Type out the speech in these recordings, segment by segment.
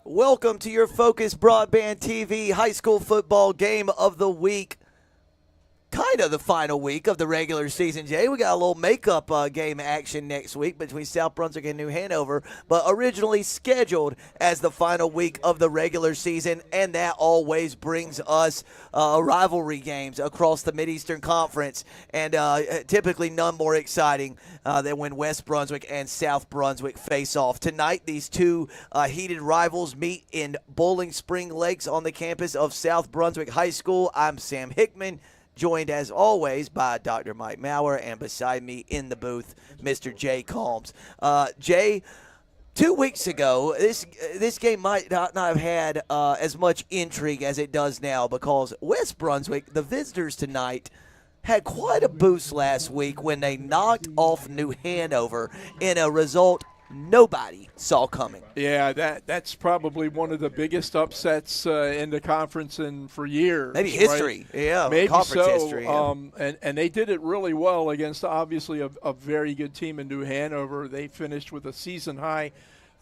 Welcome to your Focus Broadband TV high school football game of the week. Kind of the final week of the regular season, Jay. We got a little makeup game action next week between South Brunswick and New Hanover, but originally scheduled as the final week of the regular season, and that always brings us rivalry games across the Mid-Eastern Conference, and typically none more exciting than when West Brunswick and South Brunswick face off. Tonight, these two heated rivals meet in Bowling Spring Lakes on the campus of South Brunswick High School. I'm Sam Hickman, joined as always by Dr. Mike Maurer, and beside me in the booth, Mr. Jay Combs. Jay, 2 weeks ago, this game might not have had as much intrigue as it does now, because West Brunswick, the visitors tonight, had quite a boost last week when they knocked off New Hanover in a result nobody saw coming. Yeah, that's probably one of the biggest upsets in the conference for years. Maybe history. Right? Yeah, maybe conference so. history. Yeah. And they did it really well against obviously a very good team in New Hanover. They finished with a season-high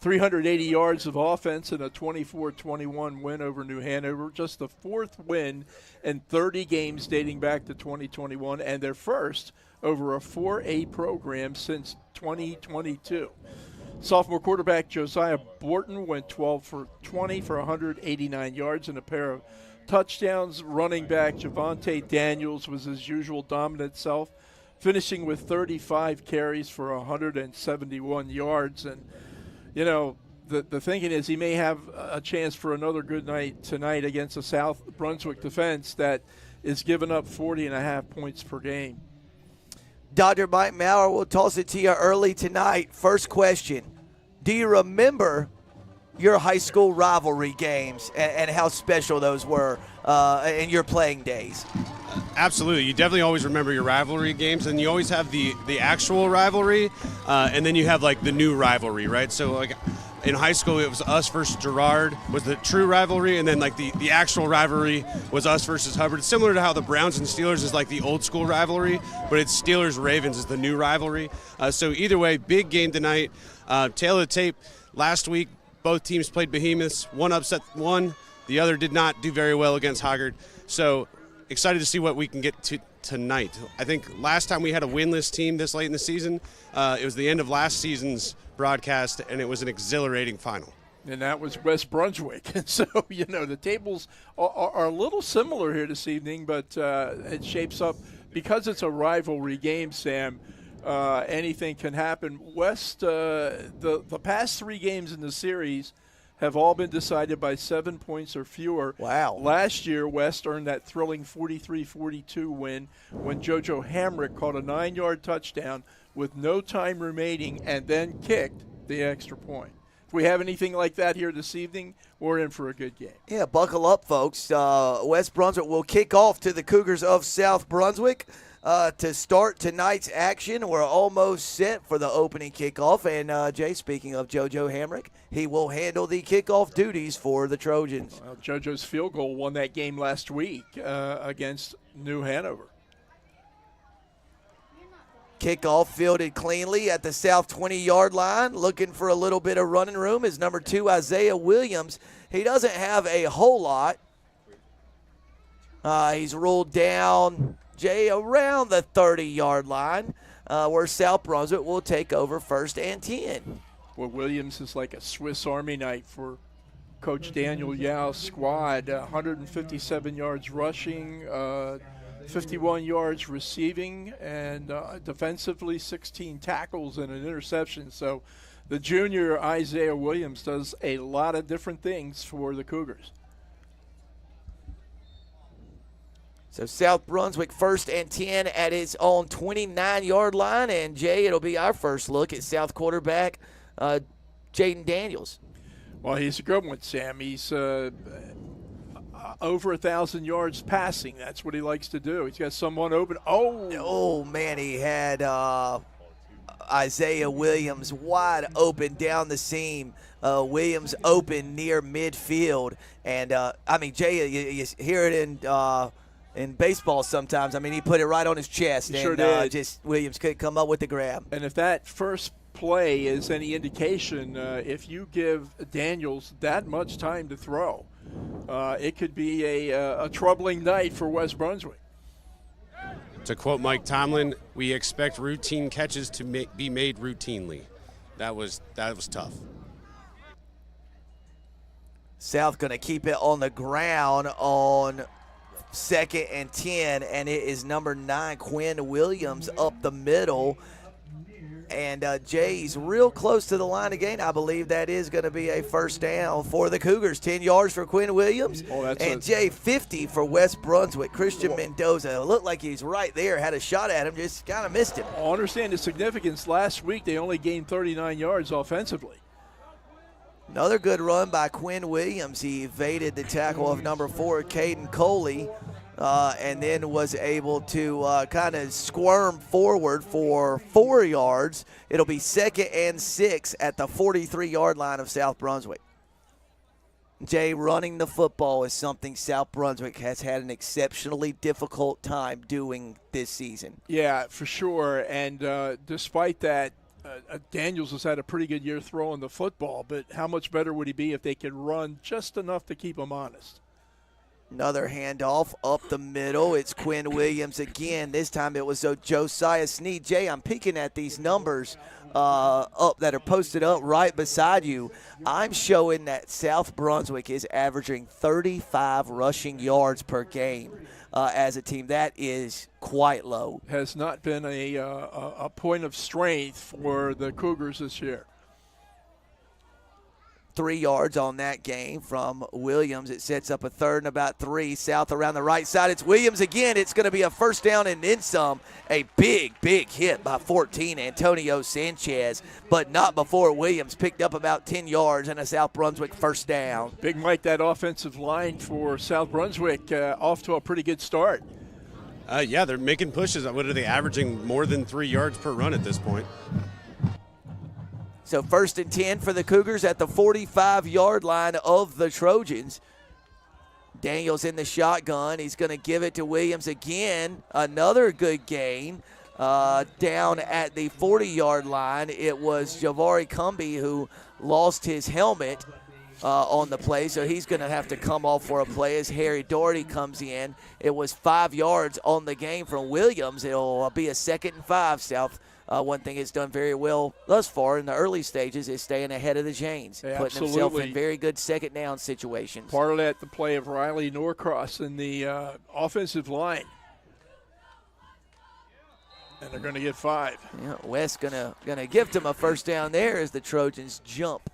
380 yards of offense and a 24-21 win over New Hanover. Just the fourth win in 30 games dating back to 2021, and their first over a 4A program since 2022. Sophomore quarterback Josiah Borton went 12 for 20 for 189 yards and a pair of touchdowns. Running back Javante Daniels was his usual dominant self, finishing with 35 carries for 171 yards. And, you know, the thinking is he may have a chance for another good night tonight against a South Brunswick defense that is giving up 40.5 points per game. Dr. Mike Maurer, will toss it to you early tonight. First question, do you remember your high school rivalry games and how special those were in your playing days? Absolutely. You definitely always remember your rivalry games, and you always have the actual rivalry, and then you have, like, the new rivalry, right? So, like, in high school, it was us versus Girard was the true rivalry, and then, like, the actual rivalry was us versus Hubbard. It's similar to how the Browns and Steelers is, like, the old school rivalry, but it's Steelers-Ravens is the new rivalry. So either way, big game tonight. Tail of the tape, last week, both teams played behemoths. One upset one. The other did not do very well against Hoggard. So excited to see what we can get to tonight. I think last time we had a winless team this late in the season, it was the end of last season's broadcast, and it was an exhilarating final. And that was West Brunswick. And so, you know, the tables are a little similar here this evening, but it shapes up, because it's a rivalry game, Sam, anything can happen. West, the past three games in the series have all been decided by 7 points or fewer. Wow. Last year, West earned that thrilling 43-42 win when JoJo Hamrick caught a 9-yard touchdown with no time remaining and then kicked the extra point. If we have anything like that here this evening, we're in for a good game. Yeah, buckle up, folks. West Brunswick will kick off to the Cougars of South Brunswick to start tonight's action. We're almost set for the opening kickoff. And, Jay, speaking of JoJo Hamrick, he will handle the kickoff duties for the Trojans. Well, JoJo's field goal won that game last week against New Hanover. Kickoff fielded cleanly at the south 20-yard line. Looking for a little bit of running room is number 2, Isaiah Williams. He doesn't have a whole lot. He's ruled down, Jay, around the 30-yard line, where South Brunswick will take over 1st and 10. Well, Williams is like a Swiss Army knife for Coach Daniel Yao's squad. 157 yards rushing, 51 yards receiving, and defensively 16 tackles and an interception. So the junior Isaiah Williams does a lot of different things for the Cougars. So South Brunswick 1st and 10 at its own 29-yard line. And, Jay, it'll be our first look at South quarterback Jaden Daniels. Well, he's a good one, Sam. He's over 1,000 yards passing. That's what he likes to do. He's got someone open. Oh man, he had Isaiah Williams wide open down the seam. Williams open near midfield. And, Jay, you hear it in baseball sometimes. I mean, he put it right on his chest. He sure did. Just Williams couldn't come up with the grab. And if that first play is any indication, if you give Daniels that much time to throw, it could be a troubling night for West Brunswick. To quote Mike Tomlin, we expect routine catches to be made routinely. That was tough. South going to keep it on the ground on 2nd and 10, and it is number 9, Quinn Williams, up the middle. And Jay's real close to the line again. I believe that is going to be a first down for the Cougars. 10 yards for Quinn Williams. Jay, 50 for West Brunswick. Christian Mendoza looked like he's right there, had a shot at him, just kind of missed him. I understand the significance. Last week they only gained 39 yards offensively. Another good run by Quinn Williams. He evaded the tackle of number 4, Caden Coley. And then was able to kind of squirm forward for 4 yards. It'll be 2nd and 6 at the 43-yard line of South Brunswick. Jay, running the football is something South Brunswick has had an exceptionally difficult time doing this season. Yeah, for sure. And despite that, Daniels has had a pretty good year throwing the football, but how much better would he be if they could run just enough to keep him honest? Another handoff up the middle. It's Quinn Williams again. This time it was Josiah Sneed. Jay, I'm peeking at these numbers up that are posted up right beside you. I'm showing that South Brunswick is averaging 35 rushing yards per game as a team. That is quite low. Has not been a point of strength for the Cougars this year. 3 yards on that game from Williams. It sets up a 3rd and about 3. South around the right side. It's Williams again. It's going to be a first down and then some. A big hit by 14, Antonio Sanchez, but not before Williams picked up about 10 yards and a South Brunswick first down. Big Mike, that offensive line for South Brunswick off to a pretty good start. Yeah, they're making pushes. What are they averaging? More than 3 yards per run at this point. So 1st and 10 for the Cougars at the 45-yard line of the Trojans. Daniels in the shotgun. He's going to give it to Williams again. Another good gain down at the 40-yard line. It was Javari Cumby who lost his helmet on the play, so he's going to have to come off for a play as Harry Doherty comes in. It was 5 yards on the game from Williams. It'll be a 2nd and 5, South. One thing it's done very well thus far in the early stages is staying ahead of the chains, putting himself in very good 2nd down situations. Part of that, the play of Riley Norcross in the offensive line. And they're going to get 5. Yeah, West gonna gift him a first down there as the Trojans jump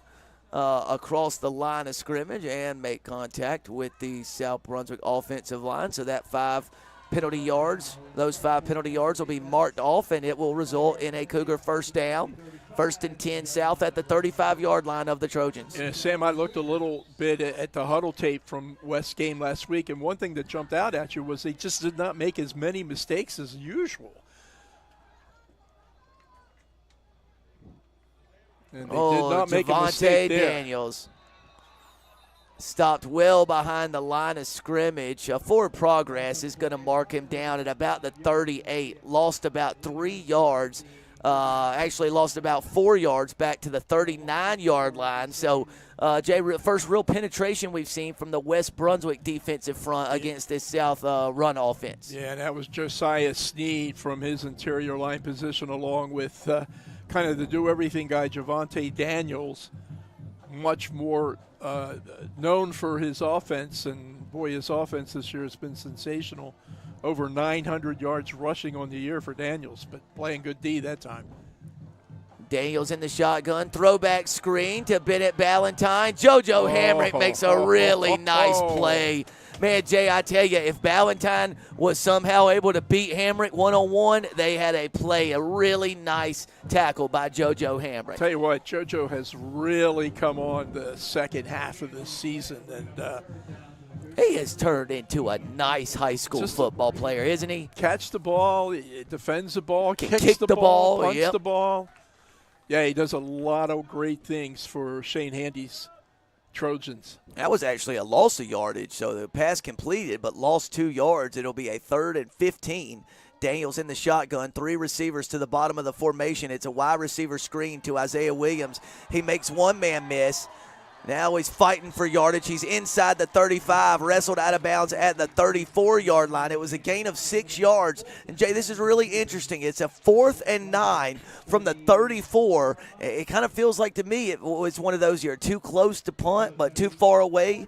across the line of scrimmage and make contact with the South Brunswick offensive line. So that 5 penalty yards, those 5 penalty yards will be marked off, and it will result in a Cougar first down. 1st and 10 South at the 35-yard line of the Trojans. And Sam, I looked a little bit at the huddle tape from West's game last week, and one thing that jumped out at you was they just did not make as many mistakes as usual. And they did not make a mistake there. Daniels stopped well behind the line of scrimmage. Forward progress is going to mark him down at about the 38. Lost about 3 yards. Actually lost about 4 yards back to the 39-yard line. So, Jay, first real penetration we've seen from the West Brunswick defensive front against this South run offense. Yeah, that was Josiah Sneed from his interior line position, along with kind of the do-everything guy, Javante Daniels, much more known for his offense, and boy, his offense this year has been sensational. Over 900 yards rushing on the year for Daniels, but playing good D that time. Daniels in the shotgun, throwback screen to Bennett Ballantyne. JoJo Hamrick makes a really nice play. Man, Jay, I tell you, if Ballantyne was somehow able to beat Hamrick one-on-one, they had a really nice tackle by JoJo Hamrick. Tell you what, JoJo has really come on the second half of this season, and He has turned into a nice high school football player, isn't he? Catch the ball, he defends the ball, Can kicks kick the the ball, ball, punts yep. the ball. Yeah, he does a lot of great things for Shane Handy's Trojans. That was actually a loss of yardage, so the pass completed, but lost 2 yards. It'll be a 3rd and 15. Daniels in the shotgun, 3 receivers to the bottom of the formation. It's a wide receiver screen to Isaiah Williams. He makes one man miss. Now he's fighting for yardage. He's inside the 35, wrestled out of bounds at the 34-yard line. It was a gain of 6 yards. And, Jay, this is really interesting. It's a 4th and 9 from the 34. It kind of feels like to me it was one of those you're too close to punt but too far away.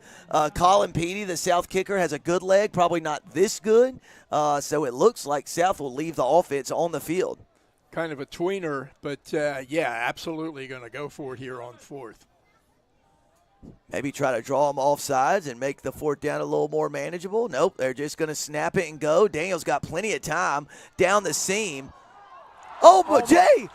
Colin Petey, the South kicker, has a good leg, probably not this good. So it looks like South will leave the offense on the field. Kind of a tweener, but, yeah, absolutely going to go for it here on 4th. Maybe try to draw them off sides and make the 4th down a little more manageable. Nope, they're just going to snap it and go. Daniels got plenty of time down the seam. Oh, but Jay,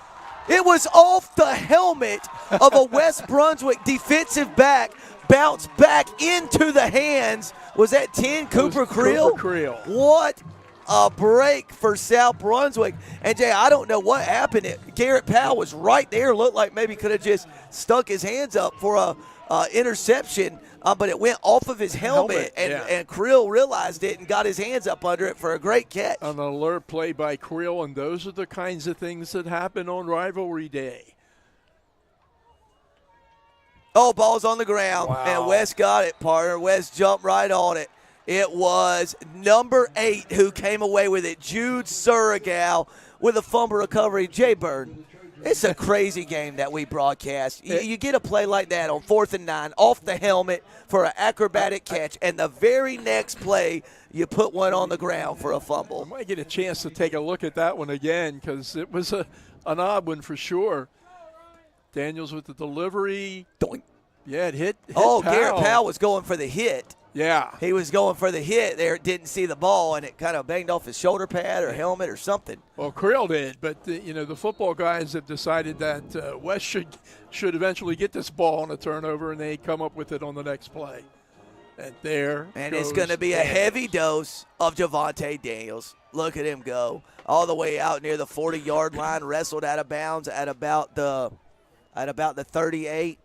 it was off the helmet of a West Brunswick defensive back, bounced back into the hands. Was that 10, Cooper Creel? Cooper Creel. What a break for South Brunswick. And, Jay, I don't know what happened. Garrett Powell was right there. Looked like maybe could have just stuck his hands up for a interception, but it went off of his helmet, and Creel realized it and got his hands up under it for a great catch. An alert play by Creel, and those are the kinds of things that happen on rivalry day. Oh, ball's on the ground, Wow. and West got it, partner. West jumped right on it. It was number 8 who came away with it, Jude Surrogal, with a fumble recovery. Jay Bird, it's a crazy game that we broadcast. You get a play like that on 4th and 9 off the helmet for an acrobatic catch, and the very next play you put one on the ground for a fumble. I might get a chance to take a look at that one again because it was an odd one for sure. Daniels with the delivery. Doink. Yeah, it hit Oh, Powell. Garrett Powell was going for the hit. Yeah. He was going for the hit there, didn't see the ball, and it kind of banged off his shoulder pad or helmet or something. Well, Creel did, but the football guys have decided that West should eventually get this ball on a turnover, and they come up with it on the next play. And it's going to be a heavy dose of Javonte Daniels. Look at him go all the way out near the 40-yard line, wrestled out of bounds at about the 38.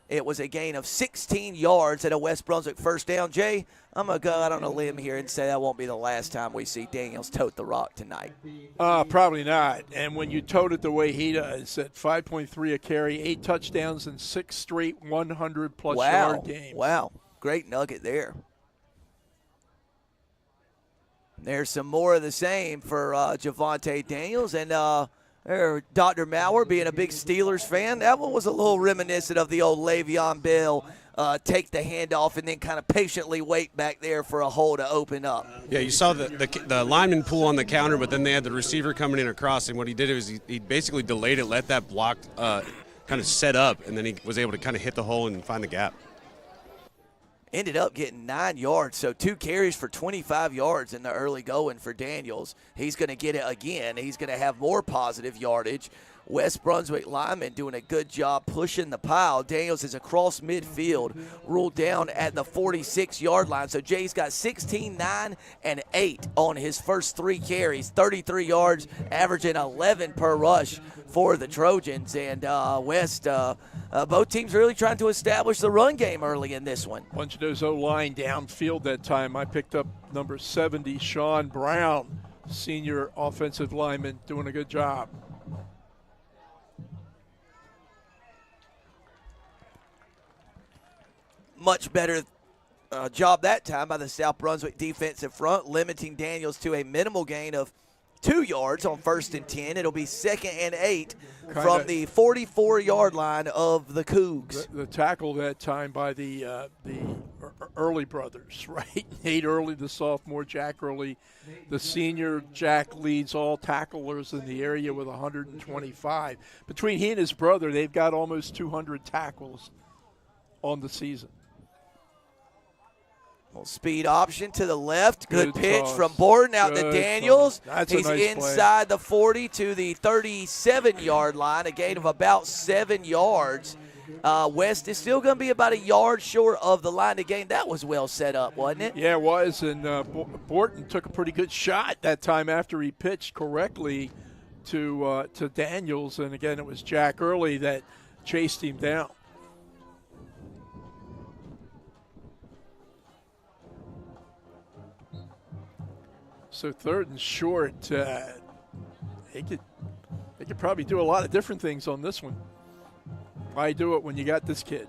It was a gain of 16 yards at a West Brunswick first down. Jay, I'm going to go out on a limb here and say that won't be the last time we see Daniels tote the rock tonight. Probably not. And when you tote it the way he does, at 5.3 a carry, 8 touchdowns, and 6 straight 100-plus yard games. Wow. Great nugget there. There's some more of the same for Javonte Daniels. And Dr. Maurer, being a big Steelers fan, that one was a little reminiscent of the old Le'Veon Bell, take the handoff and then kind of patiently wait back there for a hole to open up. Yeah, you saw the lineman pull on the counter, but then they had the receiver coming in across, and what he did was he basically delayed it, let that block kind of set up, and then he was able to kind of hit the hole and find the gap. Ended up getting 9 yards, so 2 carries for 25 yards in the early going for Daniels. He's going to get it again. He's going to have more positive yardage. West Brunswick lineman doing a good job pushing the pile. Daniels is across midfield, ruled down at the 46-yard line. So Jay's got 16, 9, and 8 on his first 3 carries, 33 yards, averaging 11 per rush for the Trojans. And West, both teams really trying to establish the run game early in this one. Bunch of those O-line downfield that time. I picked up number 70, Sean Brown, senior offensive lineman, doing a good job. Much better job that time by the South Brunswick defensive front, limiting Daniels to a minimal gain of 2 yards on 1st and 10. It'll be 2nd and 8 from the 44-yard line of the Cougs. The tackle that time by the Early brothers, right? Nate Early, the sophomore, Jack Early, the senior. Jack leads all tacklers in the area with 125. Between he and his brother, they've got almost 200 tackles on the season. Well, speed option to the left. Good pitch toss. from Borden out to Daniels. That's a He's nice inside the 40 to the 37-yard line, a gain of about 7 yards. West is still going to be about a yard short of the line to gain. That was well set up, wasn't it? Yeah, it was, and Borton took a pretty good shot that time after he pitched correctly to Daniels, and again, it was Jack Early that chased him down. So 3rd and short, they could probably do a lot of different things on this one. Why do it when you got this kid?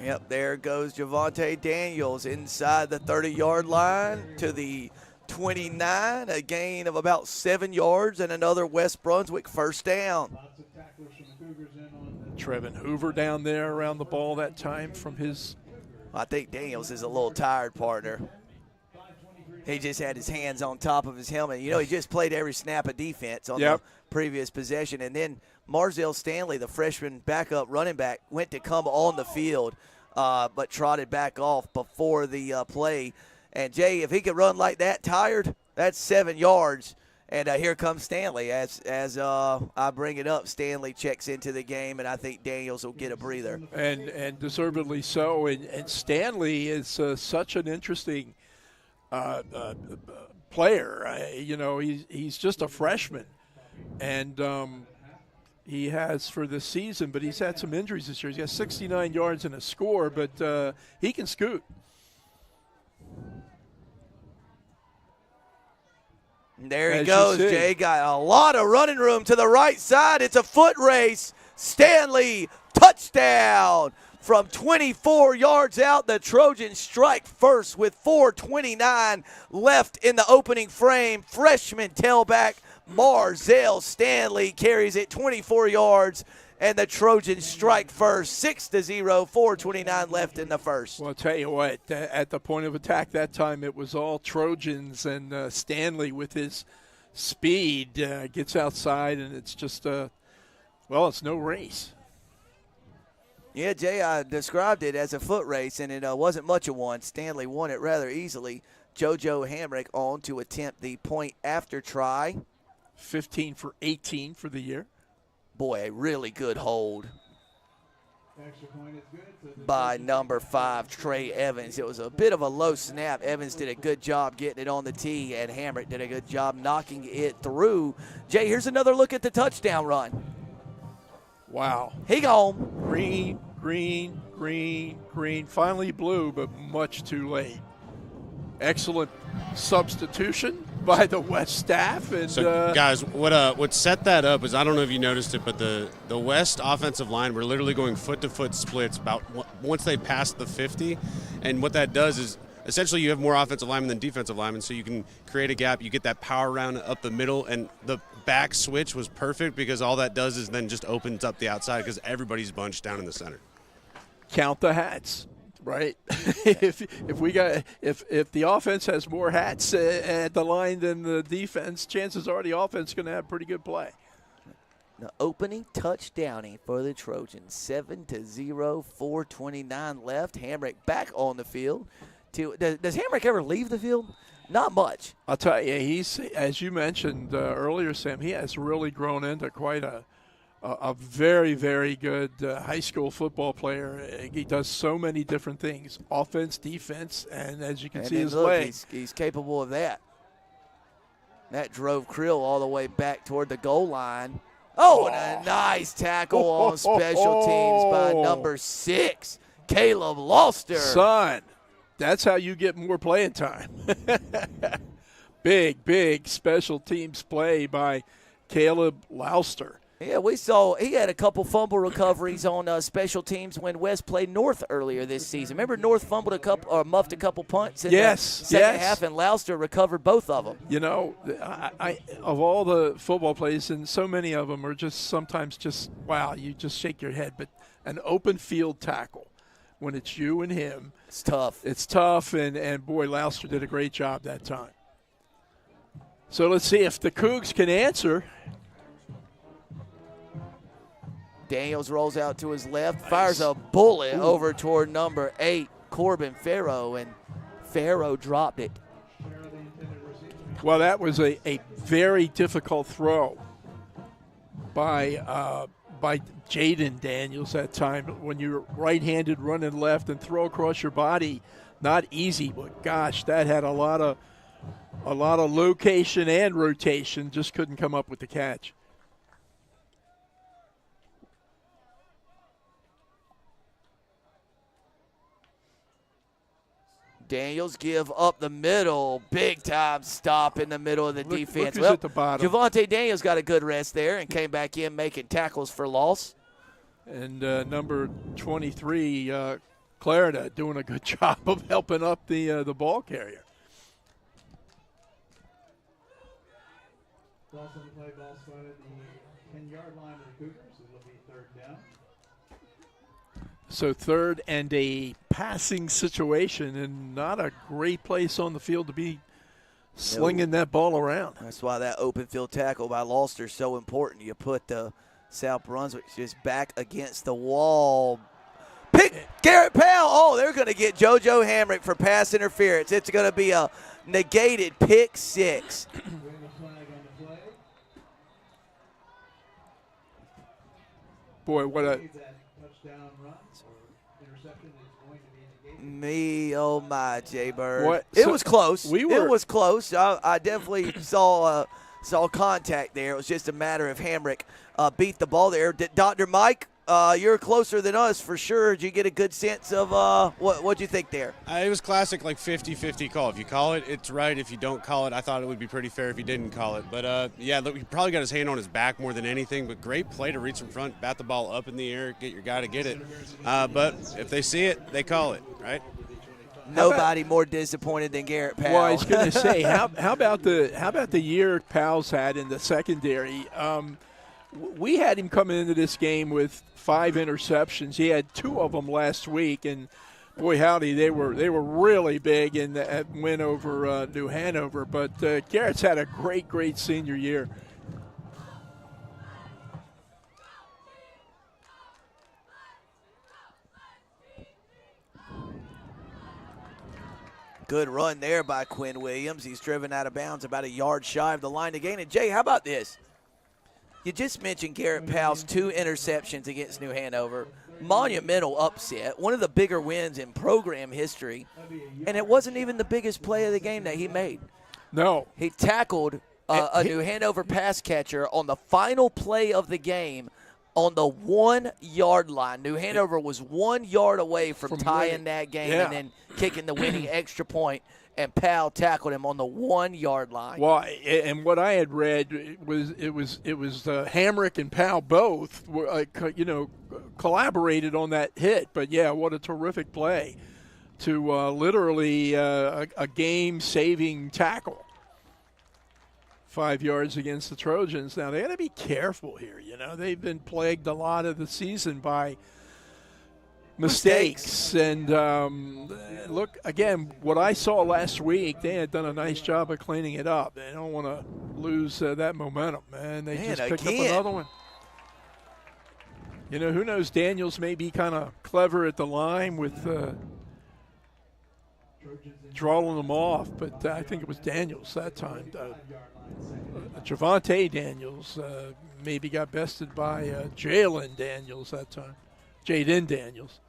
Yep, there goes Javante Daniels inside the 30-yard line to the 29, a gain of about 7 yards, and another West Brunswick first down. Trevin Hoover down there around the ball that time from his. I think Daniels is a little tired, partner. He just had his hands on top of his helmet. You know, he just played every snap of defense on the previous possession. And then Marzell Stanley, the freshman backup running back, went to come on the field but trotted back off before the play. And, Jay, if he could run like that tired, that's 7 yards. And here comes Stanley. As I bring it up, Stanley checks into the game, and I think Daniels will get a breather. And deservedly so. And Stanley is such an interesting player. You know, he's just a freshman, and he has for this season, but he's had some injuries this year. He's got 69 yards and a score, but he can scoot. There he goes, Jay. Got a lot of running room to the right side. It's a foot race. Stanley, touchdown. From 24 yards out, the Trojans strike first with 4:29 left in the opening frame. Freshman tailback Marzell Stanley carries it 24 yards, and the Trojans strike first, 6-0, 4:29 left in the first. Well, I'll tell you what, at the point of attack that time, it was all Trojans, and Stanley with his speed gets outside, and it's just, it's no race. Yeah, Jay, I described it as a foot race, and it wasn't much of one. Stanley won it rather easily. JoJo Hamrick on to attempt the point after try. 15 for 18 for the year. Boy, a really good hold by number 5, Trey Evans. It was a bit of a low snap. Evans did a good job getting it on the tee, and Hamrick did a good job knocking it through. Jay, here's another look at the touchdown run. Wow. He gone. Green. Finally blue, but much too late. Excellent substitution by the West staff. And so, guys, what set that up is, I don't know if you noticed it, but the West offensive line were literally going foot-to-foot splits about once they passed the 50. And what that does is essentially you have more offensive linemen than defensive linemen, so you can create a gap. You get that power round up the middle, and the back switch was perfect because all that does is then just opens up the outside because everybody's bunched down in the center. Count the hats, right? if the offense has more hats at the line than the defense, chances are the offense is going to have pretty good play. The opening touchdowning for the Trojans, 7-0, 4:29 left. Hamrick back on the field. Does Hamrick ever leave the field? Not much. I'll tell you, he's, as you mentioned earlier, Sam, he has really grown into quite a very, very good high school football player. He does so many different things, offense, defense, and as you can see his legs. He's capable of that. That drove Krill all the way back toward the goal line. Oh, and a nice tackle on special teams by number 6, Caleb Lauster. Son, that's how you get more playing time. Big special teams play by Caleb Lauster. Yeah, we saw he had a couple fumble recoveries on special teams when West played North earlier this season. Remember North fumbled a couple or muffed a couple punts in the second half, and Lauster recovered both of them. You know, I of all the football plays, and so many of them are just sometimes just, wow, you just shake your head. But an open field tackle, when it's you and him, it's tough. It's tough, and boy, Lauster did a great job that time. So let's see if the Cougs can answer. Daniels rolls out to his left, fires a bullet over toward number 8, Corbin Farrow, and Farrow dropped it. Well, that was a very difficult throw by by Jaden Daniels that time. When you're right-handed running left and throw across your body, not easy, but gosh, that had a lot of location and rotation. Just couldn't come up with the catch. Daniels give up the middle. Big time stop in the middle of the defense. Look who's at the bottom. Javante Daniels got a good rest there and came back in making tackles for loss. And number 23, Clarida, doing a good job of helping up the ball carrier. Ball's on the play, ball spotted the 10-yard line of the Cougars. It'll be third down. So third and a passing situation, and not a great place on the field to be slinging that ball around. That's why that open field tackle by Loster is so important. You put the South Brunswick just back against the wall. Pick Garrett Powell. Oh, they're going to get JoJo Hamrick for pass interference. It's going to be a negated pick six. Boy, what a Touchdown run or interception is going to be negated. Me, oh my, Jay Bird. What? It So was close. it was close. I definitely saw contact there. It was just a matter of Hamrick beat the ball there. Dr. Mike, you're closer than us for sure. Did you get a good sense of what'd you think there? It was classic, like 50-50 call. If you call it, it's right. If you don't call it, I thought it would be pretty fair if you didn't call it. But, yeah, look, he probably got his hand on his back more than anything. But great play to reach in front, bat the ball up in the air, get your guy to get it. But if they see it, they call it, right? Nobody more disappointed than Garrett Powell. Well, I was going to say, how about the year Powell's had in the secondary? We had him coming into this game with 5 interceptions. He had 2 of them last week, and boy, howdy, they were really big in that win over New Hanover. But Garrett's had a great senior year. Good run there by Quinn Williams. He's driven out of bounds about a yard shy of the line to gain. And, Jay, how about this? You just mentioned Garrett Powell's 2 interceptions against New Hanover. Monumental upset, one of the bigger wins in program history. And it wasn't even the biggest play of the game that he made. No. He tackled a New Hanover pass catcher on the final play of the game on the 1-yard line. New Hanover was 1 yard away from tying that game and then kicking the winning extra point, and Powell tackled him on the 1-yard line. Well, and what I had read was it was Hamrick and Powell both were, collaborated on that hit. But yeah, what a terrific play to literally a game-saving tackle. 5 yards against the Trojans. Now, they got to be careful here. They've been plagued a lot of the season by mistakes. And look, again, what I saw last week, they had done a nice job of cleaning it up. They don't want to lose that momentum, man. They just picked up another one. Who knows? Daniels may be kind of clever at the line with drawing them off, but I think it was Daniels that time. Javante Daniels maybe got bested by Jalen Daniels that time. Jaden Daniels.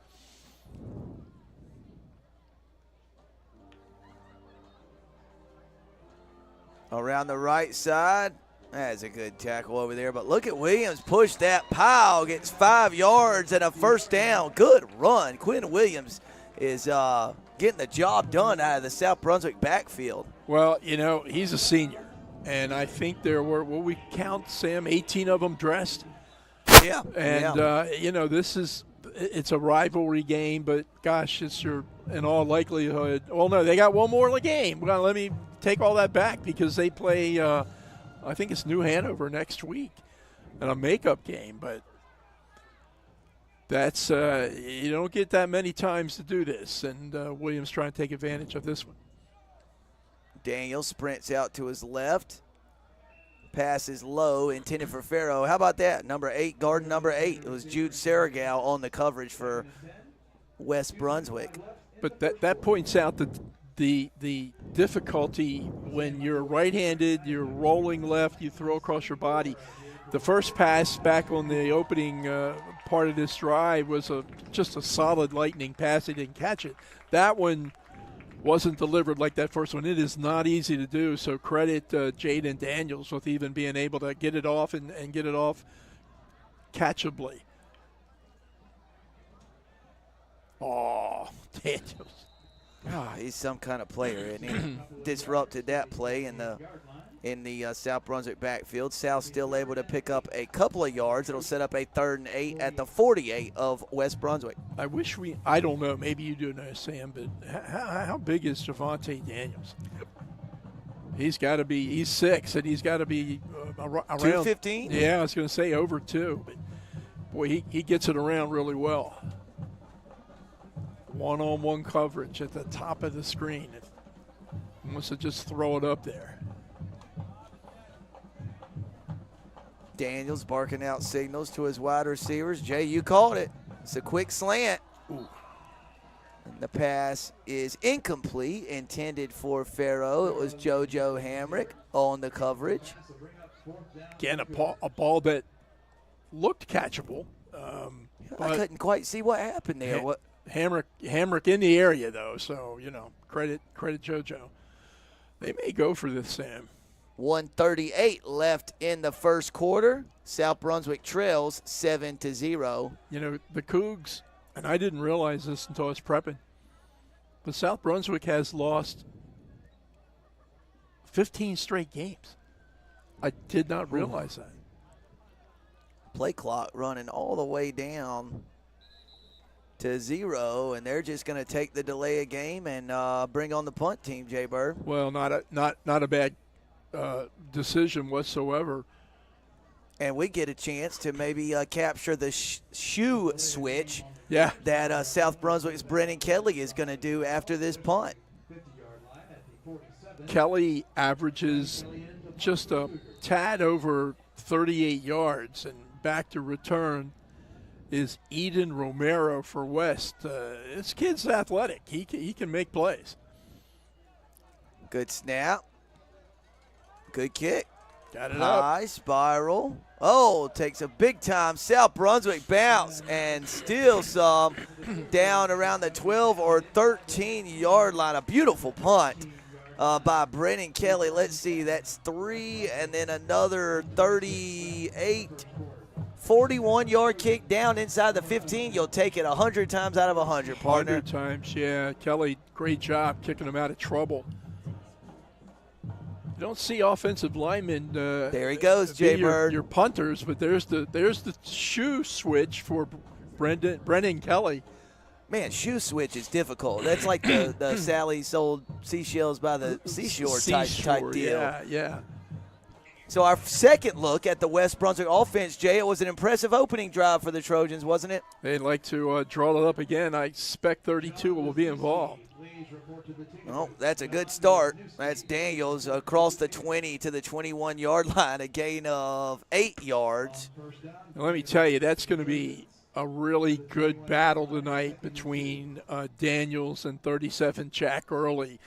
Around the right side. That's a good tackle over there. But look at Williams push that. Powell gets 5 yards and a first down. Good run. Quinn Williams is getting the job done out of the South Brunswick backfield. Well, he's a senior. And I think there were, will we count, Sam, 18 of them dressed? Yeah. And, it's a rivalry game, but, gosh, in all likelihood, well, no, they got one more game. Well, let me take all that back because they play, I think it's New Hanover next week in a makeup game. But that's, you don't get that many times to do this. And Williams trying to take advantage of this one. Daniel sprints out to his left. Pass is low, intended for Farrow. How about that? Number 8, guard number 8. It was Jude Saragow on the coverage for West Brunswick. But that points out that the difficulty when you're right-handed, you're rolling left, you throw across your body. The first pass back on the opening part of this drive was just a solid lightning pass. He didn't catch it. That one wasn't delivered like that first one. It is not easy to do, so credit Jaden Daniels with even being able to get it off and get it off catchably. Oh, Daniels. Oh, he's some kind of player, isn't he? Disrupted that play in the South Brunswick backfield. South still able to pick up a couple of yards. It'll set up a 3rd and 8 at the 48 of West Brunswick. I don't know, maybe you do know, Sam, but how big is Javante Daniels? He's 6, and he's got to be around 215? Yeah, I was going to say over 2, but boy, he gets it around really well. One-on-one coverage at the top of the screen. He wants to just throw it up there. Daniels barking out signals to his wide receivers. Jay, you called it. It's a quick slant. Ooh. And the pass is incomplete, intended for Farrow. It was JoJo Hamrick on the coverage. Again, a ball that looked catchable. I couldn't quite see what happened there. Hamrick in the area, though, so, credit JoJo. They may go for this, Sam. 1:38 left in the first quarter. South Brunswick trails 7-0. The Cougs, and I didn't realize this until I was prepping, but South Brunswick has lost 15 straight games. I did not realize that. Play clock running all the way down to 0, and they're just going to take the delay of game and bring on the punt team, Jay Bird. Well, not a bad decision whatsoever. And we get a chance to maybe capture the shoe switch that South Brunswick's Brennan Kelly is going to do after this punt. Kelly averages just a tad over 38 yards, and back to return is Eden Romero for West. This kid's athletic. He can make plays. Good snap. Good kick. Got it up. High spiral. Oh, takes a big-time South Brunswick bounce and steals some down around the 12 or 13-yard line. A beautiful punt by Brennan Kelly. Let's see, that's 3 and then another 38, 41-yard kick down inside the 15. You'll take it 100 times out of 100, partner. 100 times, yeah. Kelly, great job kicking him out of trouble. You don't see offensive linemen. There he goes, Jay Bird. Your punters, but there's the shoe switch for Brennan Kelly. Man, shoe switch is difficult. That's like the Sally sold seashells by the seashore type deal. Yeah. So our second look at the West Brunswick offense, Jay, it was an impressive opening drive for the Trojans, wasn't it? They'd like to draw it up again. I expect 32 will be involved. Oh, that's a good start. That's Daniels across the 20 to the 21-yard line, a gain of 8 yards. And let me tell you, that's going to be a really good battle tonight between Daniels and 37 Jack Early.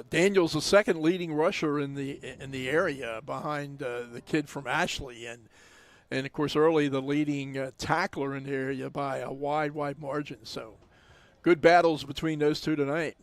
Daniels, the second leading rusher in the area behind the kid from Ashley, and of course Early the leading tackler in the area by a wide margin. So good battles between those two tonight.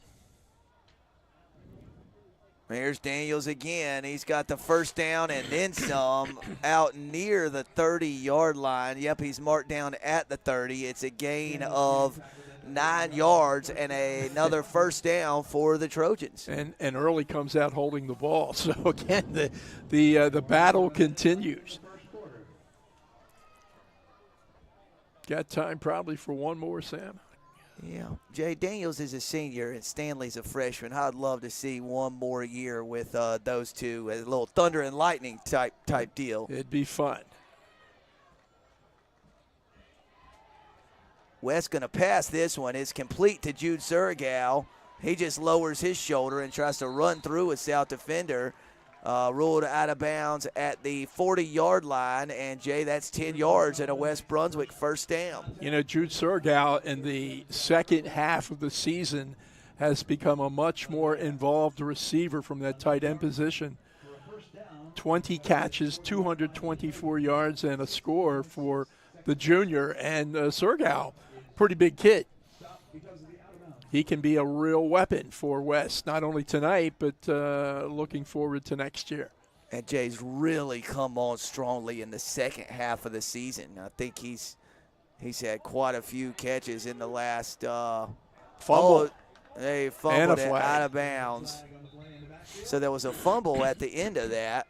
Here's Daniels again. He's got the first down and then some out near the 30-yard line. Yep, he's marked down at the 30. It's a gain of 9 yards and another first down for the Trojans. And Early comes out holding the ball. So again, the battle continues. Got time probably for one more, Sam. Yeah, Jay, Daniels is a senior and Stanley's a freshman. I'd love to see one more year with those two, a little thunder and lightning type deal. It'd be fun. West going to pass this one. It's complete to Jude Surgal. He just lowers his shoulder and tries to run through a South defender. Ruled out of bounds at the 40-yard line, and Jay, that's 10 yards and a West Brunswick first down. Jude Surgal in the second half of the season has become a much more involved receiver from that tight end position. 20 catches, 224 yards, and a score for the junior. And Sergal, pretty big kid. He can be a real weapon for West, not only tonight, but looking forward to next year. And Jay's really come on strongly in the second half of the season. I think he's had quite a few catches in the last Fumble. They fumbled And a it flag. out of bounds. So there was a fumble at the end of that.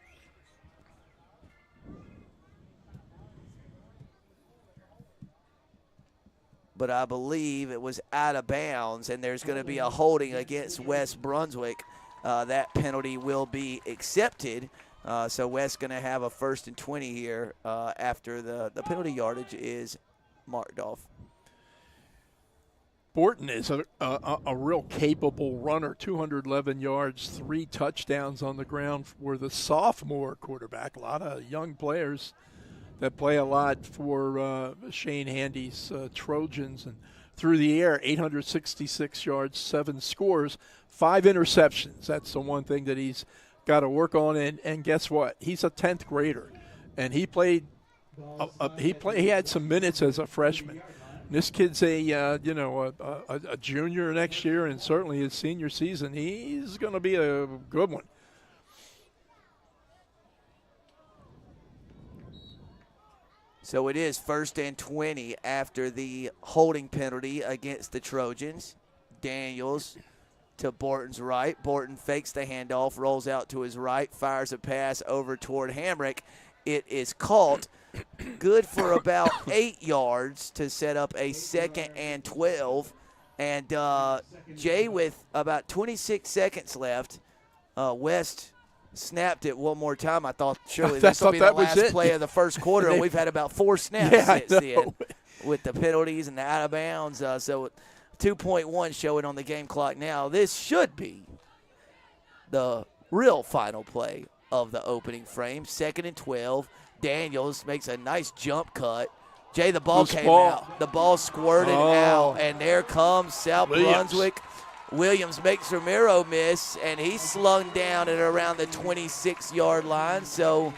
But I believe it was out of bounds, and there's going to be a holding against West Brunswick. That penalty will be accepted. So West's going to have a 1st and 20 here after the penalty yardage is marked off. Borton is a real capable runner, 211 yards, 3 touchdowns on the ground for the sophomore quarterback. A lot of young players that play a lot for Shane Handy's Trojans. And through the air, 866 yards, 7 scores, 5 interceptions. That's the one thing that he's got to work on. And guess what? He's a 10th grader, and he played. He had some minutes as a freshman. This kid's a junior next year, and certainly his senior season, he's going to be a good one. So it is 1st and 20 after the holding penalty against the Trojans. Daniels to Borton's right. Borton fakes the handoff, rolls out to his right, fires a pass over toward Hamrick. It is caught. Good for about 8 yards to set up a 2nd and 12. And Jay, with about 26 seconds left, West snapped it one more time. I thought surely this will be the last play of the first quarter. And we've had about 4 snaps since then with the penalties and the out of bounds. So 2.1 showing on the game clock now. This should be the real final play of the opening frame. 2nd and 12. Daniels makes a nice jump cut. Jay, the ball came out. The ball squirted out, and there comes South Brunswick. Williams makes Romero miss, and he's slung down at around the 26-yard line. So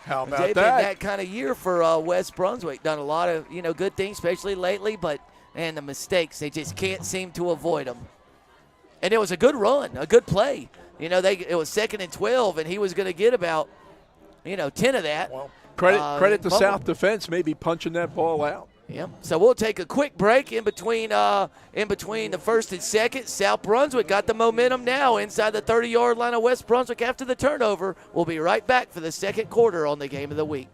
how about Jay, that? been that kind of year for West Brunswick. Done a lot of good things, especially lately, but the mistakes, they just can't seem to avoid them. And it was a good run, a good play. It was 2nd and 12, and he was going to get about 10 of that. Well, credit to South defense, maybe punching that ball out. Yep. So we'll take a quick break in between the 1st and 2nd. South Brunswick got the momentum now inside the 30-yard line of West Brunswick after the turnover. We'll be right back for the second quarter on the Game of the Week.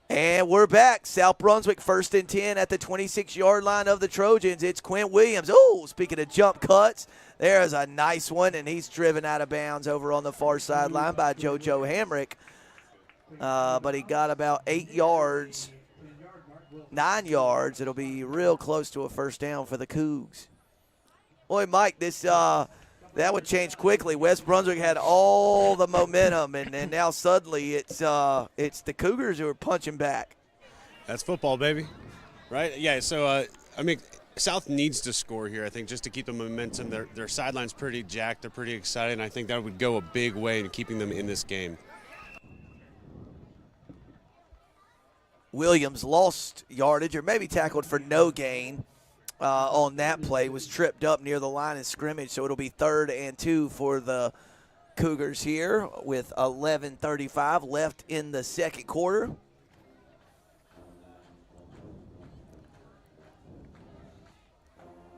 And we're back. South Brunswick 1st and 10 at the 26-yard line of the Trojans. It's Quinn Williams. Oh, speaking of jump cuts, there's a nice one, and he's driven out of bounds over on the far sideline by JoJo Hamrick. But he got about 8 yards, 9 yards. It'll be real close to a first down for the Cougs. Boy, Mike, that would change quickly. West Brunswick had all the momentum, and now suddenly it's the Cougars who are punching back. That's football, baby. Right? Yeah, so, South needs to score here, I think, just to keep the momentum. Their sideline's pretty jacked. They're pretty excited, and I think that would go a big way in keeping them in this game. Williams lost yardage or maybe tackled for no gain on that play, was tripped up near the line of scrimmage, so it'll be 3rd and 2 for the Cougars here with 11:35 left in the second quarter.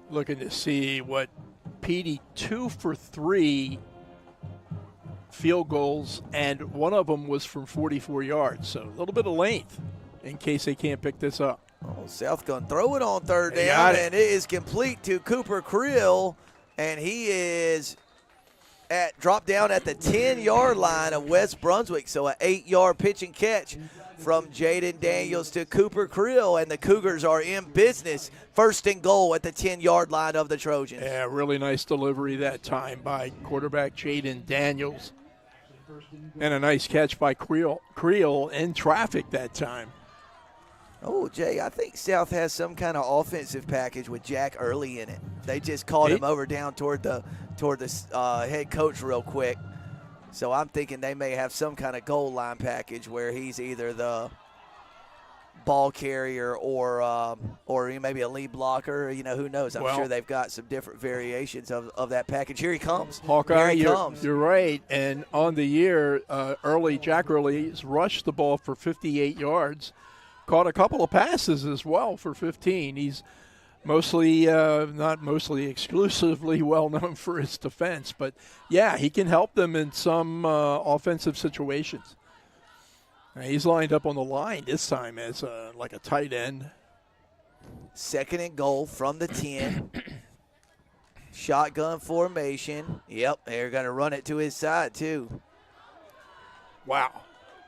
Looking to see what Petey 2 for 3 field goals, and one of them was from 44 yards. So a little bit of length in case they can't pick this up. Oh, South going to throw it on third They down, got it. and it is complete to Cooper Creel, and he is dropped down at the 10-yard line of West Brunswick. So an 8-yard pitch and catch from Jaden Daniels to Cooper Creel, and the Cougars are in business. First and goal at the 10-yard line of the Trojans. Yeah, really nice delivery that time by quarterback Jaden Daniels. And a nice catch by Creel in traffic that time. Oh, Jay, I think South has some kind of offensive package with Jack Early in it. They just called him over down toward the head coach real quick. So I'm thinking they may have some kind of goal line package where he's either the ball carrier or maybe a lead blocker. You know, who knows? I'm sure they've got some different variations of that package. Here he comes. Hawkeye, Here he comes. You're right. And on the year, Jack Early's rushed the ball for 58 yards. Caught a couple of passes as well for 15. He's not mostly exclusively well known for his defense, but yeah, he can help them in some offensive situations. Now, he's lined up on the line this time as like a tight end. Second and goal from the 10. Shotgun formation. Yep, they're going to run it to his side too. Wow.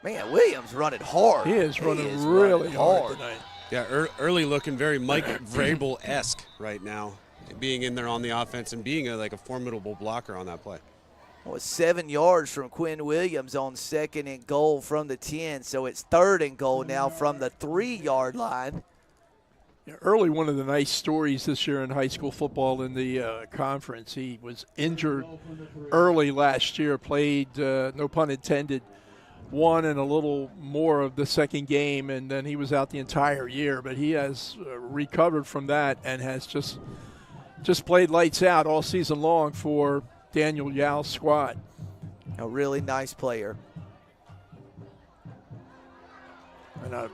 Man, Williams running hard. He is running really hard tonight. Yeah, Early looking very Mike Vrabel-esque right now, being in there on the offense and being like a formidable blocker on that play. Well, it's 7 yards from Quinn Williams on second and goal from the 10, so it's third and goal now from the 3-yard line. Yeah, Early, one of the nice stories this year in high school football in the conference. He was injured early last year, played, no pun intended, one and a little more of the second game, and then he was out the entire year. But he has recovered from that and has just played lights out all season long for Daniel Yow's squad. A really nice player. And a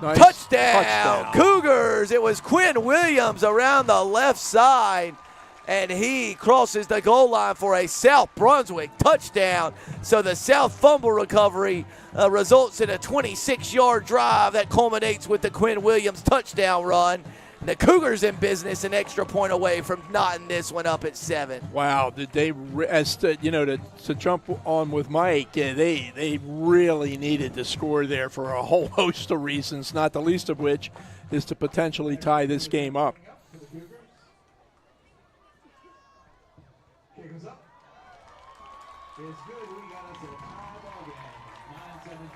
nice touchdown, Cougars! It was Quinn Williams around the left side, and he crosses the goal line for a South Brunswick touchdown. So the South fumble recovery results in a 26-yard drive that culminates with the Quinn Williams touchdown run. And the Cougars in business, an extra point away from knotting this one up at 7. Wow, did they, to jump on with Mike, they really needed to score there for a whole host of reasons, not the least of which is to potentially tie this game up. Kick us up. It's good. We got us a tie ball game.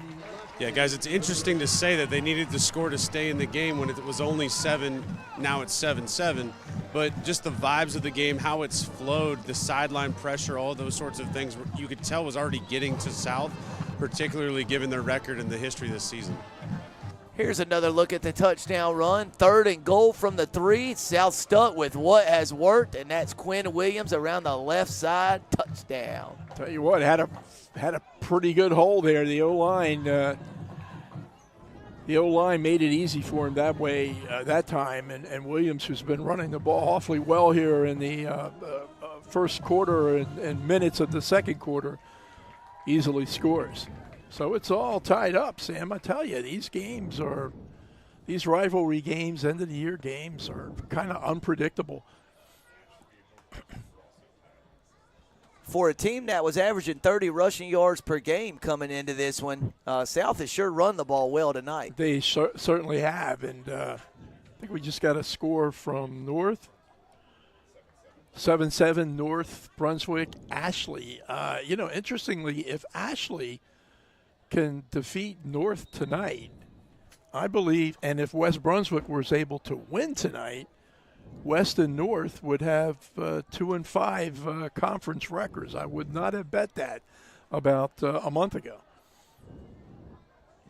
9-17 left. Yeah, guys, it's interesting to say that they needed to score to stay in the game when it was only 7, now it's 7-7. But just the vibes of the game, how it's flowed, the sideline pressure, all those sorts of things, you could tell was already getting to South, particularly given their record and the history this season. Here's another look at the touchdown run. Third and goal from the 3. South stuck with what has worked, and that's Quinn Williams around the left side. Touchdown. Tell you what, had a pretty good hole there. The O-line made it easy for him that way that time, and Williams, who's been running the ball awfully well here in the first quarter and minutes of the second quarter, easily scores. So it's all tied up, Sam. I tell you, these rivalry games, end of the year games, are kind of unpredictable. For a team that was averaging 30 rushing yards per game coming into this one, South has sure run the ball well tonight. They certainly have, and I think we just got a score from North. 7-7 North Brunswick, Ashley. Interestingly, if Ashley can defeat North tonight, I believe, and if West Brunswick was able to win tonight, West and North would have 2-5 conference records. I would not have bet that about a month ago.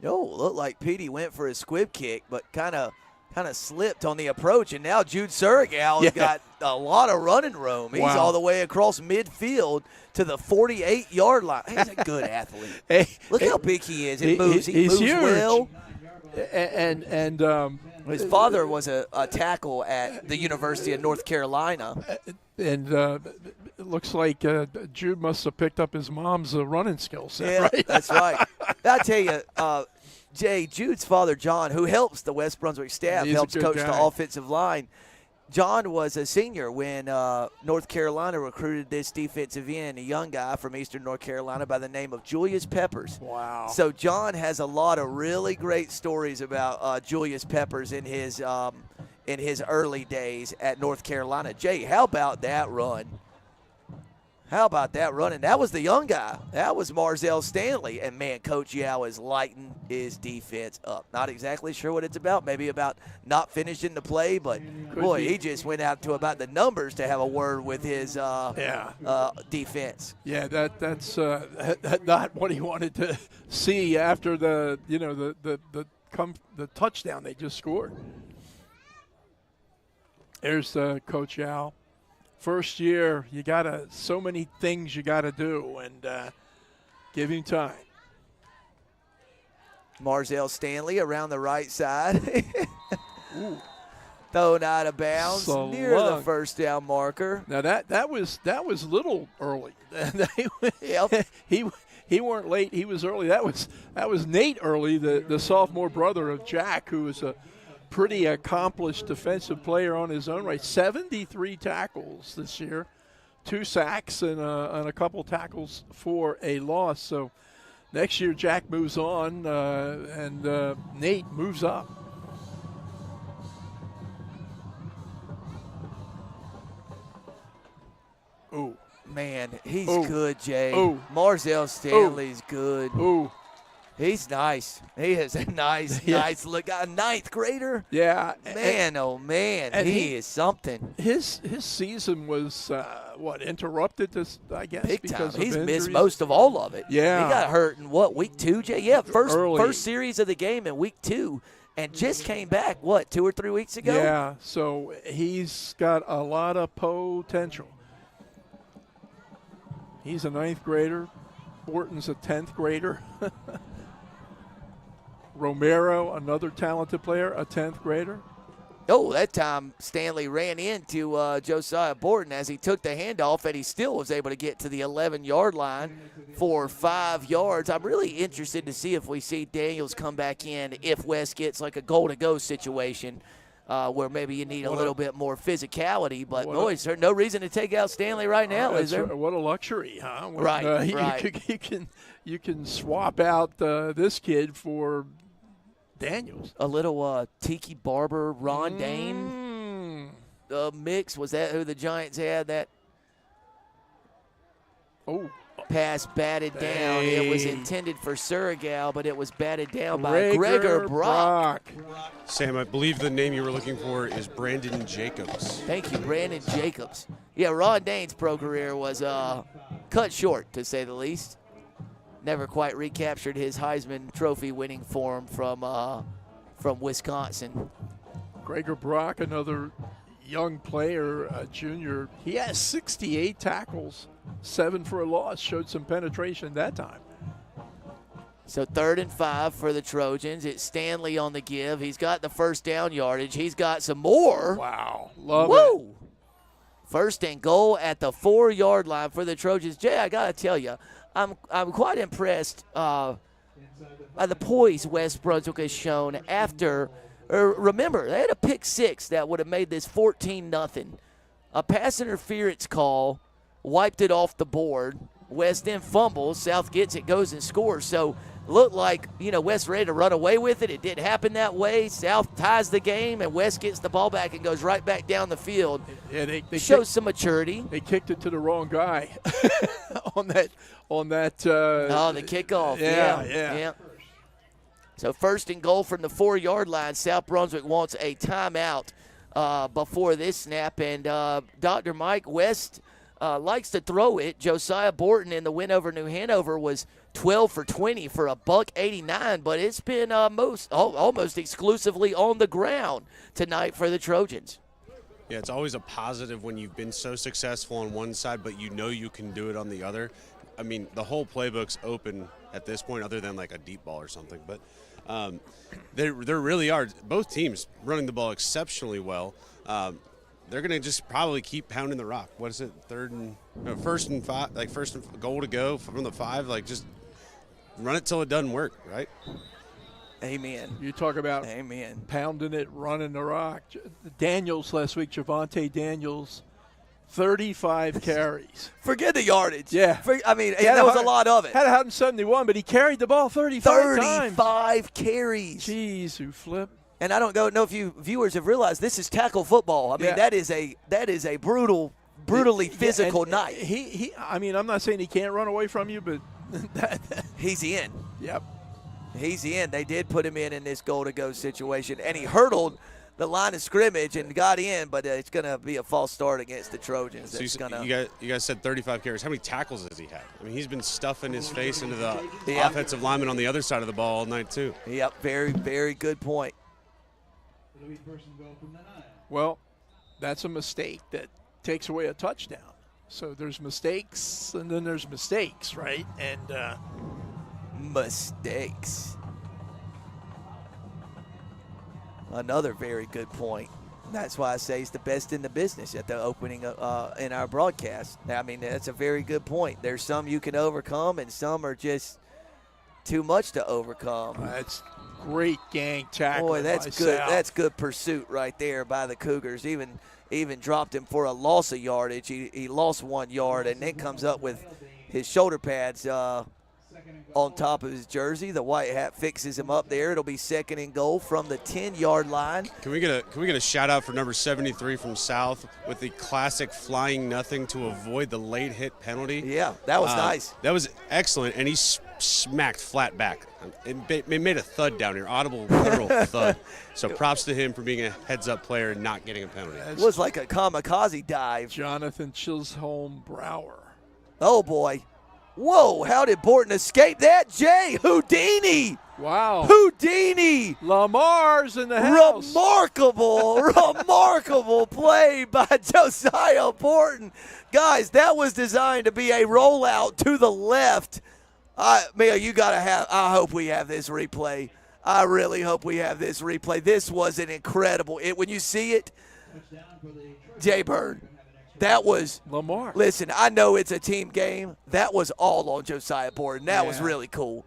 No, looked like Petey went for his squib kick, but kind of kind of slipped on the approach, and now Jude Surigao has got a lot of running room. He's all the way across midfield to the 48-yard line. He's a good athlete. Look how big he is. He moves huge. well. And his father was a tackle at the University of North Carolina. And it looks like Jude must have picked up his mom's running skill set, Yeah, right? that's right. I tell you, Jay, Jude's father, John, who helps the West Brunswick staff, He's a helps good coach guy. the offensive line. John was a senior when North Carolina recruited this defensive end, a young guy from Eastern North Carolina by the name of Julius Peppers. Wow. So John has a lot of really great stories about Julius Peppers in his early days at North Carolina. Jay, how about that run? How about that run? And that was the young guy. That was Marzell Stanley. And, man, Coach Yao is lighting his defense up. Not exactly sure what it's about. Maybe about not finishing the play. But, boy, he just went out to about the numbers to have a word with his defense. Yeah, that's not what he wanted to see after the touchdown they just scored. There's Coach Yao. First year, so many things you gotta do, and give him time. Marzell Stanley around the right side. Thrown out of bounds near the first down marker. Now that was little early. Yep. He weren't late. He was early. That was Nate Early, the sophomore brother of Jack, who was a pretty accomplished defensive player on his own right. 73 tackles this year, 2 sacks and a couple tackles for a loss. So next year Jack moves on and Nate moves up. Ooh. Man, he's Ooh. good, Jay. Ooh. Marzell Stanley's good. Ooh. He's nice. He is a nice look. A ninth grader. Yeah. Man, oh man, and he is something. His season was interrupted? I guess Big because time. of He's injuries. missed most of all of it. Yeah. He got hurt in week 2, Jay? Yeah, Early. first series of the game in week 2, and just came back 2 or 3 weeks ago. Yeah. So he's got a lot of potential. He's a 9th grader. Borton's a 10th grader. Romero, another talented player, a 10th grader. Oh, that time Stanley ran into Josiah Borton as he took the handoff, and he still was able to get to the 11-yard line for 5 yards. I'm really interested to see if we see Daniels come back in if West gets like a goal-to-go situation where maybe you need a little bit more physicality. But, boys, there's no reason to take out Stanley right now, is there? What a luxury, huh? When, Right. You can swap out this kid for Daniels. A little Tiki Barber, Ron Dane mix. Was that who the Giants had? That pass batted down. It was intended for Surigao, but it was batted down by Gregor Brock. Sam, I believe the name you were looking for is Brandon Jacobs. Thank you, Brandon Jacobs. Yeah, Ron Dane's pro career was cut short, to say the least. Never quite recaptured his Heisman Trophy winning form from Wisconsin. Gregor Brock, another young player, a junior. He has 68 tackles, 7 for a loss. Showed some penetration that time. So 3rd and 5 for the Trojans. It's Stanley on the give. He's got the first down yardage. He's got some more. Wow, love it. 1st and goal at the 4-yard line for the Trojans. Jay, I got to tell you, I'm quite impressed by the poise West Brunswick has shown after. Remember, they had a pick 6 that would have made this 14-0. A pass interference call wiped it off the board. West then fumbles. South gets it, goes and scores. So looked like, West ready to run away with it. It didn't happen that way. South ties the game, and West gets the ball back and goes right back down the field. Yeah, they shows some maturity. They kicked it to the wrong guy on that. The kickoff. Yeah. So 1st and goal from the 4-yard line. South Brunswick wants a timeout before this snap. And Dr. Mike West likes to throw it. Josiah Borton in the win over New Hanover was 12 for 20 for $189, but it's been almost exclusively on the ground tonight for the Trojans. Yeah, it's always a positive when you've been so successful on one side, but you know you can do it on the other. I mean, the whole playbook's open at this point, other than like a deep ball or something. But there really are both teams running the ball exceptionally well. They're going to just probably keep pounding the rock. What is it? First and five, like first and goal to go from the 5. Like just run it till it doesn't work, right? Amen. You talk about Amen. pounding it, running the rock. Daniels last week, Javante Daniels, 35 carries. Forget the yardage. Yeah. I mean, that was a lot of it. Had 171, but he carried the ball 35 times. 35 carries. Jeez, who flipped. And I don't know if you viewers have realized this is tackle football. I mean, that is a brutally physical night. He I mean, I'm not saying he can't run away from you, but he's in. Yep. He's in. They did put him in this goal-to-go situation, and he hurdled the line of scrimmage and got in, but it's going to be a false start against the Trojans. So you guys said 35 carries. How many tackles has he had? I mean, he's been stuffing his face into the offensive lineman on the other side of the ball all night too. Yep, very, very good point. Well, that's a mistake that takes away a touchdown. So there's mistakes, and then there's mistakes, right? And mistakes. Another very good point. That's why I say he's the best in the business at the opening in our broadcast. I mean, that's a very good point. There's some you can overcome, and some are just too much to overcome. That's great gang tackle. Boy, that's good. That's good pursuit right there by the Cougars. Even dropped him for a loss of yardage. He lost 1 yard, and then comes up with his shoulder pads on top of his jersey. The white hat fixes him up there. It'll be 2nd and goal from the 10-yard line. Can we get a shout out for number 73 from South with the classic flying nothing to avoid the late hit penalty? Yeah, that was nice. That was excellent, and he smacked flat back. It made a thud down here, audible literal thud. So props to him for being a heads-up player and not getting a penalty. It was like a kamikaze dive. Jonathan Chisholm Brower. Oh boy. Whoa, how did Borton escape that? Jay Houdini. Wow. Houdini. Lamar's in the house. Remarkable play by Josiah Borton. Guys, that was designed to be a rollout to the left. Mia, I hope we have this replay. I really hope we have this replay. This was an incredible, when you see it, Jay Bird. That was Lamar. Listen, I know it's a team game. That was all on Josiah Borton. That was really cool.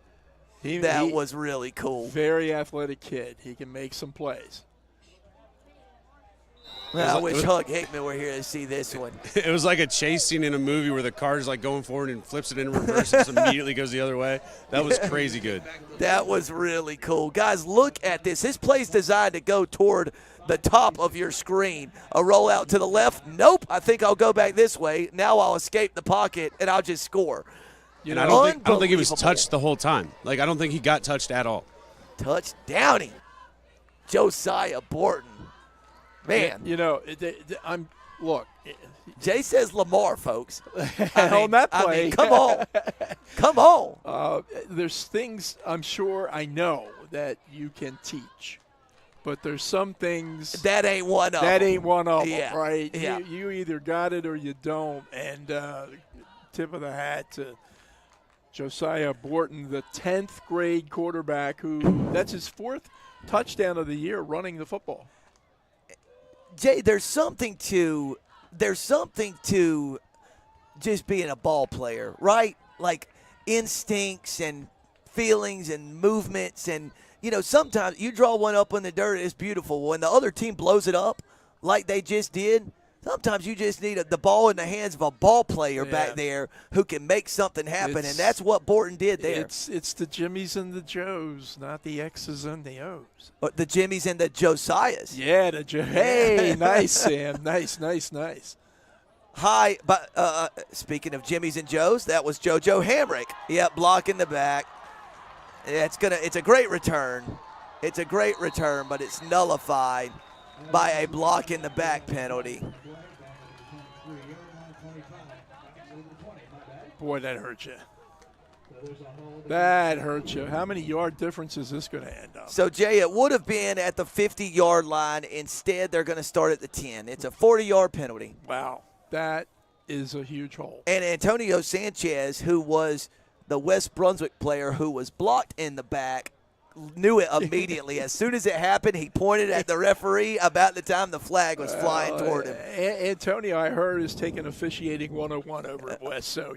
That was really cool. Very athletic kid. He can make some plays. Well, I wish Hug Hickman were here to see this one. It was like a chase scene in a movie where the car is like going forward and flips it in reverse and just immediately goes the other way. That was crazy good. That was really cool. Guys, look at this. This play's designed to go toward the top of your screen. A rollout to the left. Nope. I think I'll go back this way. Now I'll escape the pocket, and I'll just score. I don't think he was touched the whole time. Like, I don't think he got touched at all. Touchdowning. Josiah Borton. Man. Look. Jay says Lamar, folks. On that play. I mean, come on. Come on. There's things I know that you can teach. But there's some things that ain't one of them, right? Yeah. You either got it or you don't. And tip of the hat to Josiah Borton, the 10th grade quarterback that's his 4th touchdown of the year running the football. Jay, there's something to just being a ball player, right? Like instincts and feelings and movements, and sometimes you draw one up in the dirt, it's beautiful. When the other team blows it up like they just did, sometimes you just need the ball in the hands of a ball player back there who can make something happen, and that's what Borton did there. It's the Jimmies and the Joes, not the X's and the O's. The Jimmies and the Josiahs. Yeah, hey, nice, Sam. Nice. Hi, but speaking of Jimmies and Joes, that was JoJo Hamrick. Yep, blocking the back. It's a great return. It's a great return, but it's nullified by a block in the back penalty. Boy, that hurt you. That hurts you. How many yard difference is this going to end up? So, Jay, it would have been at the 50-yard line. Instead, they're going to start at the 10. It's a 40-yard penalty. Wow. That is a huge hole. And Antonio Sanchez, who was the West Brunswick player who was blocked in the back, knew it immediately. As soon as it happened, he pointed at the referee about the time the flag was flying toward him. Antonio, I heard, is taking officiating 101 over at West, so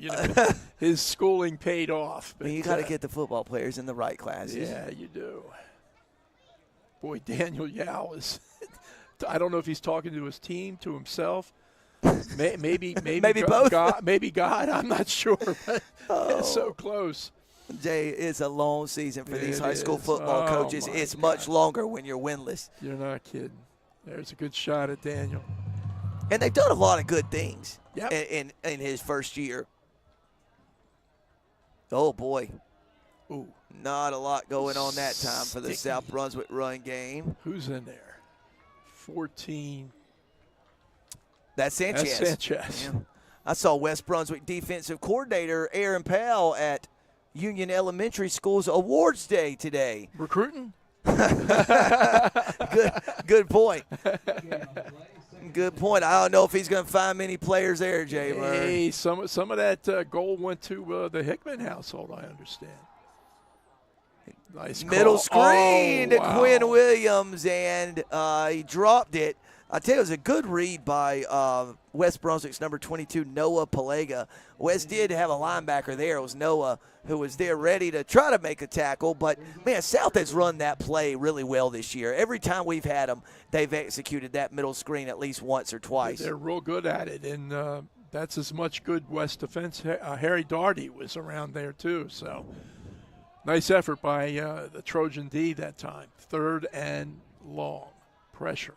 his schooling paid off. I mean, you got to get the football players in the right classes. Yeah, you do. Boy, Daniel Yao is – I don't know if he's talking to his team, to himself. Maybe both. God, maybe God. I'm not sure. But it's so close. Jay, it's a long season for these high school is. football Oh, coaches. my It's God. much longer when you're winless. You're not kidding. There's a good shot at Daniel. And they've done a lot of good things Yep. in his first year. Oh, boy. Ooh, Not a lot going on that time for the Sticky. South Brunswick run game. who's in there? 14. That's Sanchez. That's Sanchez. Yeah. I saw West Brunswick defensive coordinator Aaron Powell at Union Elementary School's awards day today. Recruiting? Good point. Good point. I don't know if he's going to find many players there, Jay Bird. Hey, some of that goal went to the Hickman household, I understand. Nice Middle call. screen Oh, to wow. Quinn Williams, and he dropped it. I tell you, it was a good read by West Brunswick's number 22, Noah Palega. West did have a linebacker there. It was Noah who was there ready to try to make a tackle. But, man, South has run that play really well this year. Every time we've had them, they've executed that middle screen at least once or twice. They're real good at it, and that's as much good West defense. Harry Daugherty was around there too, so nice effort by the Trojan D that time. 3rd and long. Pressure.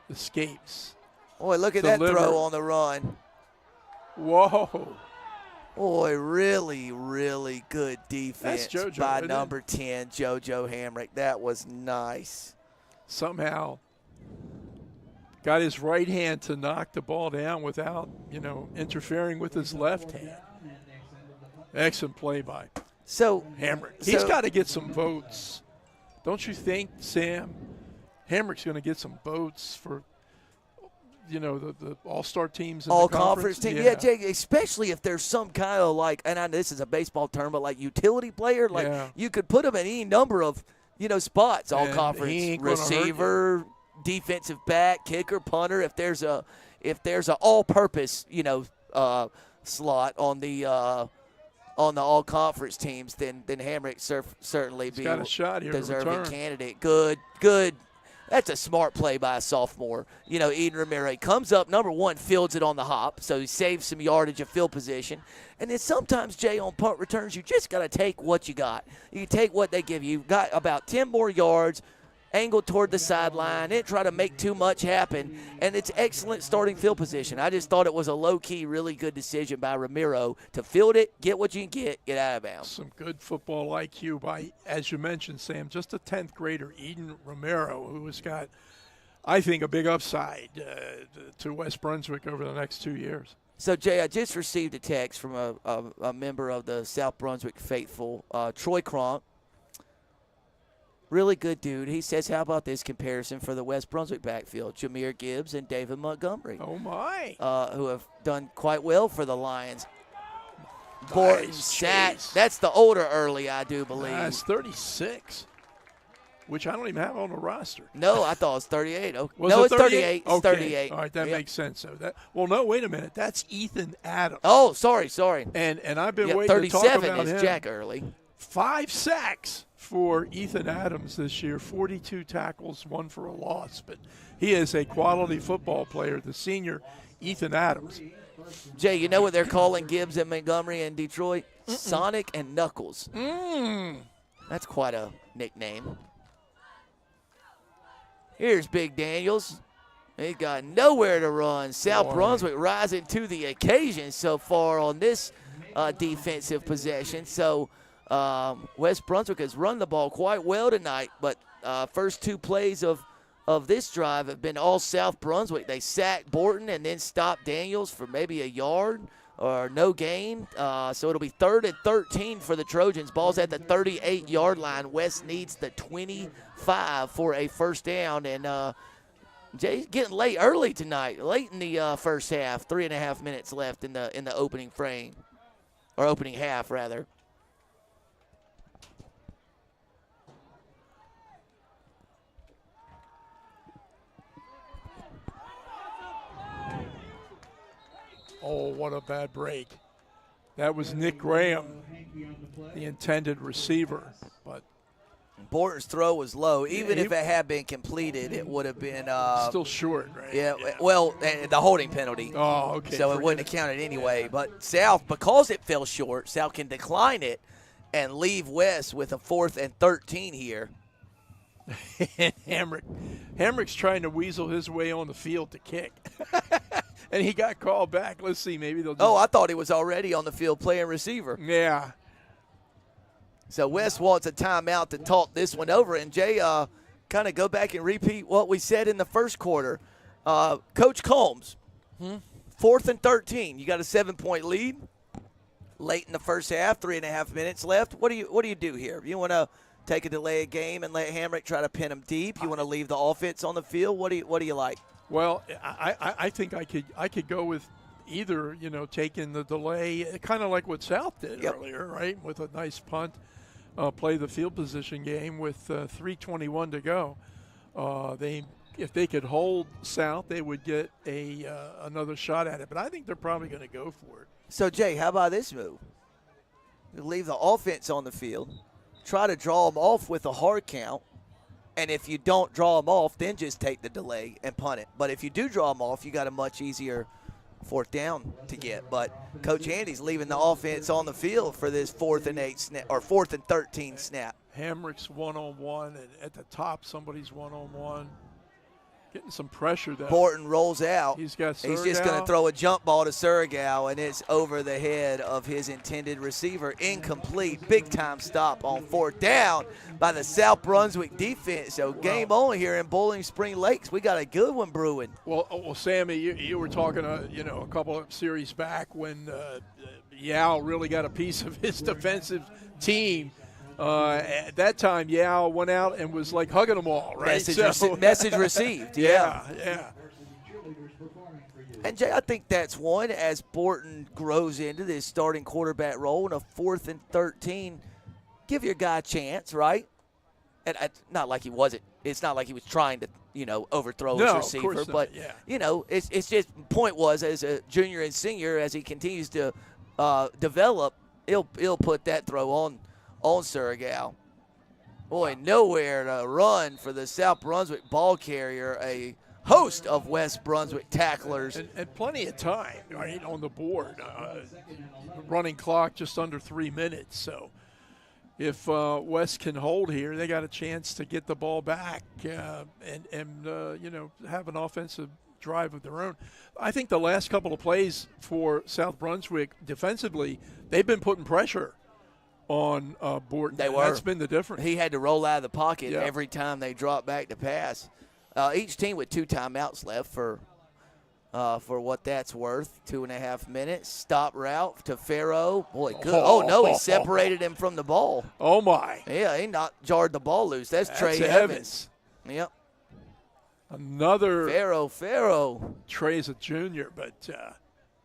Escapes. Boy, look at that Deliver. throw on the run. Whoa. Boy, really, really good defense JoJo, by isn't it? number 10, JoJo Hamrick. That was nice. Somehow got his right hand to knock the ball down without, interfering with his left hand. Excellent play by So, Hamrick. He's So- got to get some votes. Don't you think, Sam? Hamrick's going to get some votes for, the all-star teams in all the conference. team. Yeah, Jake, especially if there's some kind of and I know this is a baseball term, but like utility player, Yeah. you could put him in any number of, spots, all And conference, he ain't gonna hurt you. receiver, defensive back, kicker, punter. If there's a all-purpose, slot on the all conference teams, then Hamrick certainly be got a shot here to deserving return. candidate. Good. That's a smart play by a sophomore. Eden Ramirez comes up, number 1, fields it on the hop, so he saves some yardage of field position. And then sometimes, Jay, on punt returns, you just got to take what you got. You take what they give you. You've got about 10 more yards, angle toward the sideline, didn't try to make too much happen, and it's excellent starting field position. I just thought it was a low-key, really good decision by Ramiro to field it, get what you can get out of bounds. Some good football IQ by, as you mentioned, Sam, just a 10th grader, Eden Romero, who has got, I think, a big upside to West Brunswick over the next 2 years. So, Jay, I just received a text from a member of the South Brunswick faithful, Troy Cronk. Really good dude. He says, how about this comparison for the West Brunswick backfield? Jameer Gibbs and David Montgomery, Oh, my. who have done quite well for the Lions. Borton, Nice Sat, chase. that's the older early, I do believe. That's 36, which I don't even have on the roster. No, I thought it was 38. Okay. Was No, it it's 38. It's Okay. 38. All right, that Yep. makes sense. So no, wait a minute. That's Ethan Adams. Oh, sorry. And I've been Yeah, waiting to talk 37 about is him. Jack Early. 5 sacks for Ethan Adams this year, 42 tackles, 1 for a loss. But he is a quality football player, the senior Ethan Adams. Jay, you know what they're calling Gibbs and Montgomery in Detroit? Sonic and Knuckles. That's quite a nickname. Here's Big Daniels. He's got nowhere to run. South Boy. Brunswick rising to the occasion so far on this defensive possession. So West Brunswick has run the ball quite well tonight, but first 2 plays of this drive have been all South Brunswick. They sacked Borton and then stopped Daniels for maybe a yard or no gain. So it'll be 3rd and 13 for the Trojans. Ball's at the 38-yard line. West needs the 25 for a first down. And Jay's getting late early tonight, late in the first half. 3.5 minutes left in the opening frame, or opening half, rather. Oh, what a bad break. That was Nick Graham, the intended receiver. But Borton's throw was low. Even if it had been completed, it would have been still short, right? Yeah, well, the holding penalty. Oh, okay. So it wouldn't have counted anyway. Yeah. But South, because it fell short, South can decline it and leave West with a 4th and 13 here. And Hamrick's trying to weasel his way on the field to kick. And he got called back. Let's see, maybe they'll just... I thought he was already on the field playing receiver. Yeah. So West wants a timeout to talk this one over. And Jay, kind of go back and repeat what we said in the first quarter. Coach Combs, 4th and 13. You got a 7-point lead late in the first half, 3.5 minutes left. What do you do here? You want to take a delay of game and let Hamrick try to pin him deep? You want to leave the offense on the field? What do you like? Well, I think I could go with either, taking the delay, kind of like what South did earlier, right, with a nice punt, play the field position game with 3:21 to go. If they could hold South, they would get another shot at it. But I think they're probably going to go for it. So, Jay, how about this move? Leave the offense on the field, try to draw them off with a hard count, and if you don't draw them off, then just take the delay and punt it. But if you do draw them off, you got a much easier 4th down to get. But Coach Andy's leaving the offense on the field for this 4th and 8 snap, or 4th and 13 snap. Hamrick's one-on-one, and at the top, somebody's one-on-one. Getting some pressure there. Borton rolls out. He's just going to throw a jump ball to Surigao, and it's over the head of his intended receiver. Incomplete. Big-time stop on 4th down by the South Brunswick defense. So game on here in Bowling Spring Lakes. We got a good one brewing. Well, Sammy, you were talking, a couple of series back when Yao really got a piece of his defensive team. At that time, Yao went out and was like hugging them all, right? Message received, yeah. And, Jay, I think that's one as Borton grows into this starting quarterback role in a 4th and 13. Give your guy a chance, right? And not like he wasn't. It's not like he was trying to, overthrow his receiver. Of course but, not, it's just point was as a junior and senior, as he continues to develop, he'll put that throw on Surigao. Boy, nowhere to run for the South Brunswick ball carrier. A host of West Brunswick tacklers. And plenty of time, right, on the board. Running clock just under 3 minutes. So if West can hold here, they got a chance to get the ball back and have an offensive drive of their own. I think the last couple of plays for South Brunswick defensively, they've been putting pressure on Borton. They were. That's been the difference. He had to roll out of the pocket every time they dropped back to pass. Each team with 2 timeouts left for what that's worth. 2.5 minutes. Stop route to Farrow. Boy, good. Oh, no, he separated him from the ball. Oh, my. Yeah, he jarred the ball loose. That's Trey Evans. Yep. Another. Farrow. Trey's a junior, but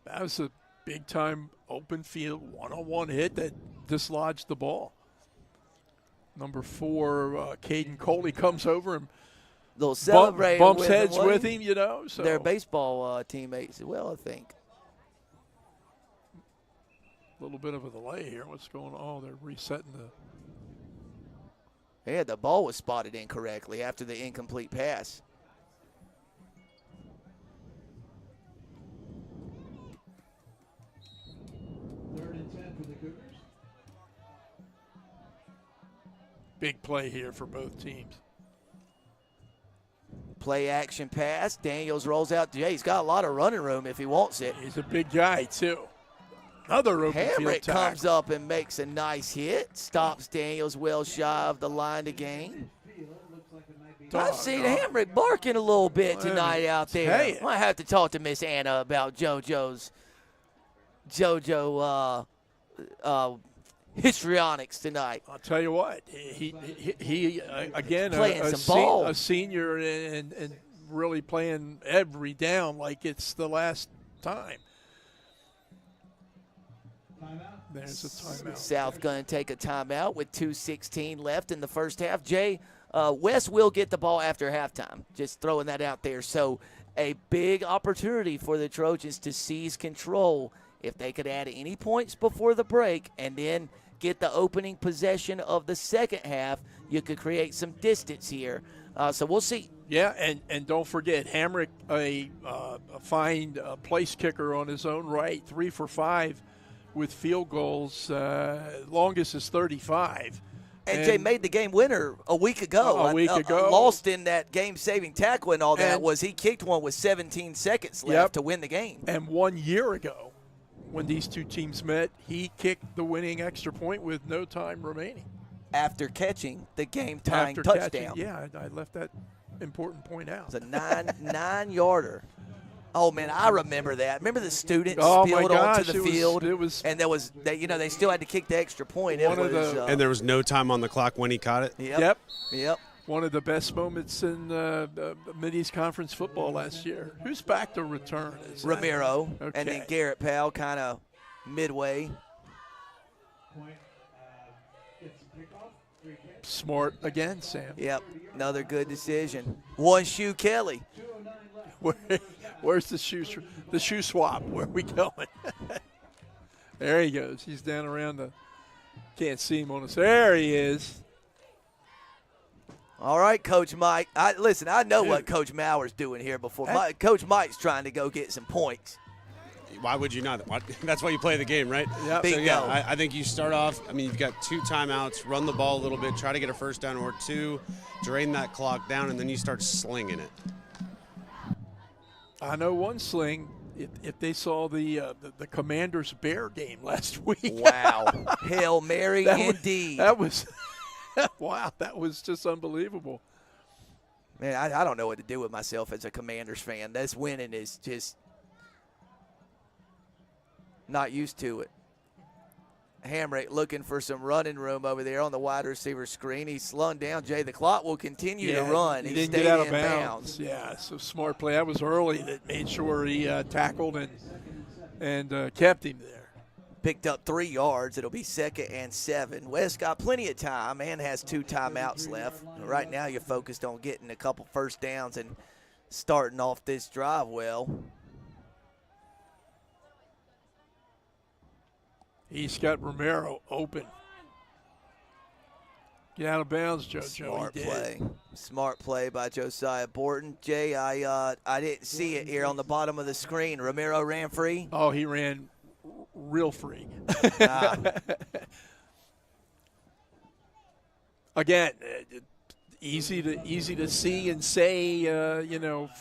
that was a big-time open field one-on-one hit that dislodged the ball. Number 4, Caden Coley comes over and they'll celebrate bumps heads with him, So. They're baseball teammates as well, I think. A little bit of a delay here. What's going on? Oh, they're resetting the. Yeah, the ball was spotted incorrectly after the incomplete pass. Big play here for both teams. Play action pass. Daniels rolls out. Yeah, he's got a lot of running room if he wants it. He's a big guy, too. Another open field Hamrick tackle. comes up and makes a nice hit. Stops Daniels well shy of the line to gain. I've seen Hamrick barking a little bit tonight out there. Hey. Might have to talk to Miss Anna about JoJo's JoJo histrionics tonight. I'll tell you what, he again, Playing some ball. a senior and really playing every down like it's the last time. There's a timeout. South going to take a timeout with 2:16 left in the first half. Jay, West will get the ball after halftime. Just throwing that out there. So a big opportunity for the Trojans to seize control if they could add any points before the break and then get the opening possession of the second half. You could create some distance here. So we'll see. Yeah, and don't forget, Hamrick, a fine place kicker on his own right, 3 for 5 with field goals. Longest is 35. And Jay made the game winner a week ago. Lost in that game-saving tackle and all that was he kicked one with 17 seconds left to win the game. And 1 year ago, when these two teams met, he kicked the winning extra point with no time remaining. After catching the game-tying touchdown. I left that important point out. It's a nine-yarder. Oh, man, I remember that. Remember the students spilled onto the field? And they still had to kick the extra point. And there was no time on the clock when he caught it? Yep. One of the best moments in Mid-East Conference football last year. Who's back to return? Romero. Okay. And then Garrett Powell kind of midway. Smart again, Sam. Yep, another good decision. One shoe Kelly. Where's the shoe swap? Where are we going? There he goes. He's down around can't see him on us. There he is. All right, Coach Mike. I know what Coach Mauer's doing here before. Coach Mike's trying to go get some points. Why would you not? That's why you play the game, right? Yep. So, I think you start off, you've got 2 timeouts, run the ball a little bit, try to get a first down or 2, drain that clock down, and then you start slinging it. I know one sling. If they saw the Commanders Bear game last week. Wow. Hail Mary indeed. That was wow, that was just unbelievable. Man, I don't know what to do with myself as a Commanders fan. This winning is just not used to it. Hamrick looking for some running room over there on the wide receiver screen. He's slung down. Jay, the clock will continue to run. He didn't get out of bounds. Yeah, so smart play. That was early that made sure he tackled and kept him there. Picked up 3 yards. It'll be 2nd and 7. West got plenty of time and has 2 timeouts left. Right now you're focused on getting a couple first downs and starting off this drive well. He's got Romero open. Get out of bounds, JoJo. Smart play by Josiah Borton. Jay, I didn't see it here on the bottom of the screen. Romero ran free. Oh, he ran real free. Again, easy to see and say,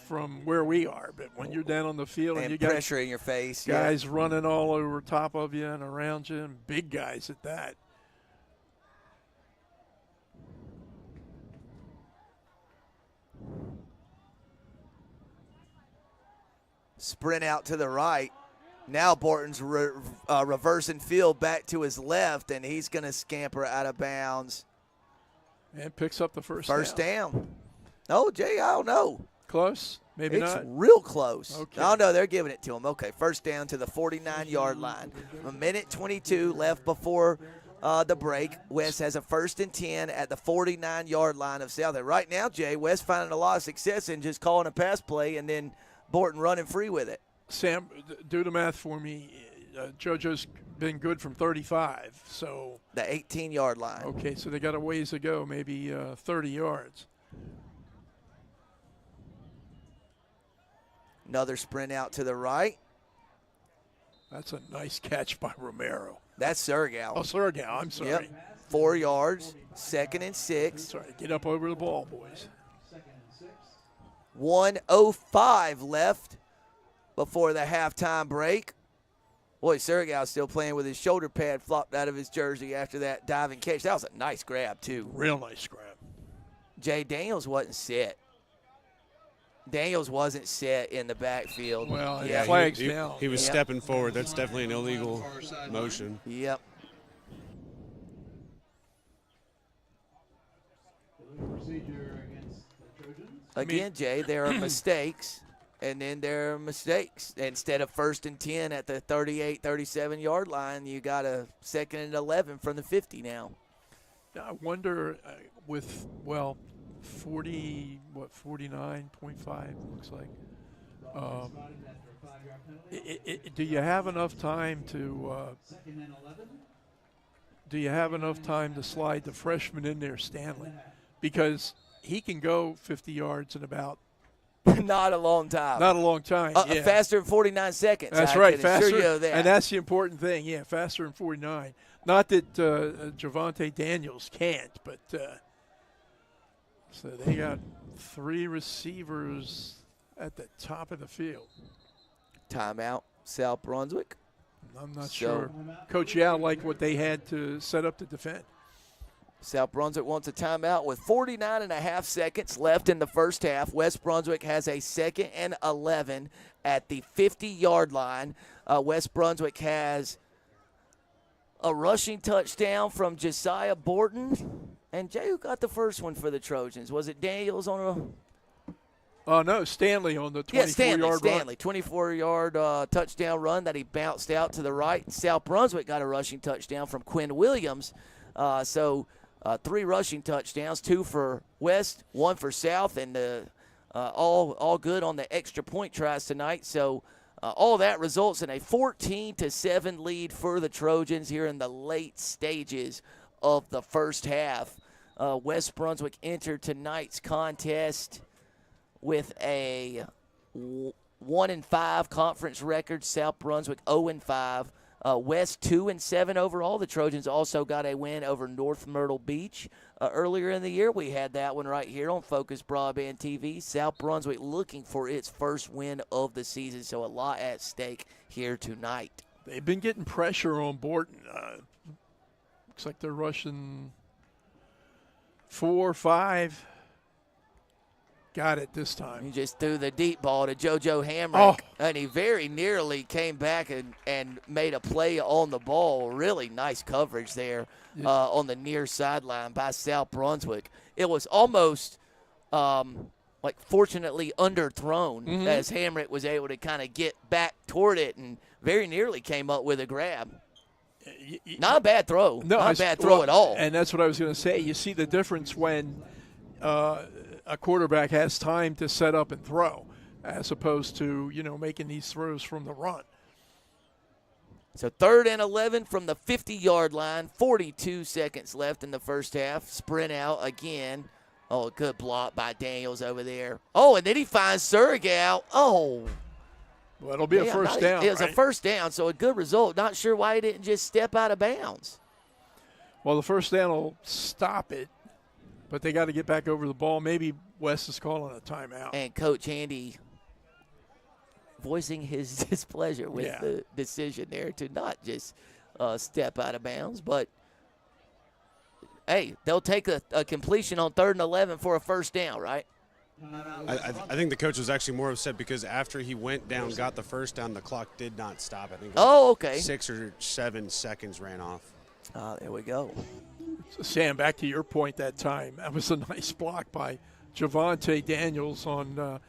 from where we are. But when you're down on the field and you got pressure in your face, guys running all over top of you and around you, and big guys at that. Sprint out to the right. Now Borton's reversing field back to his left, and he's going to scamper out of bounds. And picks up the first down. Oh, Jay, I don't know. Close? Maybe it's not. It's real close. Okay. Oh, no, they're giving it to him. Okay, first down to the 49-yard line. 1:22 left before the break. West has a 1st and 10 at the 49-yard line of South. And right now, Jay, West finding a lot of success in just calling a pass play and then Borton running free with it. Sam, do the math for me. JoJo's been good from 35, so the 18-yard line. Okay, so they got a ways to go, maybe 30 yards. Another sprint out to the right. That's a nice catch by Romero. That's Surgow. Oh, Surgow, I'm sorry. Yep. 4 yards, 2nd and 6. Sorry, get up over the ball, boys. 1:05 left before the halftime break. Boy, Surgow's still playing with his shoulder pad flopped out of his jersey after that diving catch. That was a nice grab, too. Real nice grab. Jay Daniels wasn't set. Daniels wasn't set in the backfield. Well, yeah, flags he, down. he was Yeah. stepping forward. That's definitely an illegal motion. Yep. Procedure against the Trojans. Again, Jay, there are mistakes, and then there are mistakes. Instead of 1st and 10 at the 38, 37-yard line, you got a 2nd and 11 from the 50 now. I wonder with, 49.5 looks like. Do you have enough time to slide the freshman in there, Stanley? Because he can go 50 yards in about Not a long time. not a long time. Yeah. Faster than 49 seconds. That's I right, can assure faster. you of that. And that's the important thing. Yeah, faster than 49. Not that Javante Daniels can't, but so they got 3 receivers at the top of the field. Timeout, South Brunswick. I'm not So- sure. Coach Yao liked what they had to set up to defend. South Brunswick wants a timeout with 49.5 seconds left in the first half. West Brunswick has a 2nd and 11 at the 50-yard line. West Brunswick has a rushing touchdown from Josiah Borton. And Jay, who got the first one for the Trojans? Was it Daniels on a No, Stanley on the 24-yard Stanley, 24-yard touchdown run that he bounced out to the right. South Brunswick got a rushing touchdown from Quinn Williams. So 3 rushing touchdowns, 2 for West, 1 for South, and all good on the extra point tries tonight. So all that results in a 14-7 lead for the Trojans here in the late stages of the first half. West Brunswick entered tonight's contest with a 1-5 conference record. South Brunswick 0-5. West 2-7 overall. The Trojans also got a win over North Myrtle Beach earlier in the year. We had that one right here on Focus Broadband TV. South Brunswick looking for its first win of the season, so a lot at stake here tonight. They've been getting pressure on Borton. Looks like they're rushing 4 or 5. Got it this time. He just threw the deep ball to JoJo Hamrick, and he very nearly came back and made a play on the ball. Really nice coverage there on the near sideline by South Brunswick. It was almost fortunately underthrown as Hamrick was able to kind of get back toward it and very nearly came up with a grab. Not a bad throw. No, Not a bad throw at all. And that's what I was going to say. You see the difference when a quarterback has time to set up and throw as opposed to, making these throws from the run. So 3rd and 11 from the 50-yard line, 42 seconds left in the first half. Sprint out again. Oh, a good block by Daniels over there. Oh, and then he finds Surigao. Oh. Well, it'll be a first down. It was right? a first down, so a good result. Not sure why he didn't just step out of bounds. Well, the first down will stop it, but they got to get back over the ball. Maybe West is calling a timeout. And Coach Handy voicing his displeasure with the decision there to not just step out of bounds. But, hey, they'll take a completion on 3rd and 11 for a first down, right? I think the coach was actually more upset because after he went down, got the first down, the clock did not stop. I think okay. 6 or 7 seconds ran off. There we go. So Sam, back to your point that time. That was a nice block by Javante Daniels on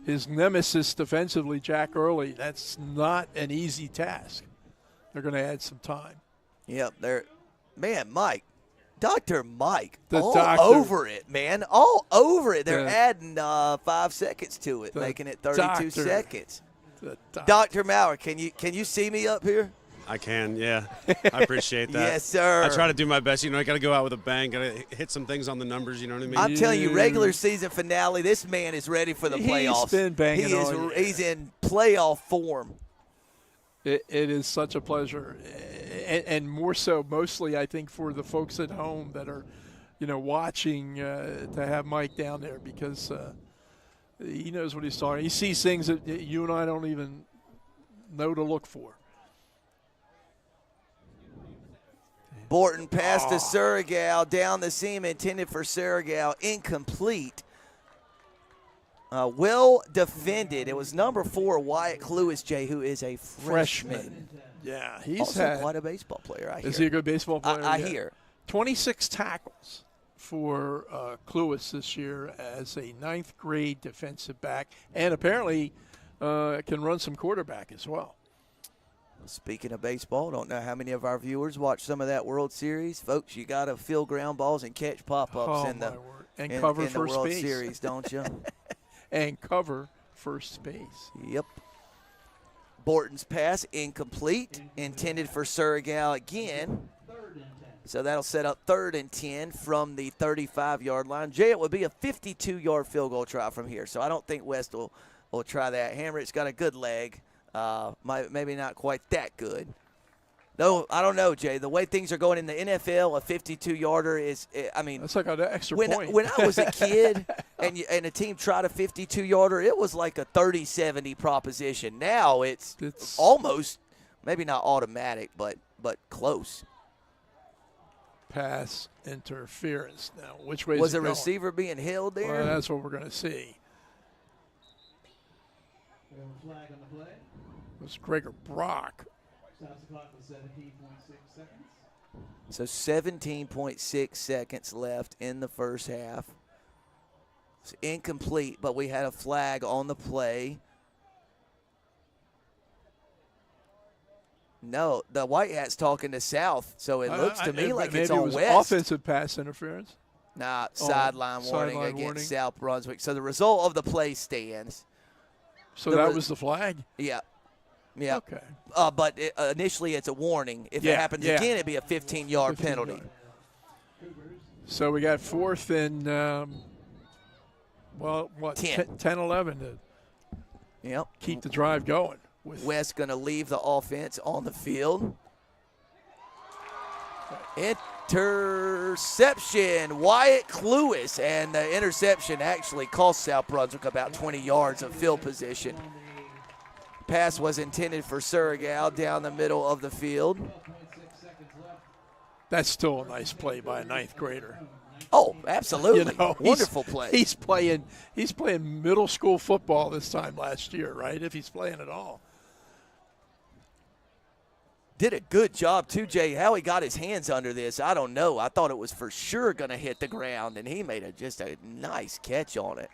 his nemesis defensively, Jack Early. That's not an easy task. They're going to add some time. Yep, Mike. Dr. Mike, The all doctor. over it, man. All over it. They're The- adding 5 seconds to it, The making it 32 doctor. seconds. The Dr. Maurer, can you see me up here? I can, yeah. I appreciate that. Yes, sir. I try to do my best. I got to go out with a bang. Got to hit some things on the numbers. You know what I mean? I'm telling you, regular season finale, this man is ready for the playoffs. He's been banging all year. He's in playoff form. It is such a pleasure, and more so, mostly I think for the folks at home that are, watching to have Mike down there because he knows what he's talking. He sees things that you and I don't even know to look for. Borton pass to Surigao down the seam, intended for Surigao, incomplete. Well defended. It was number 4, Wyatt Cluis, Jay, who is a freshman. Yeah, he's Also quite a baseball player, I hear. Is he a good baseball player? I Yeah. hear. 26 tackles for Cluis this year as a 9th grade defensive back, and apparently can run some quarterback as well. Speaking of baseball, don't know how many of our viewers watch some of that World Series. Folks, you got to field ground balls and catch pop-ups in the cover in the first World base. Series, don't you? And cover first base. Yep. Borton's pass incomplete, intended for Surregal again. So that'll set up 3rd and 10 from the 35-yard line. Jay, it would be a 52-yard field goal try from here, so I don't think West will try that. Hamrick's got a good leg. Maybe not quite that good. No, I don't know, Jay. The way things are going in the NFL, a 52-yarder is, I mean. That's like an extra when, point. When I was a kid and a team tried a 52-yarder, it was like a 30-70 proposition. Now it's almost, maybe not automatic, but close. Pass interference. Now, which way was is it a going? Receiver being held there? Well, that's what we're going to see. We have a flag on the play. It was Gregor Brock. Stops the clock with 17.6 seconds. So 17.6 seconds left in the first half. It's incomplete, but we had a flag on the play. No, the White Hat's talking to South, so it looks to me like it's on was West. Offensive pass interference. Nah, sideline warning sideline against warning. South Brunswick. So the result of the play stands. So that was the flag? Yeah. Yeah. Okay. But initially it's a warning. If it happens again, it'd be a 15-yard penalty. So we got 4th and, 10, 11 to Yep. keep the drive going. West going to leave the offense on the field. Interception, Wyatt Cluis, and the interception actually cost South Brunswick about 20 yards of field position. Pass was intended for Surregal down the middle of the field. That's still a nice play by a 9th grader. Oh, absolutely. Wonderful play. He's playing middle school football this time last year, right? If he's playing at all. Did a good job, too, Jay. How he got his hands under this, I don't know. I thought it was for sure going to hit the ground, and he made just a nice catch on it.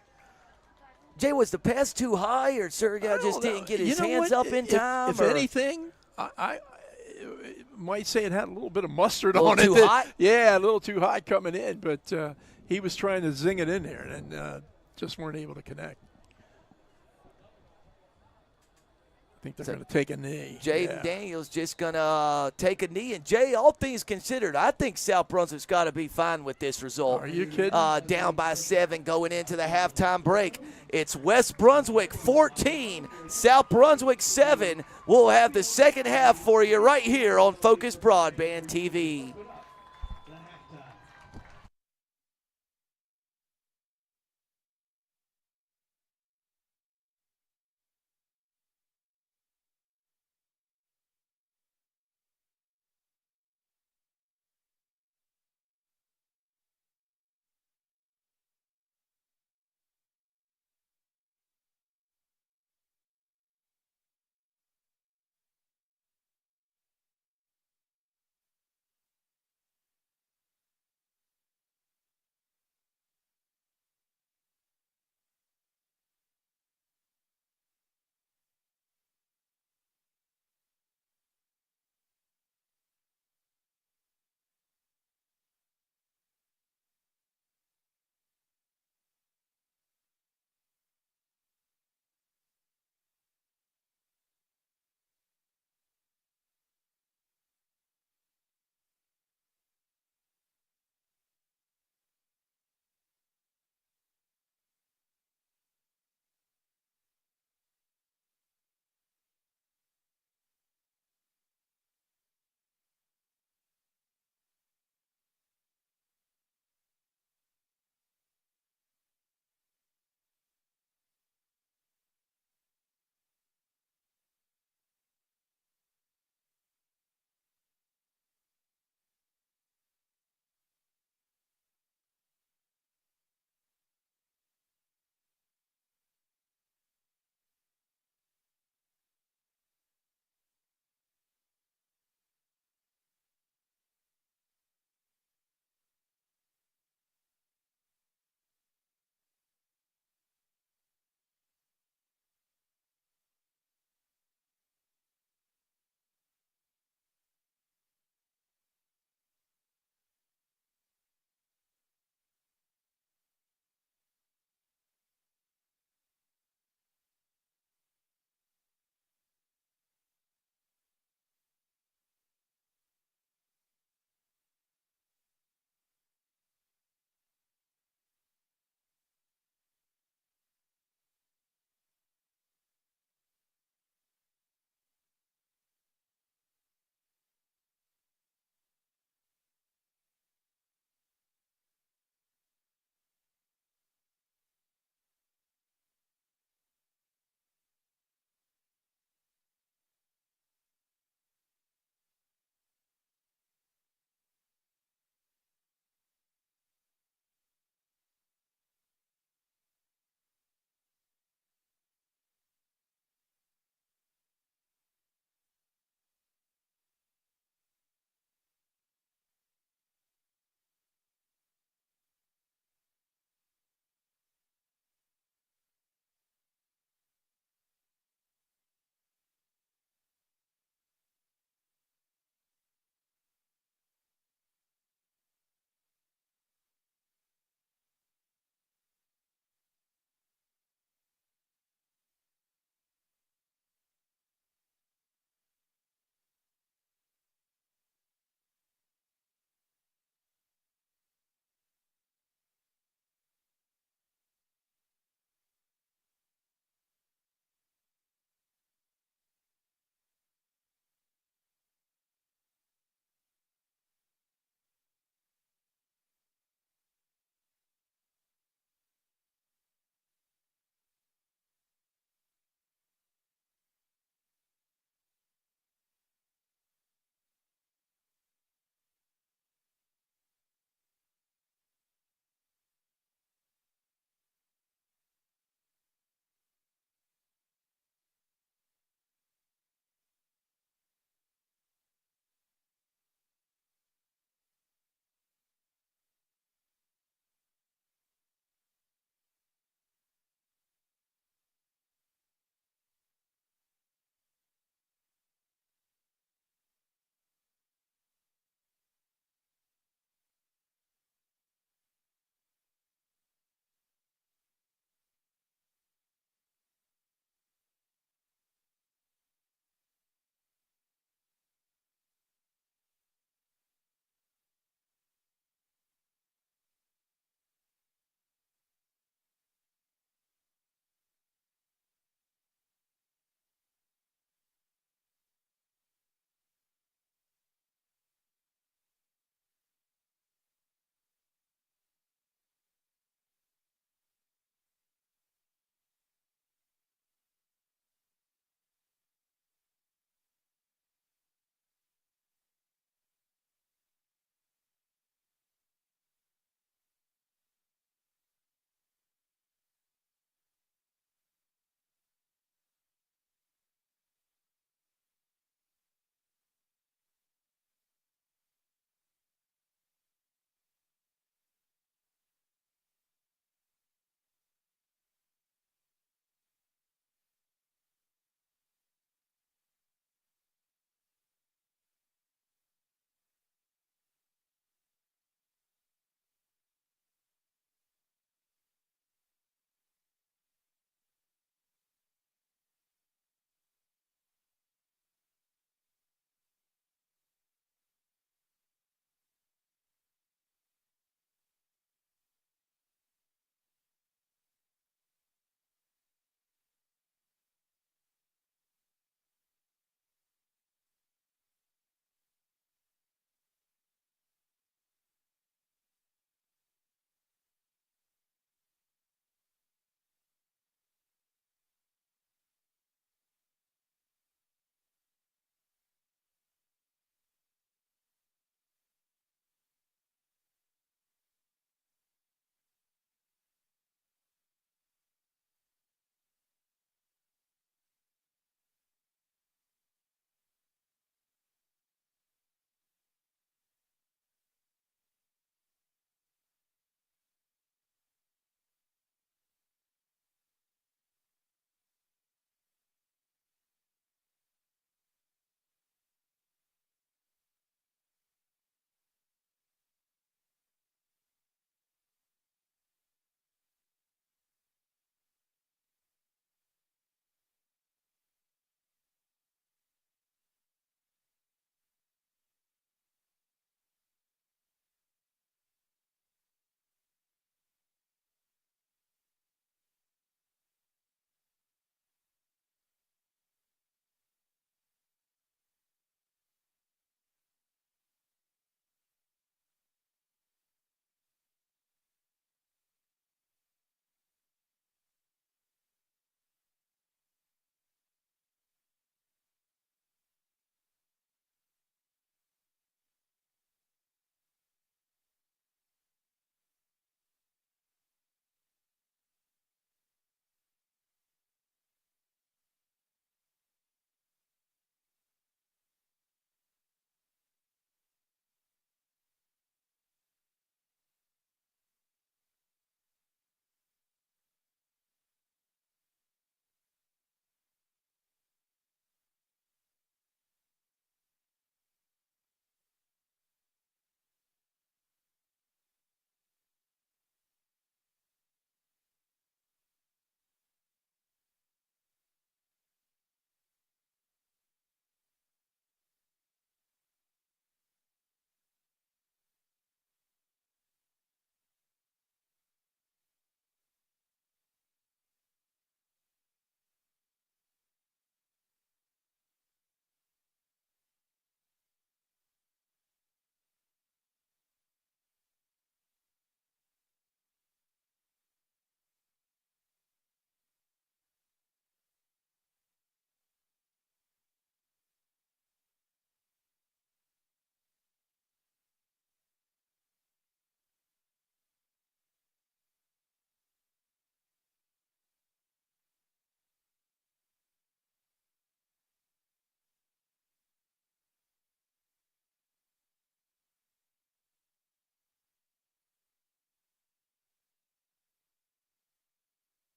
Jay, was the pass too high, or Surregal just didn't get his hands up in time? If anything, I might say it had a little bit of mustard on it. A little too hot? Yeah, a little too high coming in, but he was trying to zing it in there and just weren't able to connect. I think they're going to take a knee. Jaden Daniels just going to take a knee. And, Jay, all things considered, I think South Brunswick's got to be fine with this result. Are you kidding? Down by 7 going into the halftime break. It's West Brunswick 14, South Brunswick 7. We'll have the second half for you right here on Focus Broadband TV.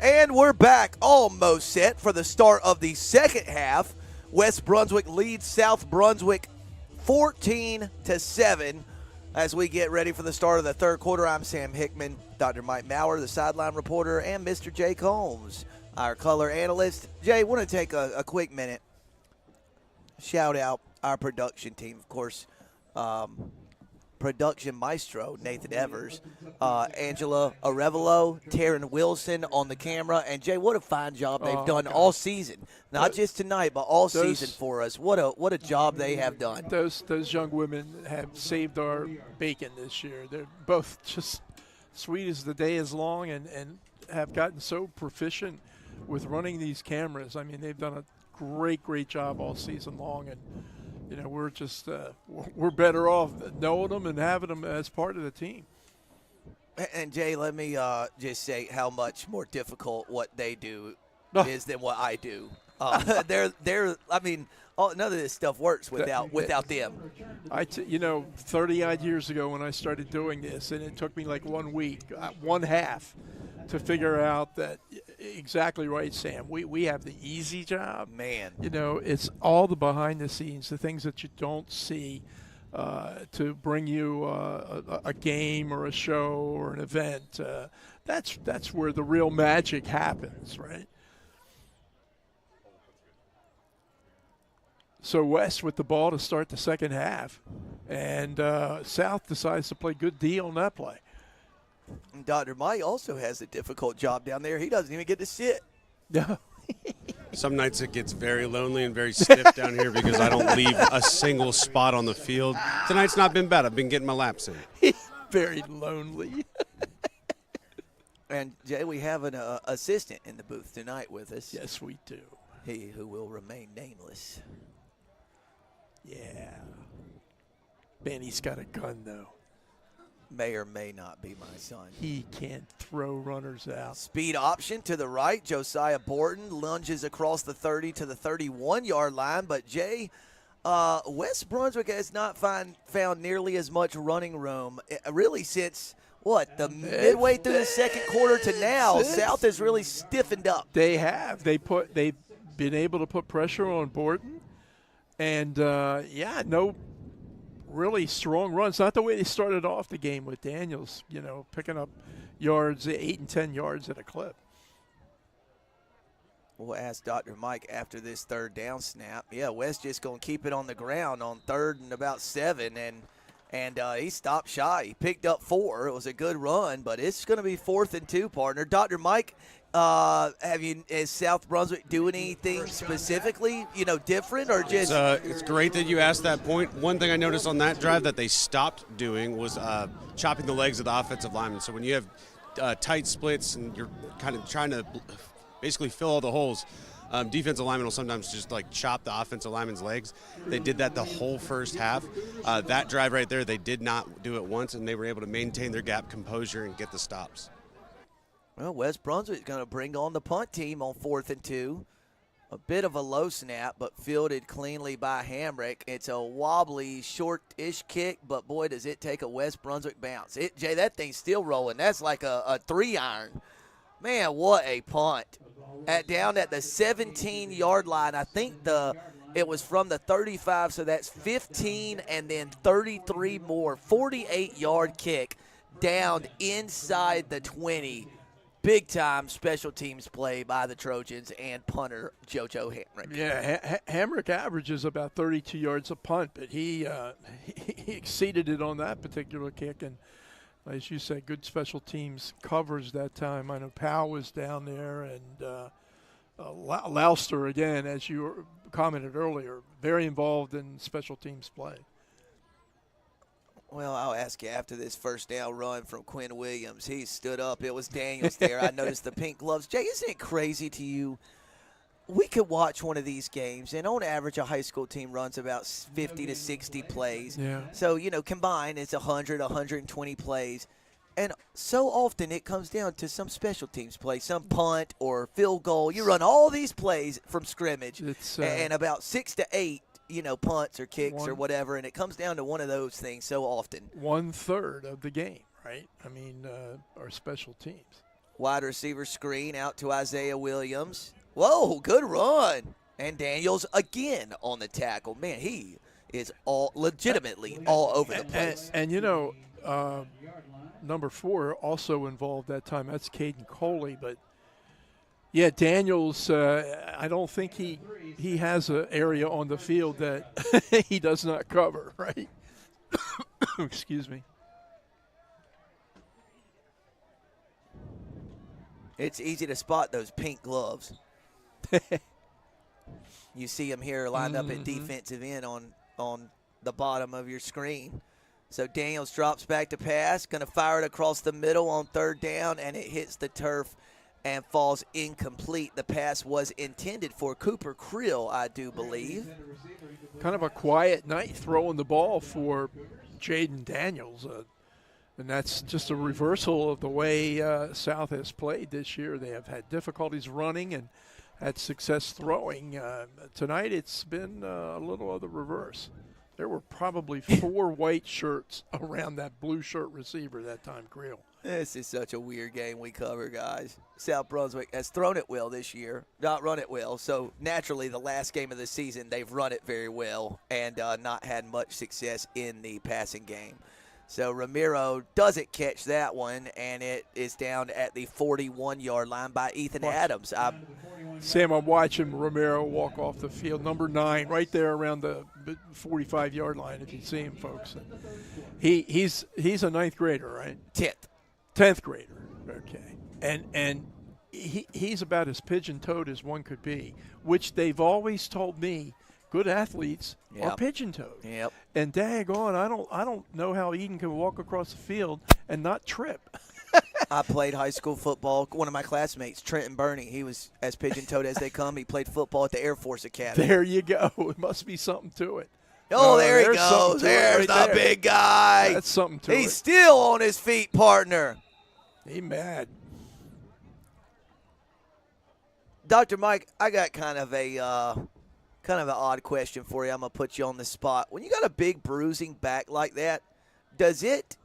And we're back, almost set for the start of the second half. West Brunswick leads South Brunswick 14-7. As we get ready for the start of the third quarter, I'm Sam Hickman, Dr. Mike Maurer, the sideline reporter, and Mr. Jay Combs, our color analyst. Jay, want to take a quick minute. Shout out our production team, of course. Production maestro Nathan Evers, Angela Arevalo, Taryn Wilson on the camera, and Jay, what a fine job they've done all season. Not just tonight, but all season for us. What a job they have done. Those young women have saved our bacon this year. They're both just sweet as the day is long, and have gotten so proficient with running these cameras. I mean, they've done a great job all season long, and you know, we're just we're better off knowing them and having them as part of the team. And Jay, let me just say how much more difficult what they do is than what I do. They're. I mean, none of this stuff works without them. 30-odd years ago when I started doing this, and it took me like 1 week, one half, to figure out that. Exactly right, Sam. We have the easy job. Man. You know, it's all the behind the scenes, the things that you don't see to bring you a game or a show or an event. That's where the real magic happens, right? So West with the ball to start the second half, and South decides to play good D on that play. And Dr. Mike also has a difficult job down there. He doesn't even get to sit. No. Some nights it gets very lonely and very stiff down here because I don't leave a single spot on the field. Tonight's not been bad. I've been getting my laps in. He's very lonely. And, Jay, we have an assistant in the booth tonight with us. Yes, we do. He who will remain nameless. Yeah. Man, he's got a gun, though. May or may not be my son. He can't throw runners out. Speed option to the right. Josiah Borton lunges across the 30 to the 31-yard line. But, Jay, West Brunswick has not found nearly as much running room really since, the midway through the second quarter to now. South has really stiffened up. They have. They've been able to put pressure on Borton. And, no really strong runs. Not the way they started off the game with Daniels, picking up yards, 8 and 10 yards at a clip. We'll ask Dr. Mike after this third down snap. Yeah, West just going to keep it on the ground on 3rd and about 7, and he stopped shy. He picked up 4. It was a good run, but it's going to be 4th and 2, partner. Dr. Mike, has South Brunswick do anything specifically, different or just? It's great that you asked that point. One thing I noticed on that drive that they stopped doing was chopping the legs of the offensive linemen. So when you have tight splits and you're kind of trying to basically fill all the holes, defensive linemen will sometimes just chop the offensive lineman's legs. They did that the whole first half. That drive right there, they did not do it once, and they were able to maintain their gap composure and get the stops. Well, West Brunswick is going to bring on the punt team on 4th and 2. A bit of a low snap, but fielded cleanly by Hamrick. It's a wobbly, short-ish kick, but boy, does it take a West Brunswick bounce. Jay, that thing's still rolling. That's like a 3-iron. Man, what a punt. Down at the 17-yard line. I think it was from the 35, so that's 15 and then 33 more. 48-yard kick down inside the 20. Big-time special teams play by the Trojans and punter JoJo Hamrick. Yeah, Hamrick averages about 32 yards a punt, but he exceeded it on that particular kick. And as you said, good special teams covers that time. I know Powell was down there, and Louster, again, as you commented earlier, very involved in special teams play. Well, I'll ask you after this first down run from Quinn Williams. He stood up. It was Daniels there. I noticed the pink gloves. Jay, isn't it crazy to you? We could watch one of these games, and on average, a high school team runs about 50 to 60 plays. Yeah. So, combined, it's 100, 120 plays. And so often it comes down to some special teams play, some punt or field goal. You run all these plays from scrimmage, and about 6 to 8 punts or kicks or whatever, and it comes down to one of those things so often. 1/3 of the game, right? I mean, our special teams. Wide receiver screen out to Isaiah Williams. Whoa, good run. And Daniels again on the tackle. Man, he is legitimately all over the place. And number 4 also involved that time. That's Caden Coley. But, yeah, Daniels, I don't think he has an area on the field that he does not cover, right? Excuse me. It's easy to spot those pink gloves. You see him here lined up at defensive end on the bottom of your screen. So Daniels drops back to pass, going to fire it across the middle on 3rd down, and it hits the turf and falls incomplete. The pass was intended for Cooper Creel, I do believe. Kind of a quiet night throwing the ball for Jaden Daniels. And that's just a reversal of the way South has played this year. They have had difficulties running and had success throwing. Tonight it's been a little of the reverse. There were probably 4 white shirts around that blue shirt receiver that time, Creel. This is such a weird game we cover, guys. South Brunswick has thrown it well this year, not run it well. So naturally, the last game of the season, they've run it very well and not had much success in the passing game. So Ramiro doesn't catch that one, and it is down at the 41-yard line by Ethan Adams. Sam, I'm watching Ramiro walk off the field, number 9, right there around the 45-yard line, if you see him, folks. He's a 9th grader, right? 10th grader, okay. And he's about as pigeon-toed as one could be, which they've always told me good athletes are pigeon-toed. Yep. And daggone, I don't know how Eden can walk across the field and not trip. I played high school football. One of my classmates, Trenton Burney, he was as pigeon-toed as they come. He played football at the Air Force Academy. There you go. It must be something to it. Oh, there he goes. There's the big guy. That's something to it. He's still on his feet, partner. He mad. Dr. Mike, I got kind of an odd question for you. I'm going to put you on the spot. When you got a big bruising back like that, does it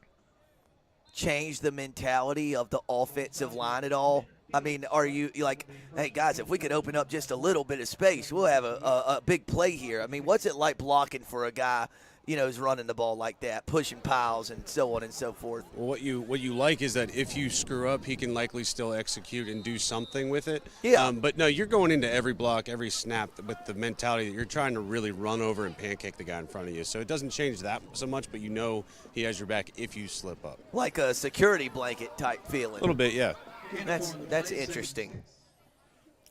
change the mentality of the offensive line at all? I mean, are you like, hey, guys, if we could open up just a little bit of space, we'll have a big play here. I mean, what's it like blocking for a guy, who's running the ball like that, pushing piles and so on and so forth? Well, what you like is that if you screw up, he can likely still execute and do something with it. Yeah. But no, you're going into every block, every snap with the mentality that you're trying to really run over and pancake the guy in front of you. So it doesn't change that so much, but he has your back if you slip up. Like a security blanket type feeling. A little bit, yeah. That's interesting.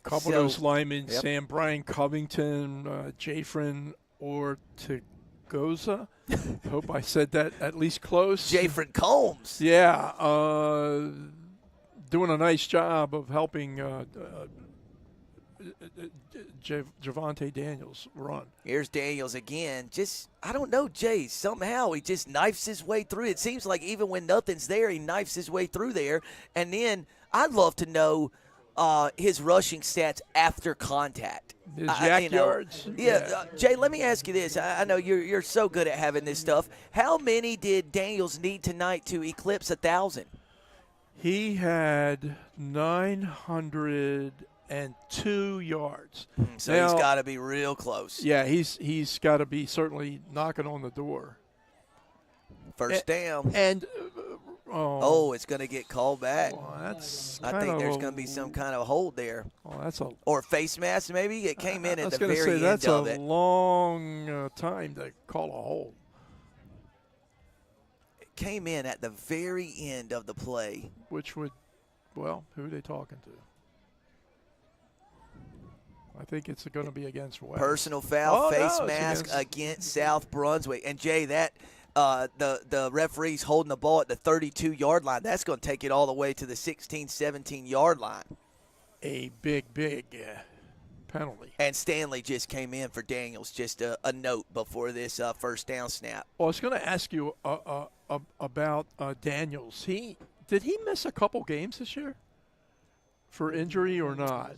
Couple of those linemen, yep. Sam Brian Covington, Jafrin Ortegoza. Hope I said that at least close. Jafrin Combs. Yeah, doing a nice job of helping Javante Daniels run. Here's Daniels again. I don't know, Jay. Somehow he just knifes his way through. It seems like even when nothing's there, he knifes his way through there. And then I'd love to know his rushing stats after contact. His yak yards. Yeah, Jay, let me ask you this. I know you're so good at having this stuff. How many did Daniels need tonight to eclipse 1,000? He had 902 yards. So he's got to be real close. Yeah, he's got to be certainly knocking on the door. First down. And it's going to get called back. Well, I think there's going to be some kind of hold there. Or face mask, maybe. It came in at the very end of it. That's a long time to call a hold. It came in at the very end of the play. Which would, who are they talking to? I think it's going to be against West. Personal foul, face mask against South Brunswick. And, Jay, that the referee's holding the ball at the 32-yard line. That's going to take it all the way to the 16, 17-yard line. A big penalty. And Stanley just came in for Daniels, just a note before this first down snap. Well, I was going to ask you about Daniels. Did he miss a couple games this year for injury or not?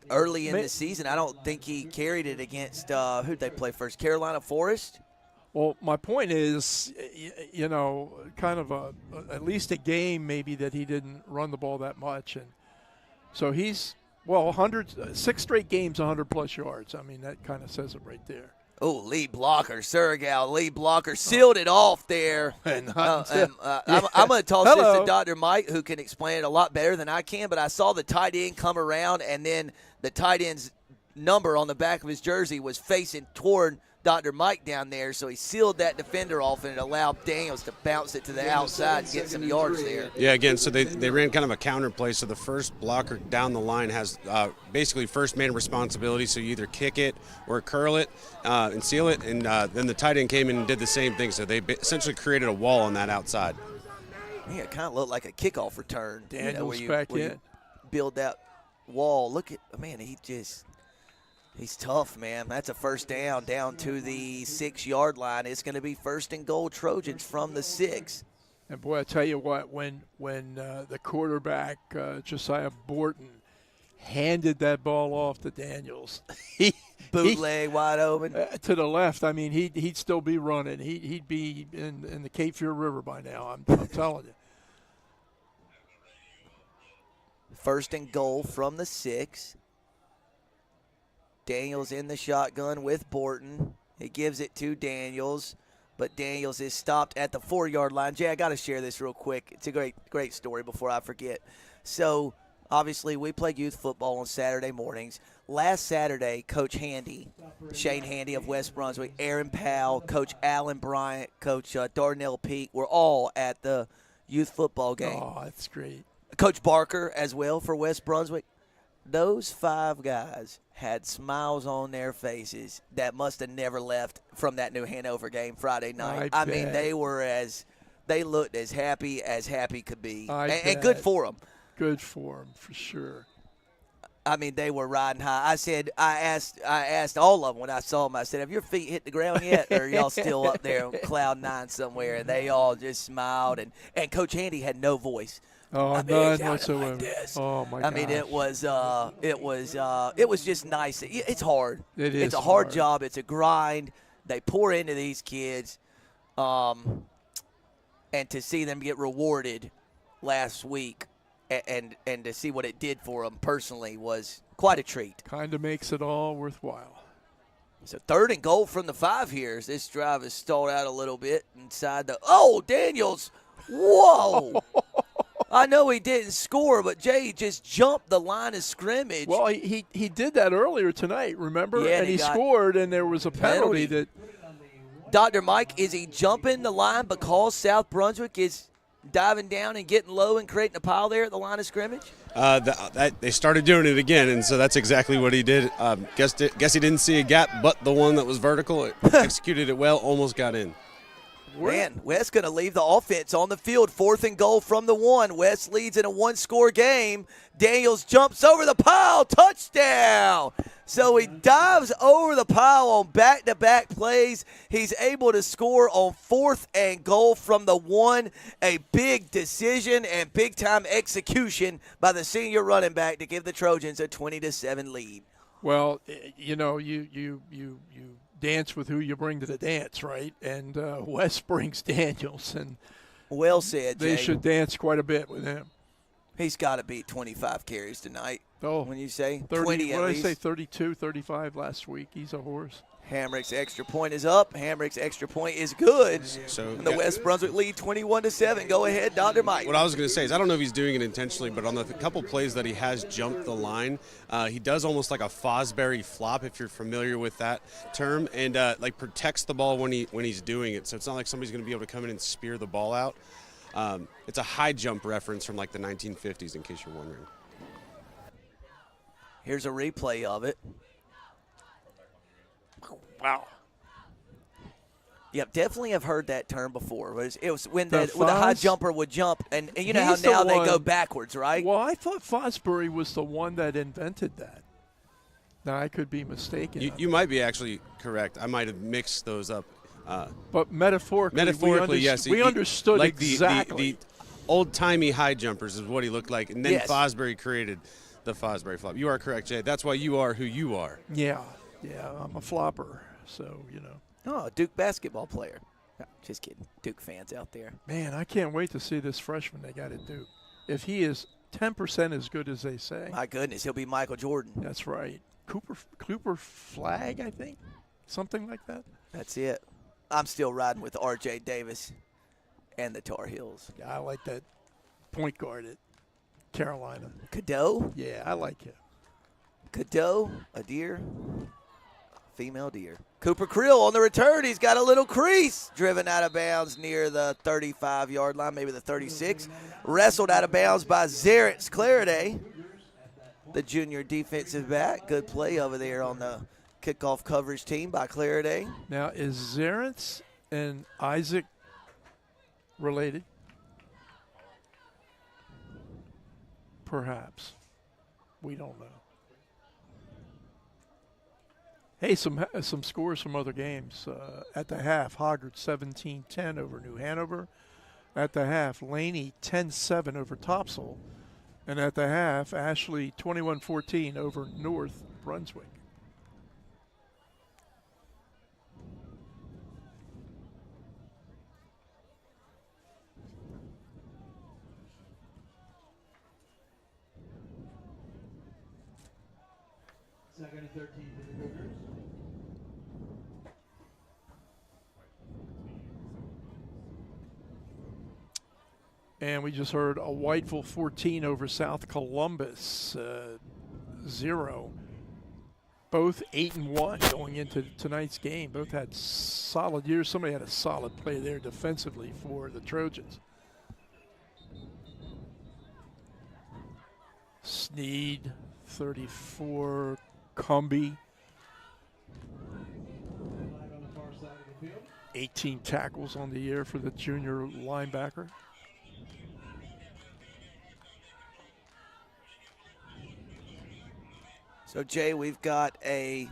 Early in the season, I don't think he carried it against who'd they play first? Carolina Forest? Well, my point is, kind of at least a game maybe that he didn't run the ball that much. And so he's, 6 straight games, 100-plus yards. I mean, that kind of says it right there. Oh, lead blocker, Surgal, lead blocker, sealed it off there. And I'm going to toss this to Dr. Mike, who can explain it a lot better than I can, but I saw the tight end come around, and then the tight end's number on the back of his jersey was facing toward Dr. Mike down there, so he sealed that defender off, and it allowed Daniels to bounce it to the outside and get some yards there. Yeah, again, so they ran kind of a counter play, so the first blocker down the line has basically first man responsibility, so you either kick it or curl it and seal it, and then the tight end came in and did the same thing, so they essentially created a wall on that outside. Yeah, it kind of looked like a kickoff return. Daniels where back you in. Build that wall. Look at, man, he's tough, man. That's a first down to the 6-yard line. It's going to be 1st and goal Trojans from the 6. And, boy, I tell you what, when the quarterback, Josiah Borton, handed that ball off to Daniels, Bootleg wide open. To the left, I mean, he'd still be running. He'd be in the Cape Fear River by now, I'm telling you. 1st and goal from the 6. Daniels in the shotgun with Borton. He gives it to Daniels, but Daniels is stopped at the 4-yard line. Jay, I got to share this real quick. It's a great story before I forget. So, obviously, we play youth football on Saturday mornings. Last Saturday, Coach Handy, Shane Handy of West Brunswick, Aaron Powell, Coach Alan Bryant, Coach Darnell Peak were all at the youth football game. Oh, that's great. Coach Barker as well for West Brunswick. Those 5 guys had smiles on their faces that must have never left from that New Hanover game Friday night. I mean, they looked as happy could be, and good for them. Good for them, for sure. I mean, they were riding high. I asked all of them when I saw them. I said, "Have your feet hit the ground yet, or are y'all still up there on cloud 9 somewhere?" And they all just smiled. And Coach Handy had no voice. Oh, none whatsoever. Like oh my God! I mean, it was just nice. It's hard. It is. It's a hard job. It's a grind. They pour into these kids, and to see them get rewarded last week, and to see what it did for them personally was quite a treat. Kind of makes it all worthwhile. So 3rd and goal from the 5 here. This drive is stalled out a little bit inside the. Oh, Daniels! Whoa! I know he didn't score, but Jay just jumped the line of scrimmage. Well, he did that earlier tonight, remember? Yeah, and he scored, and there was a penalty that. Dr. Mike, is he jumping the line because South Brunswick is diving down and getting low and creating a pile there at the line of scrimmage? They started doing it again, and so that's exactly what he did. Guess he didn't see a gap, but the one that was vertical, it executed it well, almost got in. Man, West going to leave the offense on the field. 4th and goal from the 1. West leads in a 1-score game. Daniels jumps over the pile. Touchdown. So he dives over the pile on back-to-back plays. He's able to score on 4th and goal from the 1. A big decision and big-time execution by the senior running back to give the Trojans a 20-7 lead. Well, you dance with who you bring to the dance, right? And Wes brings Daniels, and well said, Jay. They should dance quite a bit with him. He's got to beat 25 carries tonight. Oh, when you say 30, 20 at least. What did I say, 32, 35 last week? He's a horse. Hamrick's extra point is up. Hamrick's extra point is good. So and the West Brunswick lead 21-7. Go ahead, Dr. Mike. What I was going to say is I don't know if he's doing it intentionally, but on the couple plays that he has jumped the line, he does almost like a Fosbury flop, if you're familiar with that term, and like protects the ball when he's doing it. So it's not like somebody's going to be able to come in and spear the ball out. It's a high jump reference from like the 1950s, in case you're wondering. Here's a replay of it. Wow. Yep, definitely have heard that term before. It was when the high jumper would jump, and you know how now they go backwards, right? Well, I thought Fosbury was the one that invented that. Now, I could be mistaken. You might be actually correct. I might have mixed those up. But metaphorically, yes. We understood like exactly. The old-timey high jumpers is what he looked like, and then yes. Fosbury created the Fosbury flop. You are correct, Jay. That's why you are who you are. Yeah, I'm a flopper, so, you know. Oh, Duke basketball player. No, just kidding. Duke fans out there. Man, I can't wait to see this freshman they got at Duke. If he is 10% as good as they say. My goodness, he'll be Michael Jordan. That's right. Cooper Flag, I think. Something like that. That's it. I'm still riding with R.J. Davis and the Tar Heels. Yeah, I like that point guard at Carolina. Cadeau? Yeah, I like him. Cadeau, a deer, female deer. Cooper Creel on the return. He's got a little crease. Driven out of bounds near the 35-yard line, maybe the 36. Wrestled out of bounds by Zarets Clariday, the junior defensive back. Good play over there on the kickoff coverage team by Clariday. Now, is Zarets and Isaac related? Perhaps. We don't know. Hey, some scores from other games. At the half, Hoggard 17-10 over New Hanover. At the half, Laney 10-7 over Topsail. And at the half, Ashley 21-14 over North Brunswick. Second and 13 for the Cougars. And we just heard a Whiteville 14 over South Columbus 0. Both 8-1 going into tonight's game. Both had solid years. Somebody had a solid play there defensively for the Trojans. Sneed, 34, Cumbie, 18 tackles on the year for the junior linebacker. So, Jay, we've got a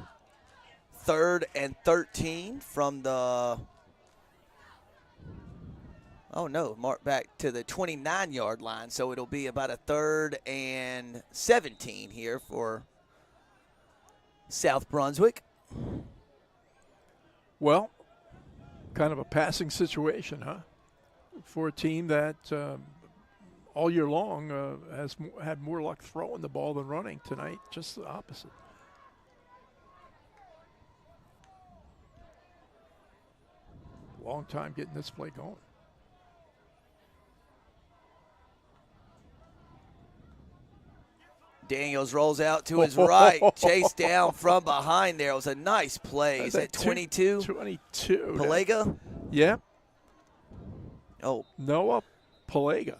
3rd and 13 from the, mark back to the 29-yard line. So it'll be about a 3rd and 17 here for South Brunswick. Well, kind of a passing situation, huh? For a team that all year long has had more luck throwing the ball than running. Tonight, just the opposite. Long time getting this play going. Daniels rolls out to his right, chased down from behind there. It was a nice play. Is that 22? 22. Pelega? Yeah. Oh, Noah Pelega.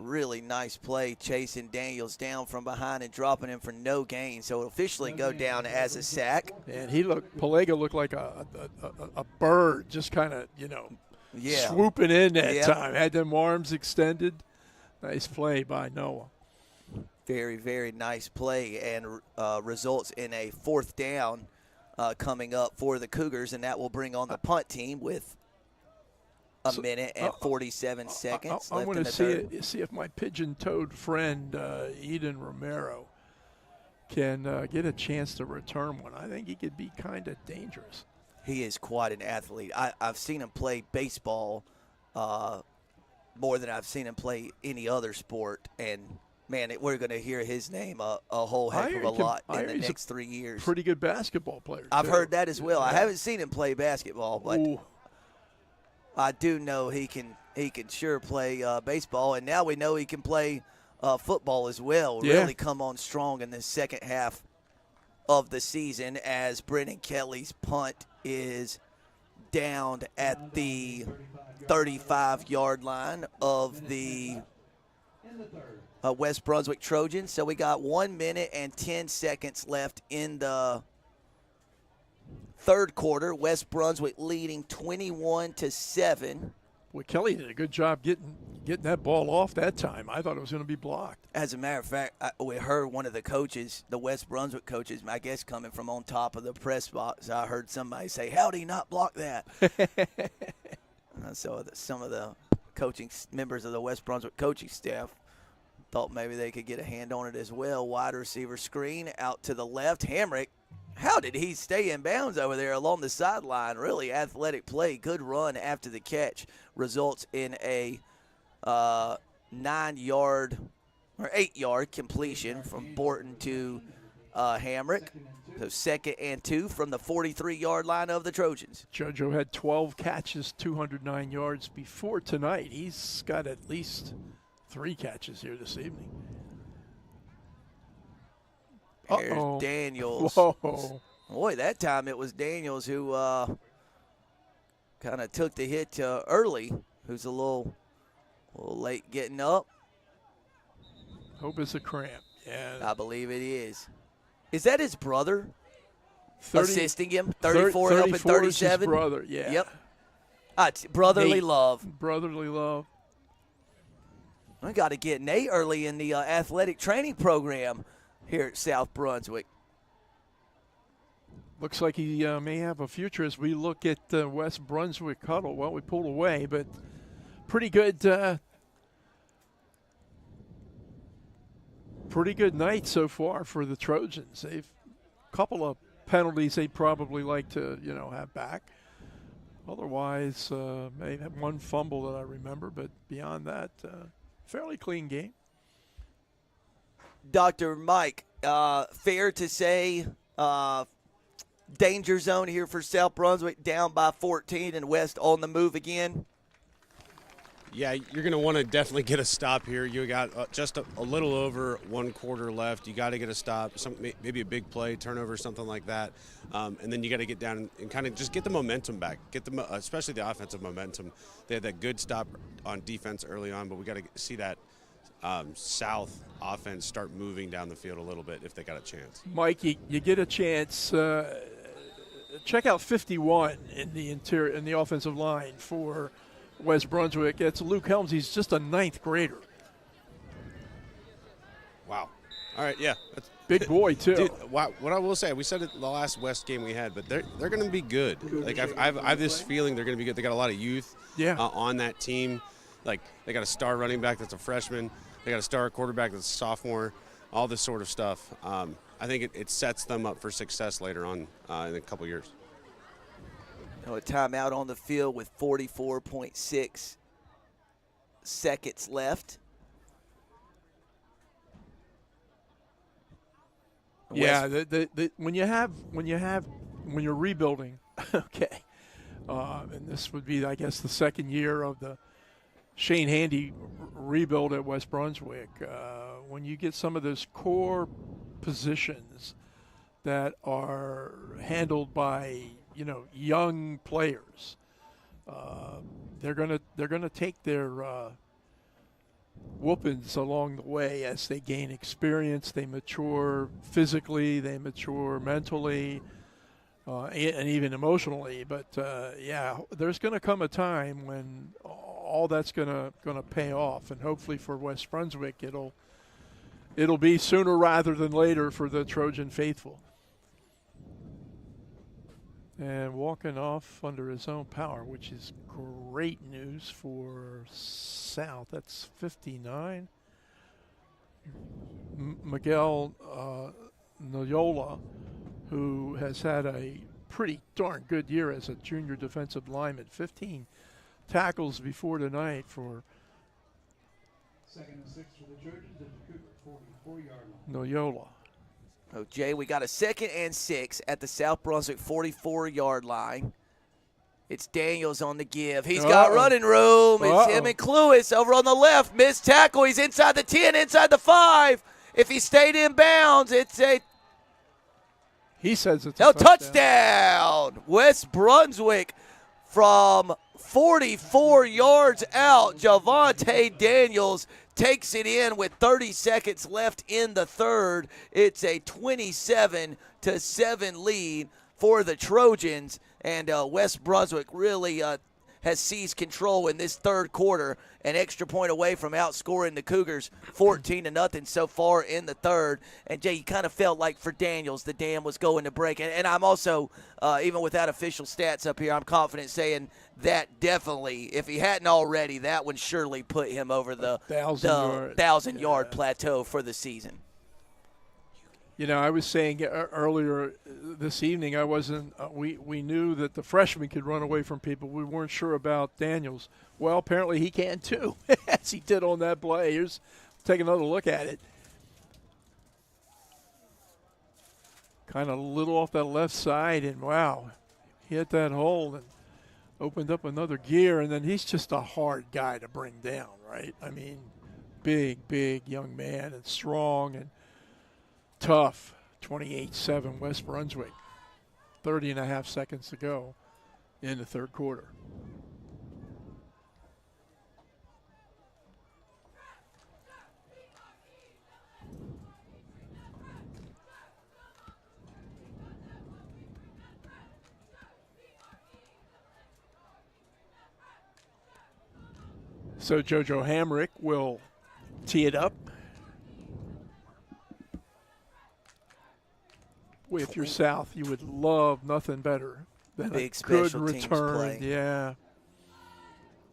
really nice play, chasing Daniels down from behind and dropping him for no gain. So it'll officially go down as a sack. And Pelega looked like a bird, just kind of, swooping in that time. Had them arms extended. Nice play by Noah. Very, very nice play, and results in a 4th down coming up for the Cougars, and that will bring on the punt team with a minute and 47 seconds I left want in to the see if my pigeon-toed friend Eden Romero can get a chance to return one. I think he could be kind of dangerous. He is quite an athlete. I've seen him play baseball more than I've seen him play any other sport, and man, we're going to hear his name a whole heck of a lot in the next 3 years. Pretty good basketball player. I've heard that as well. I haven't seen him play basketball, but I do know he can sure play baseball, and now we know he can play football as well. Yeah. Really come on strong in the second half of the season as Brennan Kelly's punt is downed at the 35-yard line of the West Brunswick Trojans. So we got 1 minute and 10 seconds left in the third quarter. West Brunswick leading 21-7. Well, Kelly did a good job getting that ball off that time. I thought it was going to be blocked. As a matter of fact, we heard one of the coaches, the West Brunswick coaches, I guess coming from on top of the press box, I heard somebody say, "How did he not block that?" So some of the members of the West Brunswick coaching staff thought maybe they could get a hand on it as well. Wide receiver screen out to the left. Hamrick How did he stay in bounds over there along the sideline? Really athletic play. Good run after the catch results in a 9-yard or 8-yard completion from Borton to Hamrick. So 2nd and 2 from the 43-yard line of the Trojans. JoJo had 12 catches, 209 yards before tonight. He's got at least 3 catches here this evening. There's Daniels. Whoa. Boy, that time it was Daniels who kind of took the hit early, who's a little late getting up. Hope it's a cramp. Yeah. I believe it is. Is that his brother 30, assisting him? 34 helping 37? Is his brother, yeah. Yep. It's brotherly Nate. love. Brotherly love. We got to get Nate early in the athletic training program here at South Brunswick. Looks like he may have a future as we look at West Brunswick Huddle. Well, we pulled away, but pretty good night so far for the Trojans. They've a couple of penalties they'd probably like to, have back. Otherwise, may have one fumble that I remember, but beyond that, fairly clean game. Dr. Mike, fair to say danger zone here for South Brunswick, down by 14 and West on the move again? Yeah, you're going to want to definitely get a stop here. You got just a little over 1 quarter left. You got to get a stop, maybe a big play, turnover, something like that. And then you got to get down and kind of just get the momentum back, especially the offensive momentum. They had that good stop on defense early on, but we got to see that South offense start moving down the field a little bit if they got a chance. Mike, you get a chance. Check out 51 in the interior in the offensive line for West Brunswick. It's Luke Helms. He's just a 9th grader. Wow. All right, yeah. That's big boy, too. Dude, wow, what I will say, we said it the last West game we had, but they're going to be good. Like I have this feeling they're going to be good. They got a lot of youth on that team. Like they got a star running back that's a freshman. They got a star quarterback that's a sophomore. All this sort of stuff. I think it sets them up for success later on in a couple years. A timeout on the field with 44.6 seconds left. Yeah, when you're rebuilding, okay, and this would be, I guess, the 2nd year of the Shane Handy rebuild at West Brunswick. When you get some of those core positions that are handled by young players, they're gonna take their whoopings along the way as they gain experience. They mature physically, they mature mentally, and even emotionally. But there's going to come a time when all that's going to pay off, and hopefully for West Brunswick, it'll be sooner rather than later for the Trojan faithful. And walking off under his own power, which is great news for South. That's 59. Miguel Noyola, who has had a pretty darn good year as a junior defensive lineman. 15 tackles before tonight for 2nd and 6 for the Trojans at the Cougar 44-yard line. Noyola. Oh, Jay, we got a 2nd and 6 at the South Brunswick 44-yard line. It's Daniels on the give. He's got running room. It's him and Cluis over on the left. Missed tackle. He's inside the 10, inside the 5. If he stayed in bounds, it's a He says it's a touchdown. West Brunswick from 44 yards out. Javante Daniels takes it in with 30 seconds left in the 3rd. It's a 27-7 lead for the Trojans, and West Brunswick really has seized control in this 3rd quarter, an extra point away from outscoring the Cougars 14-0 so far in the 3rd. And, Jay, you kind of felt like for Daniels the dam was going to break. And I'm also, even without official stats up here, I'm confident saying that definitely, if he hadn't already, that would surely put him over the 1,000-yard plateau for the season. You know, I was saying earlier this evening, I wasn't. We knew that the freshman could run away from people. We weren't sure about Daniels. Well, apparently he can too, as he did on that play. Here's take another look at it. Kind of little off that left side, and wow, hit that hole and opened up another gear. And then he's just a hard guy to bring down, right? I mean, big young man and strong and tough. 28-7 West Brunswick. 30.5 seconds to go in the third quarter. So JoJo Hamrick will tee it up. If you're South, you would love nothing better than Big a good special teams return. play. Yeah,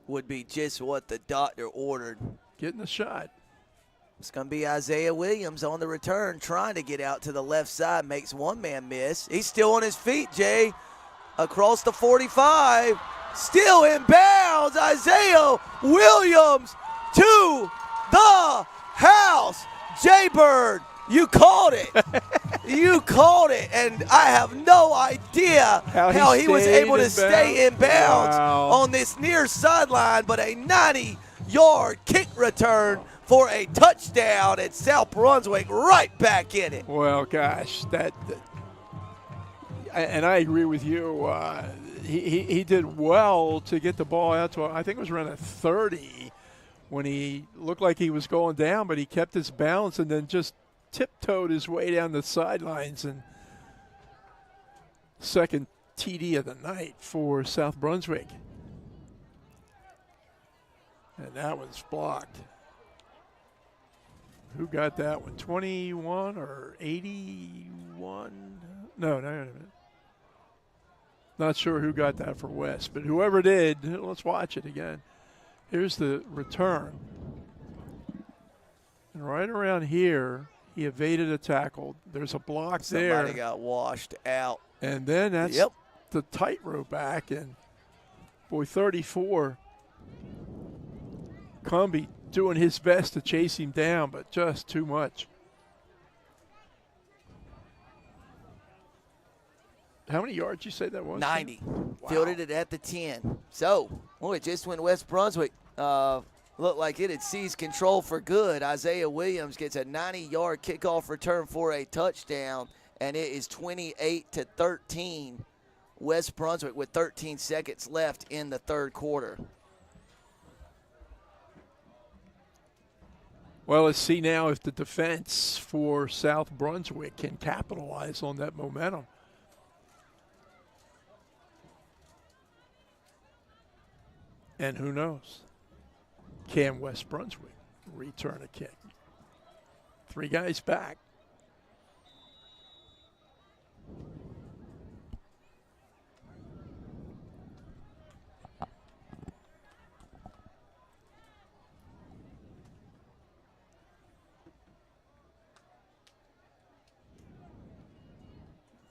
Would be just what the doctor ordered. getting a shot. It's going to be Isaiah Williams on the return, trying to get out to the left side, makes one man miss. He's still on his feet, Jay, across the 45. Still in bounds, Isaiah Williams to the house. Jay Bird, you called it. You called it, and I have no idea how he was able to stay in bounds on this near sideline, but a 90-yard kick return for a touchdown at South Brunswick, right back in it. Well, gosh, and I agree with you. He did well to get the ball out to, I think it was around a 30 when he looked like he was going down, but he kept his balance and then just tiptoed his way down the sidelines, and second TD of the night for South Brunswick. And that one's blocked. Who got that one? 21 or 81? No. Not sure who got that for West, but whoever did, let's watch it again. Here's the return. And right around here, he evaded a tackle. There's a block there. Somebody got washed out. And then that's the tightrope back. And, boy, 34. Cumby doing his best to chase him down, but just too much. How many yards you say that was? 90. Wow. Fielded it at the 10. So, boy, just when West Brunswick looked like it had seized control for good, Isaiah Williams gets a 90-yard kickoff return for a touchdown, and it is 28-13. West Brunswick with 13 seconds left in the third quarter. Well, let's see now if the defense for South Brunswick can capitalize on that momentum. And who knows? Can West Brunswick return a kick? Three guys back.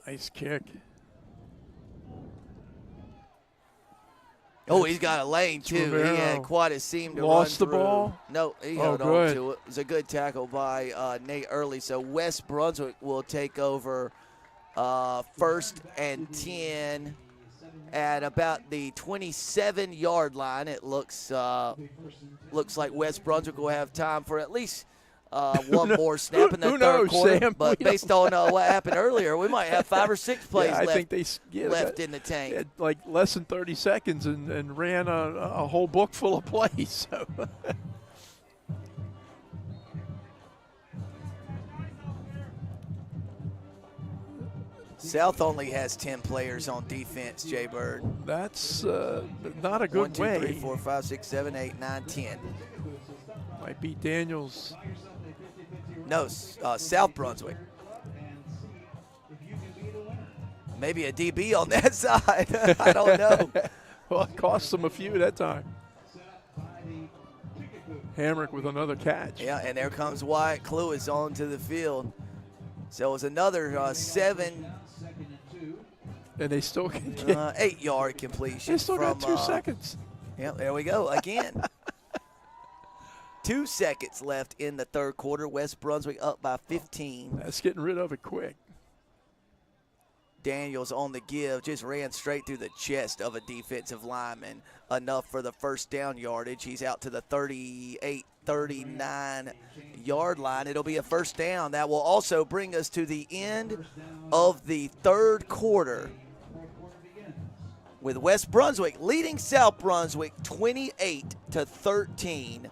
Nice kick. Oh, he's got a lane, too. Romero. He had quite a seam to Lost run the ball? No, he held on to it. It was a good tackle by Nate Early. So West Brunswick will take over first and 10 at about the 27-yard line. It looks like West Brunswick will have time for at least one more snap in the third quarter. Sam? But based on what happened earlier, we might have 5 or 6 plays I left, think they left in the tank. had like less than 30 seconds and ran a whole book full of plays. So. South only has 10 players on defense, Jay Bird. That's not a good 1, 2, way. 3, 4, 5, 6, 7, 8, 9, 10. Might be Daniels. No, South Brunswick. Maybe a DB on that side. I don't know. Well, it cost them a few that time. Hamrick with another catch. Yeah, and there comes Wyatt Cluis onto the field. So it was another 7, And they still can get 8-yard completion. they still from, got 2 seconds. Yep, there we go again. 2 seconds left in the third quarter. West Brunswick up by 15. That's getting rid of it quick. Daniels on the give, just ran straight through the chest of a defensive lineman, enough for the first down yardage. He's out to the 38, 39-yard line. It'll be a first down. That will also bring us to the end of the third quarter, with West Brunswick leading South Brunswick 28-13.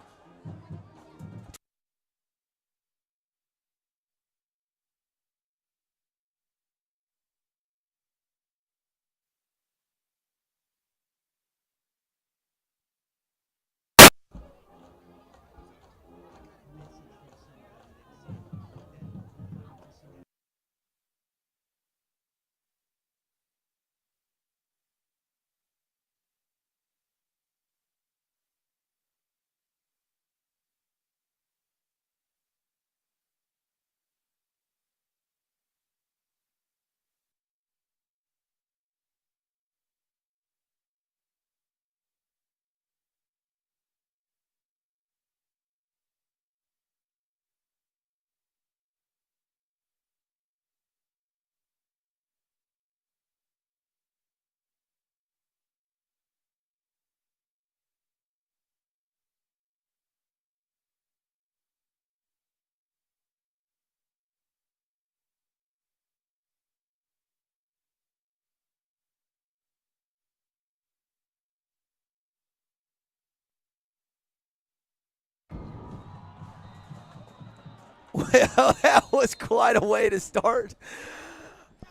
Well, that was quite a way to start.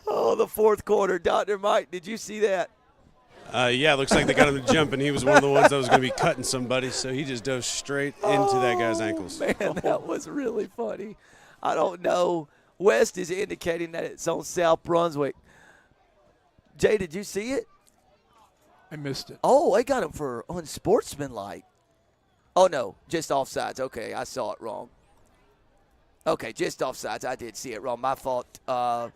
Oh, the fourth quarter. Dr. Mike, did you see that? Yeah, it looks like they got him to jump, and he was one of the ones that was going to be cutting somebody, so he just dove straight into that guy's ankles. Man, that was really funny. I don't know. West is indicating that it's on South Brunswick. Jay, did you see it? I missed it. Oh, they got him for unsportsmanlike. Oh, no, just offsides. Okay, I saw it wrong. Okay, just offsides. I did see it wrong. My fault. My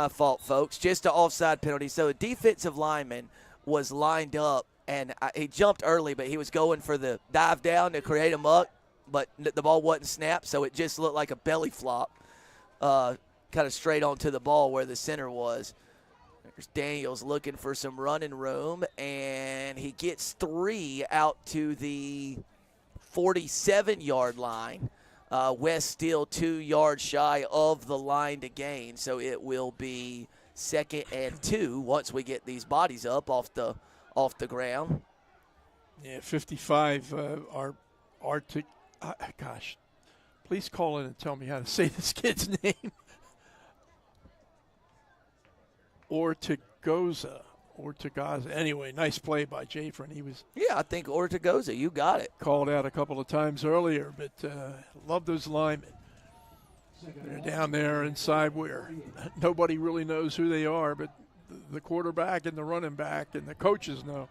fault, folks. Just an offside penalty. So a defensive lineman was lined up, and he jumped early, but he was going for the dive down to create a muck, but the ball wasn't snapped, so it just looked like a belly flop, kind of straight onto the ball where the center was. There's Daniels looking for some running room, and he gets 3 out to the 47-yard line. West still 2 yards shy of the line to gain, so it will be 2nd and 2 once we get these bodies up off the ground. Yeah, 55 gosh, please call in and tell me how to say this kid's name. Ortegoza. Anyway, nice play by Jafrin. He was I think Ortegoza, you got it. called out a couple of times earlier, but love those linemen. They're down there inside where nobody really knows who they are, but the quarterback and the running back and the coaches know.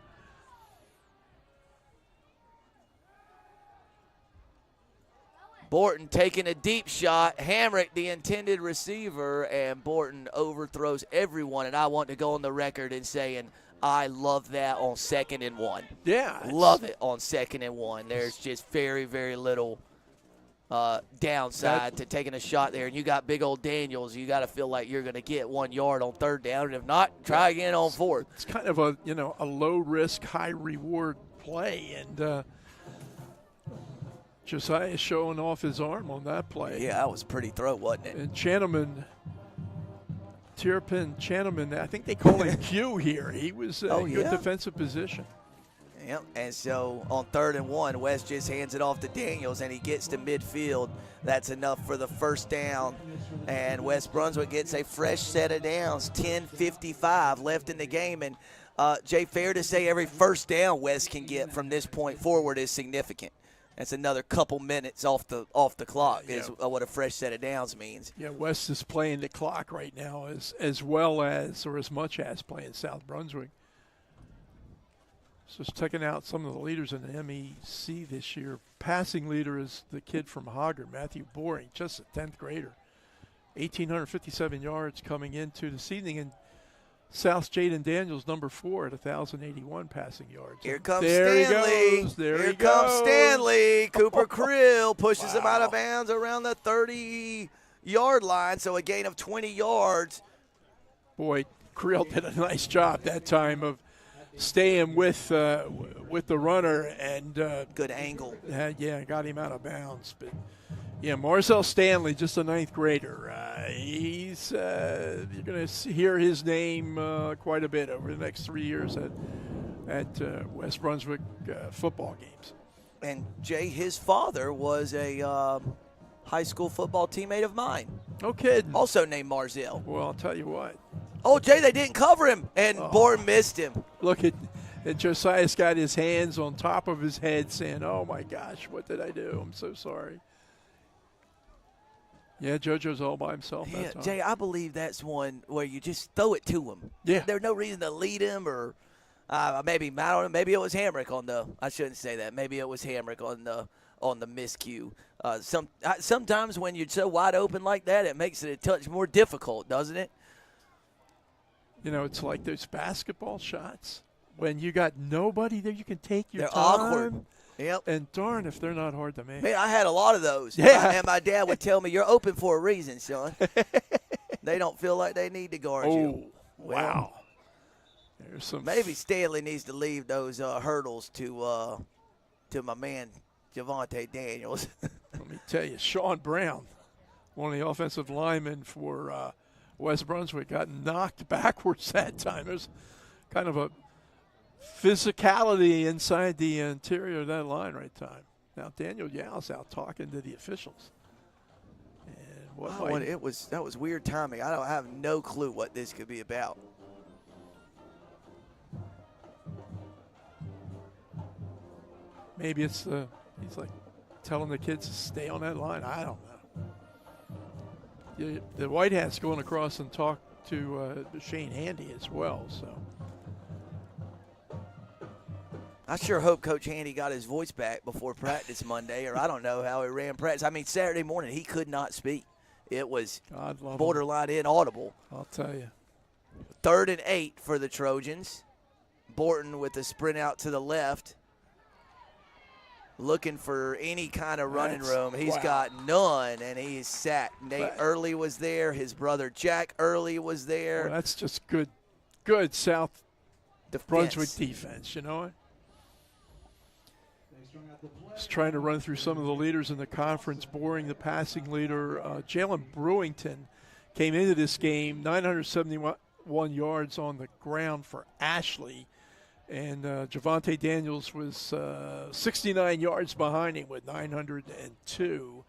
Borton taking a deep shot, Hamrick the intended receiver, and Borton overthrows everyone. And I want to go on the record and saying I love that on 2nd and 1. Yeah. Love it on 2nd and 1. There's just very, very little downside to taking a shot there. And you got big old Daniels. You got to feel like you're going to get 1 yard on 3rd down. And if not, try again on 4th. It's kind of a low-risk, high-reward play. And Josiah showing off his arm on that play. Yeah, that was a pretty throw, wasn't it? And Channeman, I think they call him Q here. He was a good defensive position. Yep, and so on 3rd and 1, West just hands it off to Daniels, and he gets to midfield. That's enough for the first down, and West Brunswick gets a fresh set of downs, 10:55 left in the game. And, Jay, fair to say every first down West can get from this point forward is significant. That's another couple minutes off the clock is what a fresh set of downs means. Yeah, West is playing the clock right now as well as or as much as playing South Brunswick. So just checking out some of the leaders in the MEC this year. Passing leader is the kid from Hogger, Matthew Boring, just a 10th grader. 1,857 yards coming into this evening. And South Jaden Daniels, number 4 at 1,081 passing yards. Here comes there Stanley. He goes. There Here he comes goes. Stanley. Cooper Krill pushes him out of Wow. bounds around the 30-yard line, so a gain of 20 yards. Boy, Creel did a nice job that time of staying with the runner and Good angle. got him out of bounds. But yeah, Marcel Stanley, just a 9th grader. He's you're going to hear his name quite a bit over the next 3 years at West Brunswick football games. And Jay, his father was a high school football teammate of mine, No kidding. also named Marzell. Well, I'll tell you what. Oh, Jay, they didn't cover him, and Bourne missed him. Look at Josiah's got his hands on top of his head saying, oh, my gosh, what did I do? I'm so sorry. Yeah, JoJo's all by himself. Yeah, that time. Jay, I believe that's one where you just throw it to him. Yeah. There's no reason to lead him or maybe, I don't know, maybe it was Hamrick on the – I shouldn't say that. Maybe it was Hamrick on the miscue. Sometimes when you're so wide open like that, it makes it a touch more difficult, doesn't it? You know, it's like those basketball shots. When you got nobody there, you can take your They're time. awkward. Yep. And darn if they're not hard to make. Man, I had a lot of those. Yeah. And my dad would tell me, you're open for a reason, son. They don't feel like they need to guard you. Well, Wow. There's some maybe Stanley needs to leave those hurdles to my man Javante Daniels. Let me tell you, Sean Brown, one of the offensive linemen for West Brunswick, got knocked backwards that time. There's kind of a physicality inside the interior of that line right time. Now Daniel Yow's out talking to the officials. And that was weird timing. I have no clue what this could be about. maybe it's he's like telling the kids to stay on that line. I don't know. The White Hats going across and talk to Shane Handy as well. So I sure hope Coach Handy got his voice back before practice Monday, or I don't know how he ran practice. I mean, Saturday morning he could not speak. It was God love him. borderline inaudible. I'll tell you. 3rd and 8 for the Trojans. Borton with a sprint out to the left, looking for any kind of running room. He's got none, and he's sacked. Nate Early was there. His brother Jack Early was there. Well, that's just good South Brunswick defense, you know. Just trying to run through some of the leaders in the conference. Boring, the passing leader. Jalen Brewington came into this game, 971 yards on the ground for Ashley. And Javante Daniels was 69 yards behind him with 902.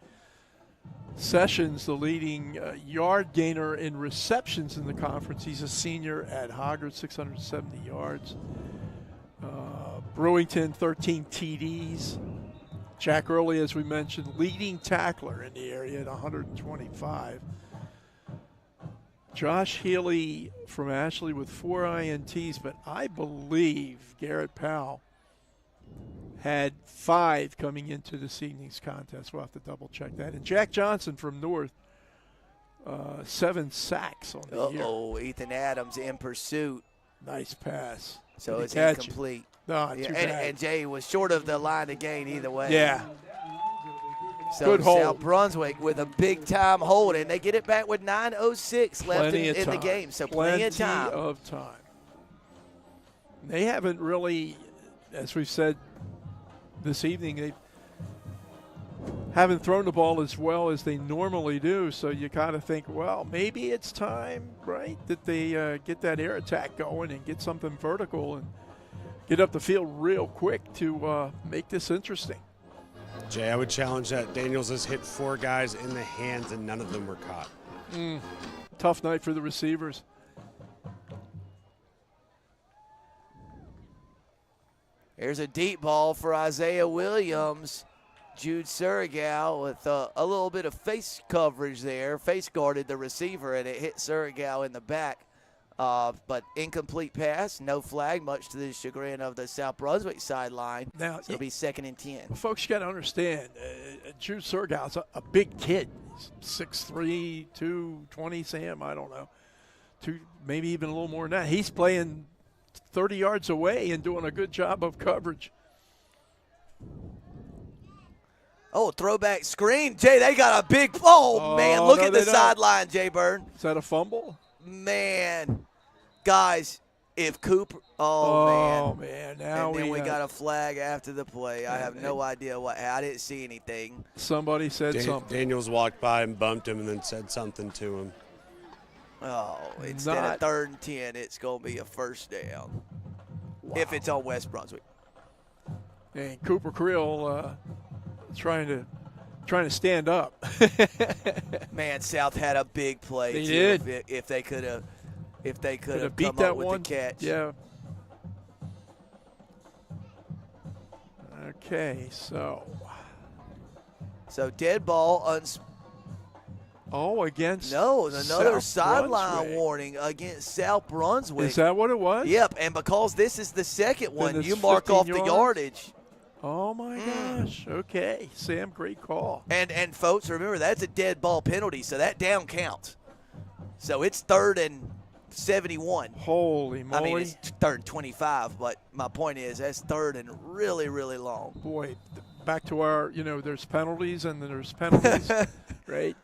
Sessions, the leading yard gainer in receptions in the conference. He's a senior at Cougars, 670 yards. Brewington, 13 TDs. Jack Early, as we mentioned, leading tackler in the area at 125. Josh Healy from Ashley with 4 INTs, but I believe Garrett Powell had 5 coming into this evening's contest. We'll have to double check that. And Jack Johnson from North, 7 sacks on the year. Ethan Adams in pursuit. Nice pass. So it's catch incomplete. No, Yeah, too bad. and Jay was short of the line to gain either way. Yeah. So Good hold. South Brunswick with a big-time hold, and they get it back with 9:06 left in the game. So plenty of time. They haven't really, as we've said this evening, they haven't thrown the ball as well as they normally do. So you kind of think, well, maybe it's time, right, that they get that air attack going and get something vertical and get up the field real quick to make this interesting. Jay, I would challenge that. Daniels has hit 4 guys in the hands, and none of them were caught. Tough night for the receivers. Here's a deep ball for Isaiah Williams. Jude Surigao with a little bit of face coverage there. Face guarded the receiver, and it hit Surigao in the back. But incomplete pass, no flag, much to the chagrin of the South Brunswick sideline. Now, so it'll be 2nd and 10. Folks, you got to understand, Jude Surigao is a big kid. 6'3", 220, Sam. I don't know. Maybe even a little more than that. He's playing 30 yards away and doing a good job of coverage. Oh, throwback screen. Jay, they got a big – oh, man, look at the sideline, Jay Byrne. Is that a fumble? Man. Guys, if Cooper – oh, man. Now and then we got a flag after the play. I have no idea what – I didn't see anything. Somebody said something. Daniels walked by and bumped him and then said something to him. Oh, instead of 3rd and 10, it's going to be a first down. Wow. If it's on West Brunswick. And Cooper Creel trying to stand up. Man, South had a big play. They too, did. If they could have beat come that up with one. the catch. Yeah. Okay, so dead ball. Against another South sideline Brunswick. warning against South Brunswick. Is that what it was? Yep, and because this is the second one, it's you mark 15 off the yardage. Oh, my gosh. Okay, Sam, great call. And folks, remember, that's a dead ball penalty, so that down counts. So it's 3rd and 71. Holy moly. I mean, it's 3rd and 25, but my point is that's 3rd and really, really long. Boy, back to our, there's penalties and then there's penalties, right?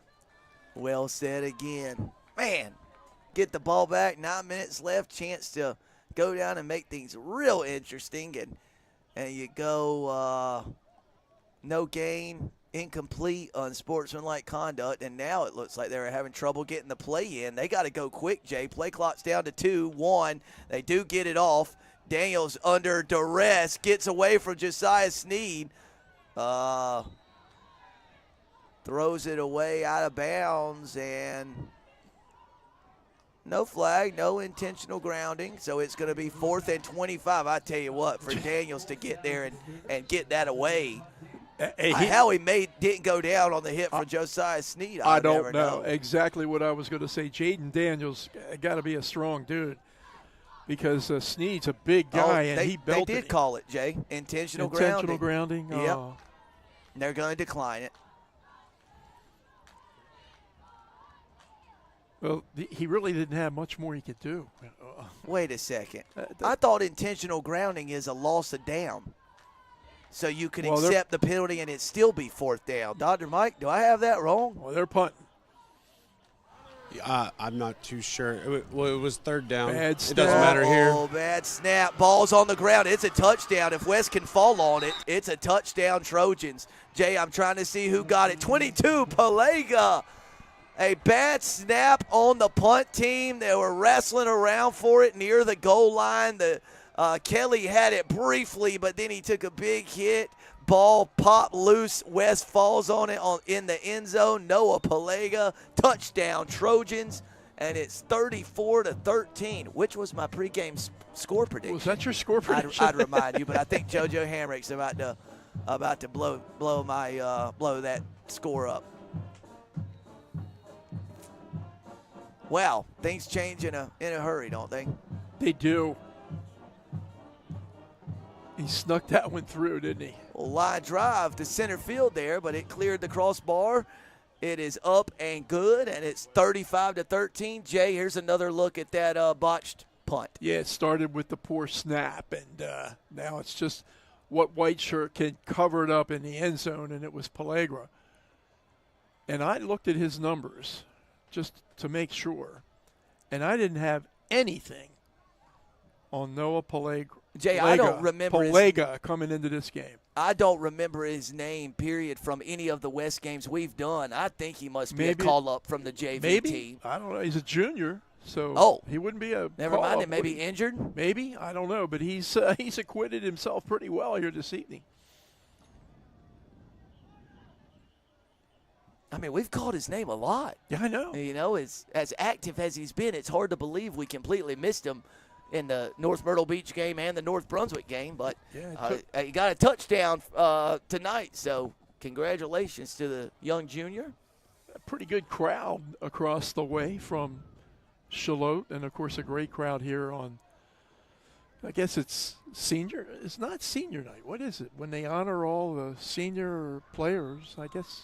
Well said again. Man, get the ball back, 9 minutes left, chance to go down and make things real interesting. And you go no gain, incomplete, unsportsmanlike conduct, and now it looks like they're having trouble getting the play in. They got to go quick, Jay. Play clock's down to 2-1. They do get it off. Daniels under duress, gets away from Josiah Sneed. Throws it away out of bounds, and no flag, no intentional grounding. So it's going to be 4th and 25. I tell you what, for Daniels to get there and get that away. How he didn't go down on the hit for Josiah Sneed, I don't know. Exactly what I was going to say. Jaden Daniels got to be a strong dude because Sneed's a big guy, and he belted. They did call it, Jay. Intentional grounding. Yep. They're going to decline it. Well, he really didn't have much more he could do. Wait a second. I thought intentional grounding is a loss of down. So you can accept the penalty and it still be 4th down. Dr. Mike, do I have that wrong? Well, they're punting. I'm not too sure. It was 3rd down. Bad snap. It doesn't matter here. Oh, bad snap. Ball's on the ground. It's a touchdown. If West can fall on it, it's a touchdown, Trojans. Jay, I'm trying to see who got it. 22, Palega. A bad snap on the punt team. They were wrestling around for it near the goal line. Kelly had it briefly, but then he took a big hit. Ball popped loose. West falls on it in the end zone. Noah Palega, touchdown Trojans, and it's 34-13, which was my pregame score prediction. Was that your score prediction? I'd remind you, but I think JoJo Hamrick's about to blow that score up. Wow, things change in a hurry, don't they? They do. He snuck that one through, didn't he? Well, line drive to center field there, but it cleared the crossbar. It is up and good, and it's 35-13. Jay, here's another look at that botched punt. Yeah, it started with the poor snap, and now it's just what White Shirt can cover it up in the end zone, and it was Palegra. And I looked at his numbers just to make sure, and I didn't have anything on Noah Palegra. Jay, I don't remember Palega coming into this game. I don't remember his name, period, from any of the West games we've done. I think he must be a call-up from the JV team. I don't know. He's a junior, so he wouldn't be a never mind. It may be he? injured. Maybe. I don't know, but he's acquitted himself pretty well here this evening. I mean, we've called his name a lot. Yeah, I know. You know, as active as he's been, it's hard to believe we completely missed him in the North Myrtle Beach game and the North Brunswick game. But he got a touchdown tonight, so congratulations to the young junior. A pretty good crowd across the way from Charlotte, and, of course, a great crowd here on, I guess it's senior. It's not senior night. What is it? When they honor all the senior players, I guess.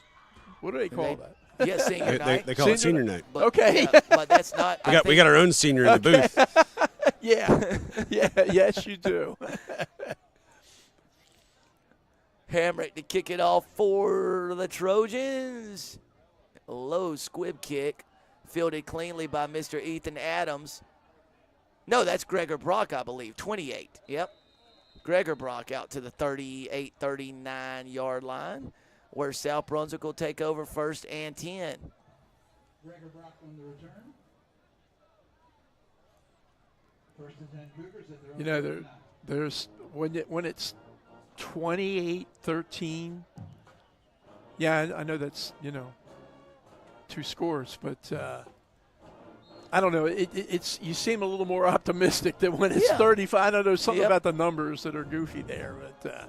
What do they call that? Yeah, senior night. They call it senior night. But, Okay. yeah, but that's not. We got our own senior in the booth. Yeah. Yes, you do. Hamrick to kick it off for the Trojans. Low squib kick. Fielded cleanly by Mr. Ethan Adams. No, that's Gregor Brock, I believe. 28. Yep. Gregor Brock out to the 38, 39-yard line, where South Brunswick will take over 1st and 10. Gregor Brock on the return. 1st and 10 Cougars at their own. You know, there's when it's 28-13. Yeah, I know that's, 2 scores, but I don't know. It's you seem a little more optimistic than when it's 35. I know there's something about the numbers that are goofy there, but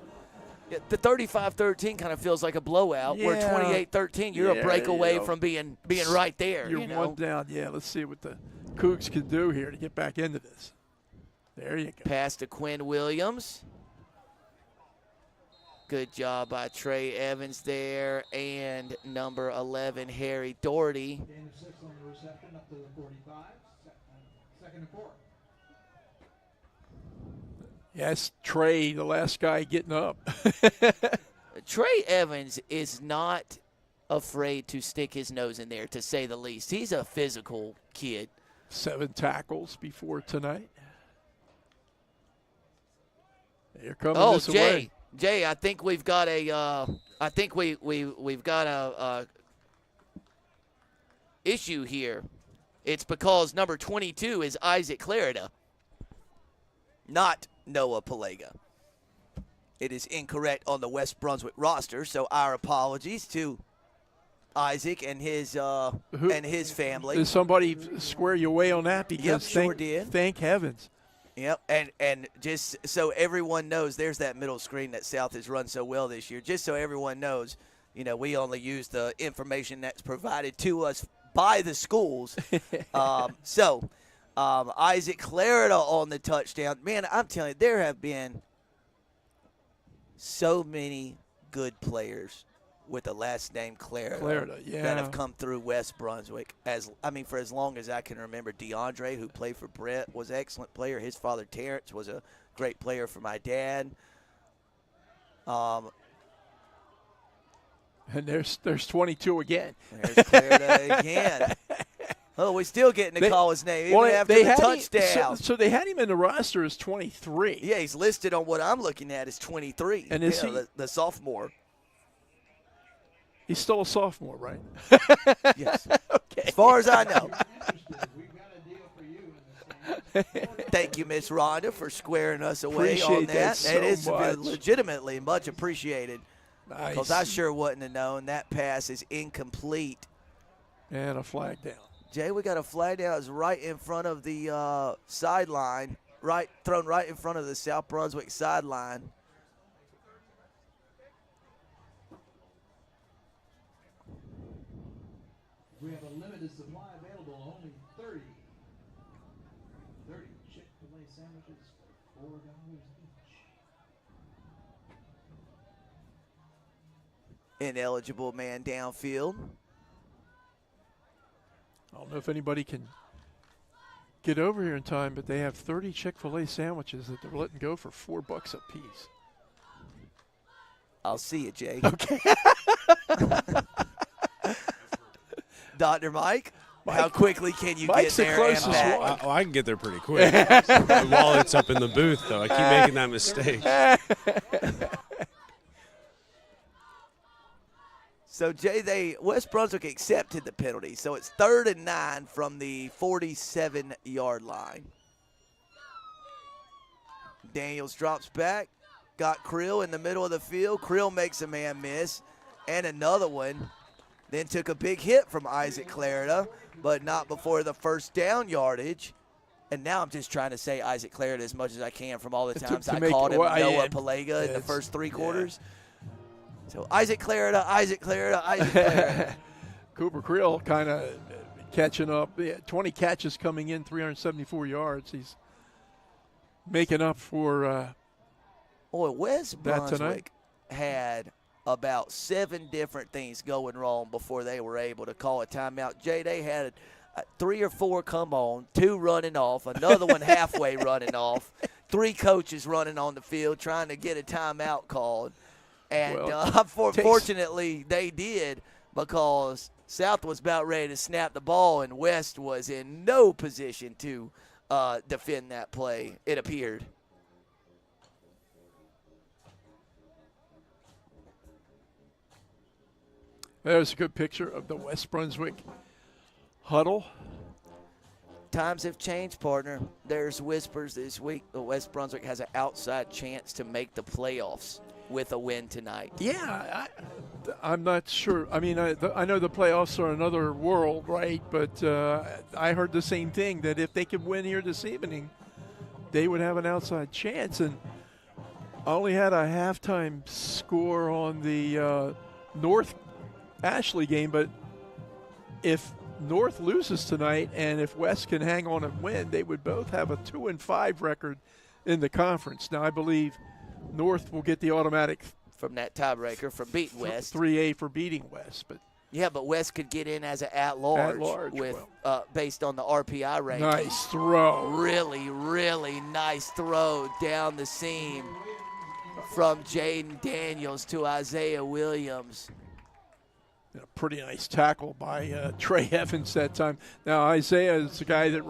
the 35-13 kind of feels like a blowout. Where 28-13, you're a break away from being right there. You're one down. Yeah, let's see what the Cougs can do here to get back into this. There you go. Pass to Quinn Williams. Good job by Trey Evans there, and number 11, Harry Doherty. Gain of 6 on the reception up to the 45. 2nd and 4. Yes, Trey, the last guy getting up. Trey Evans is not afraid to stick his nose in there, to say the least. He's a physical kid. 7 tackles before tonight. Here comes this away. Jay, I think we've got a. I think we've got a issue here. It's because number 22 is Isaac Clarida, not Noah Palega. It is incorrect on the West Brunswick roster, so our apologies to Isaac and his family. Did somebody square you away on that? Because Yep, sure did. Thank heavens. Yep, and just so everyone knows, there's that middle screen that South has run so well this year. Just so everyone knows, we only use the information that's provided to us by the schools. Isaac Clarida on the touchdown. Man, I'm telling you, there have been so many good players with the last name Clarida that have come through West Brunswick. For as long as I can remember, DeAndre, who played for Brett, was an excellent player. His father, Terrence, was a great player for my dad. And there's 22 again. There's Clarida again. Oh, we're still getting to call his name even after the touchdown. So they had him in the roster as 23. Yeah, he's listed on what I'm looking at as 23. And is he the sophomore? He's still a sophomore, right? Yes. Okay. As far as I know. We've got a deal for you in this game. Thank you, Miss Rhonda, for squaring us away Appreciate on that. so It is much. legitimately much appreciated. Nice. Because I sure wouldn't have known that pass is incomplete. And a flag down. Jay, we got a flag down. It's right in front of the sideline, thrown right in front of the South Brunswick sideline. We have a limited supply available, only 30. 30 Chick-fil-A sandwiches, $4 each. Ineligible man downfield. I don't know if anybody can get over here in time, but they have 30 Chick-fil-A sandwiches that they're letting go for $4 a piece. I'll see you, Jay. Okay. Dr. Mike, how quickly can you Mike's get the there and closest back? one. I can get there pretty quick. My wallet's up in the booth, though. I keep making that mistake. So, Jay, West Brunswick accepted the penalty. So it's 3rd and 9 from the 47-yard line. Daniels drops back. Got Krill in the middle of the field. Krill makes a man miss. And another one. Then took a big hit from Isaac Clarida, but not before the first down yardage. And now I'm just trying to say Isaac Clarida as much as I can from all the times I called him Noah Palega in the first 3 quarters. So Isaac Clarida. Cooper Krill kind of catching up. 20 catches coming in, 374 yards. He's making up for West that tonight. Brunswick had about 7 different things going wrong before they were able to call a timeout. Jay, they had 3 or 4 come on, 2 running off, another one halfway running off, 3 coaches running on the field trying to get a timeout called. And fortunately, they did, because South was about ready to snap the ball, and West was in no position to defend that play, it appeared. There's a good picture of the West Brunswick huddle. Times have changed, partner. There's whispers this week that West Brunswick has an outside chance to make the playoffs with a win tonight. Yeah, I'm not sure. I mean, I know the playoffs are another world, right? But I heard the same thing, that if they could win here this evening, they would have an outside chance. And I only had a halftime score on the North Ashley game, but if North loses tonight and if West can hang on and win, they would both have a 2-5 record in the conference. Now, I believe North will get the automatic from that tiebreaker from beating West. 3A for beating West, but yeah, but West could get in as an at-large with based on the RPI ranking. Nice throw. Really, really nice throw down the seam from Jaden Daniels to Isaiah Williams. A pretty nice tackle by Trey Evans that time. Now, Isaiah is the guy that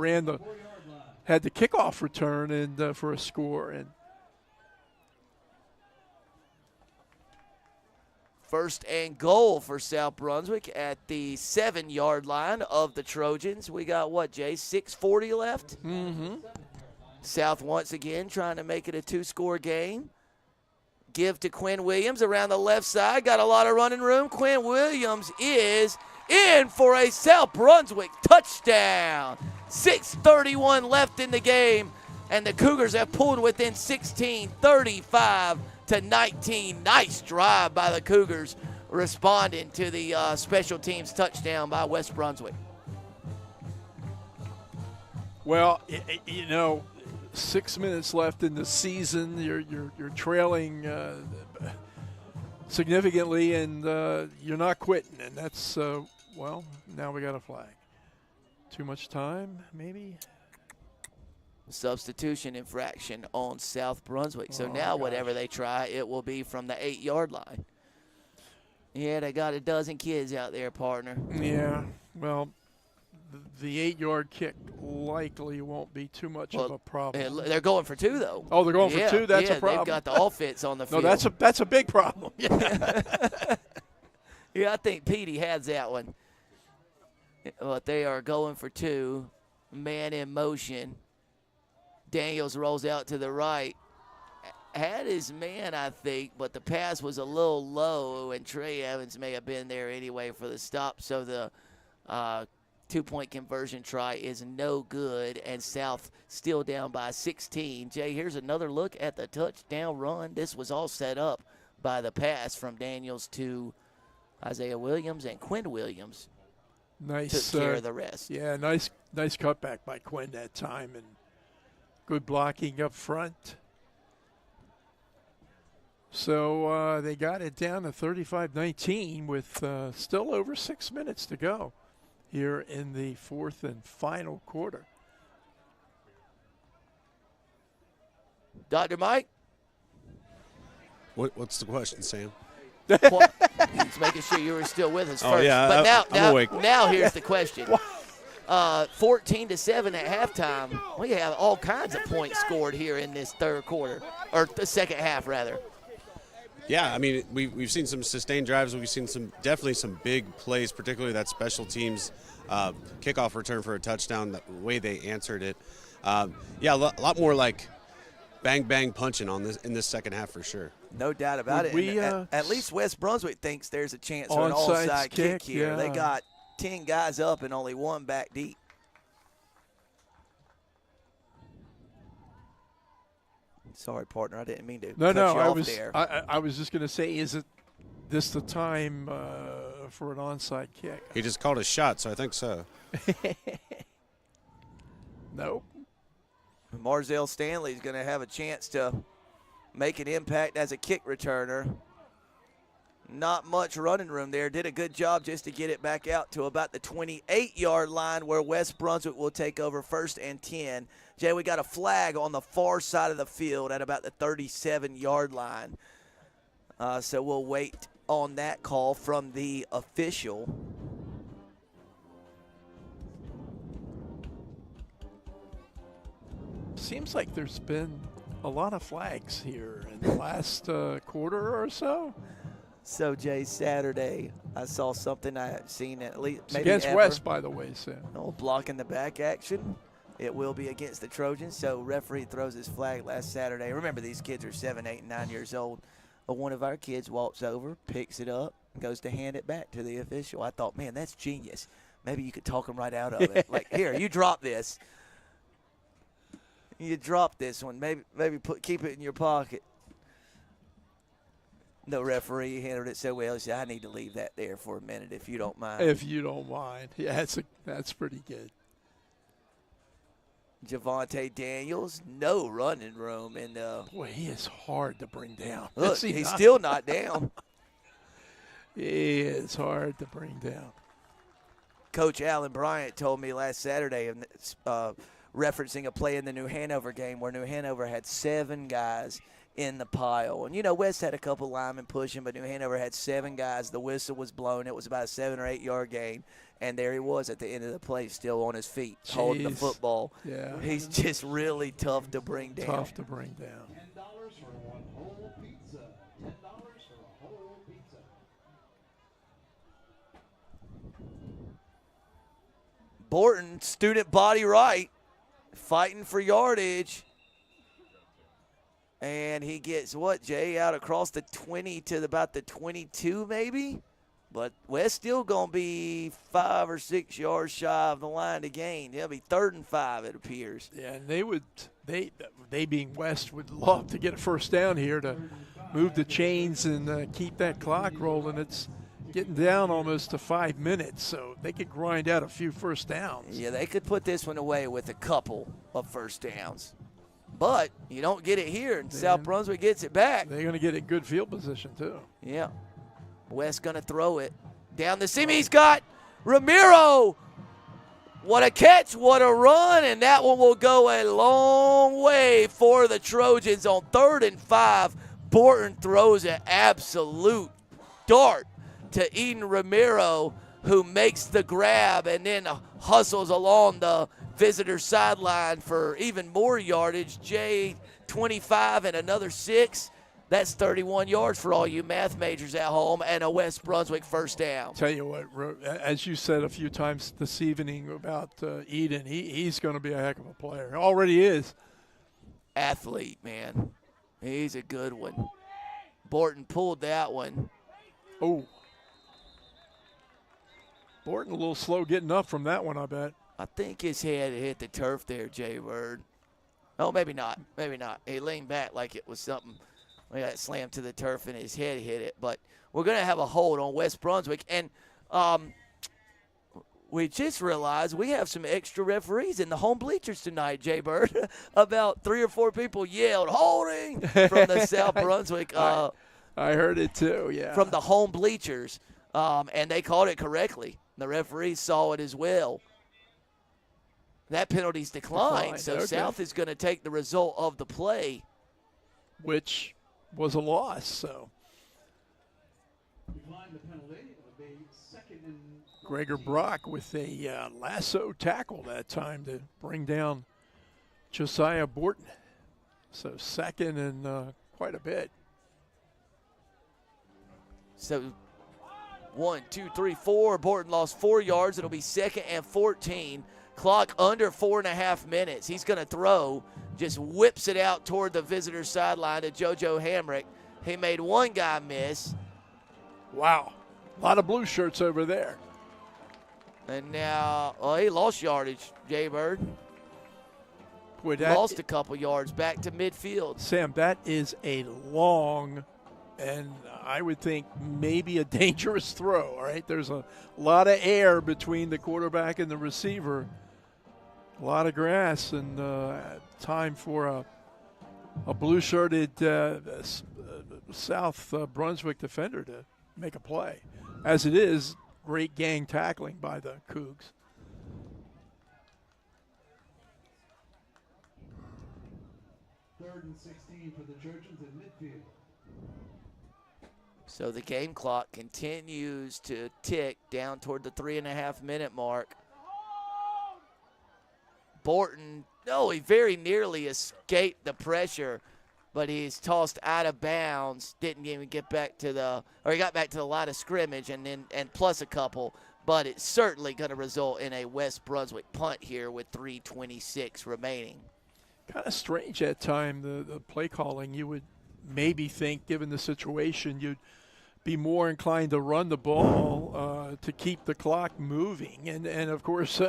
had the kickoff return and for a score. And first and goal for South Brunswick at the 7-yard line of the Trojans. We got what, Jay? 6:40 left? Mm-hmm. South once again trying to make it a 2-score game. Give to Quinn Williams around the left side. Got a lot of running room. Quinn Williams is in for a South Brunswick touchdown. 6:31 left in the game, and the Cougars have pulled within 16, 35-19. Nice drive by the Cougars, responding to the special teams touchdown by West Brunswick. Well, 6 minutes left in the season. You're trailing significantly, and you're not quitting. And that's now we got a flag. Too much time, maybe. Substitution infraction on South Brunswick. So now whatever they try, it will be from the 8-yard line. Yeah, they got a dozen kids out there, partner. Yeah, well, the 8-yard kick likely won't be too much of a problem. They're going for 2, though. Oh, they're going for 2? That's a problem. They've got the offense on the field. No, that's a big problem. Yeah, I think Petey has that one. But they are going for 2. Man in motion. Daniels rolls out to the right. Had his man, I think, but the pass was a little low, and Trey Evans may have been there anyway for the stop. So the 2-point conversion try is no good, and South still down by 16. Jay, here's another look at the touchdown run. This was all set up by the pass from Daniels to Isaiah Williams, and Quinn Williams took care of the rest. Yeah, nice cutback by Quinn that time, and good blocking up front. So they got it down to 35-19 with still over 6 minutes to go here in the 4th and final quarter. Dr. Mike? What's the question, Sam? Just making sure you were still with us first. Oh, yeah, but I'm awake. Now here's the question. 14-7 at halftime. We have all kinds of points scored here in this third quarter, or the second half, rather. Yeah, I mean, we've seen some sustained drives. We've seen definitely some big plays, particularly that special teams kickoff return for a touchdown, the way they answered it. A lot more like bang, bang punching in this second half for sure. No doubt about it. At least West Brunswick thinks there's a chance for an onside kick here. Yeah. They got 10 guys up and only 1 back deep. Sorry, partner. I didn't mean to cut you off there. I was just going to say, is this the time for an onside kick? He just called a shot, so I think so. Nope. Marzell Stanley's going to have a chance to make an impact as a kick returner. Not much running room there. Did a good job just to get it back out to about the 28-yard line where West Brunswick will take over 1st and 10. Jay, we got a flag on the far side of the field at about the 37-yard line. So we'll wait on that call from the official. Seems like there's been a lot of flags here in the last quarter or so. So, Jay, Saturday, I saw something I had seen at least It's maybe against ever. West, by the way, Sam. No, blocking the back action. It will be against the Trojans. So, referee throws his flag last Saturday. Remember, these kids are 7, 8, and 9 years old. But one of our kids walks over, picks it up, and goes to hand it back to the official. I thought, man, that's genius. Maybe you could talk him right out of it. Like, here, you drop this. You drop this one. Maybe keep it in your pocket. The referee handled it so well. He said, I need to leave that there for a minute if you don't mind. If you don't mind. Yeah, that's pretty good. Javante Daniels, no running room. And Boy, he is hard to bring down. look, Is he he's not? still not down. He is hard to bring down. Coach Alan Bryant told me last Saturday, referencing a play in the New Hanover game where New Hanover had 7 guys in the pile. And, West had a couple linemen pushing, but New Hanover had 7 guys. The whistle was blown. It was about a 7 or 8 yard gain. And there he was at the end of the play, still on his feet, holding the Jeez. football. Yeah. He's just really tough to bring down. Tough to bring down. $10 for one whole pizza. $10 for a whole pizza. Borton, student body right, fighting for yardage. And he gets what, Jay, out across the 20 to about the 22 maybe? But West still going to be 5 or 6 yards shy of the line to gain. It'll be 3rd and 5, it appears. Yeah, and they being West would love to get a first down here to move the chains and keep that clock rolling. It's getting down almost to 5 minutes, so they could grind out a few first downs. Yeah, they could put this one away with a couple of first downs. But you don't get it here, and South Brunswick gets it back. They're going to get a good field position, too. Yeah. West going to throw it down the seam. He's got Ramiro. What a catch, what a run, and that one will go a long way for the Trojans on 3rd and 5. Borton throws an absolute dart to Eden Ramiro, who makes the grab and then hustles along the visitor sideline for even more yardage. Jay, 25 and another 6. That's 31 yards for all you math majors at home and a West Brunswick first down. Tell you what, as you said a few times this evening about Eden, he's going to be a heck of a player. Already is. Athlete, man. He's a good one. Borton pulled that one. Oh. Borton a little slow getting up from that one, I bet. I think his head hit the turf there, Jay Bird. Oh, maybe not. Maybe not. He leaned back like it was something. We got slammed to the turf and his head hit it. But we're going to have a hold on West Brunswick. And we just realized we have some extra referees in the home bleachers tonight, Jay Bird. About 3 or 4 people yelled, holding, from the South Brunswick. I heard it too, yeah. From the home bleachers. And they called it correctly. The referees saw it as well. That penalty's declined, so okay. South is going to take the result of the play. Which was a loss, so. Decline the penalty. It'll be 2nd and Gregor Brock with a lasso tackle that time to bring down Josiah Borton. So 2nd and quite a bit. So 1, 2, 3, 4. Borton lost 4 yards. It'll be 2nd and 14. Clock under 4.5 minutes. He's going to throw. Just whips it out toward the visitor sideline to JoJo Hamrick. He made one guy miss. Wow. A lot of blue shirts over there. And now, he lost yardage, Jay Bird. Boy, that, Lost a couple yards back to midfield. Sam, that is a long and I would think maybe a dangerous throw, all right? There's a lot of air between the quarterback and the receiver. A lot of grass and time for a blue-shirted South Brunswick defender to make a play. As it is, great gang tackling by the Cougs. Third and 16 for the Trojans in midfield. So the game clock continues to tick down toward the 3.5-minute mark. Borton, he very nearly escaped the pressure, but he's tossed out of bounds. Didn't even get back to he got back to the line of scrimmage and plus a couple, but it's certainly going to result in a West Brunswick punt here with 3:26 remaining. Kind of strange that time, the play calling. You would maybe think, given the situation, you'd be more inclined to run the ball to keep the clock moving. And of course,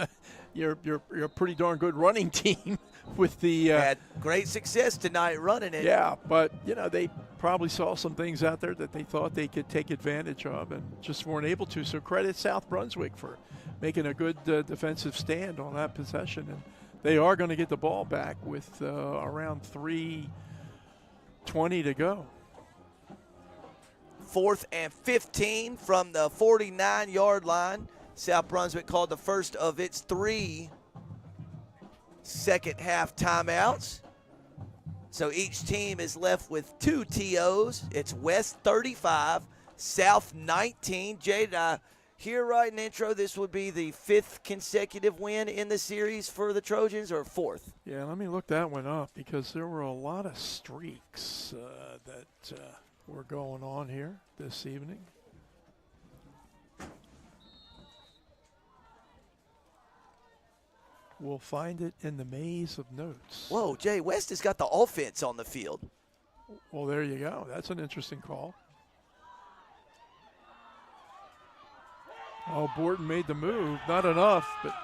you're a pretty darn good running team with the had great success tonight running it. Yeah, but they probably saw some things out there that they thought they could take advantage of and just weren't able to. So credit South Brunswick for making a good defensive stand on that possession. And they are going to get the ball back with around 3:20 to go. 4th and 15 from the 49-yard line. South Brunswick called the first of its 3 second-half timeouts. So each team is left with 2 TOs. It's West 35, South 19. Jay, did I hear right in the intro this would be the 5th consecutive win in the series for the Trojans, or 4th? Yeah, let me look that one up because there were a lot of streaks that were going on here this evening. We'll find it in the maze of notes. Whoa, Jay, West has got the offense on the field. Well, there you go. That's an interesting call. Oh, Borton made the move. Not enough, but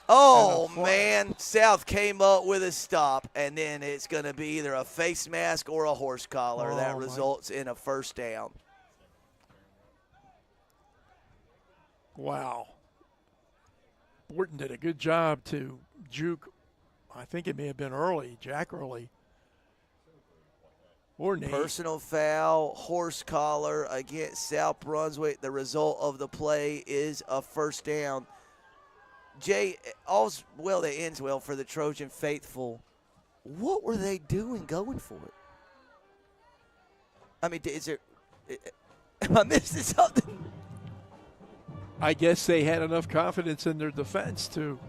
Oh, man. South came up with a stop, and then it's going to be either a face mask or a horse collar. That results in a first down. Wow. Borton did a good job to juke. I think it may have been Jack Early. Or Nate. Personal foul, horse collar against South Brunswick. The result of the play is a first down. Jay, all's well that ends well for the Trojan faithful. What were they doing going for it? I mean, am I missing something? I guess they had enough confidence in their defense to,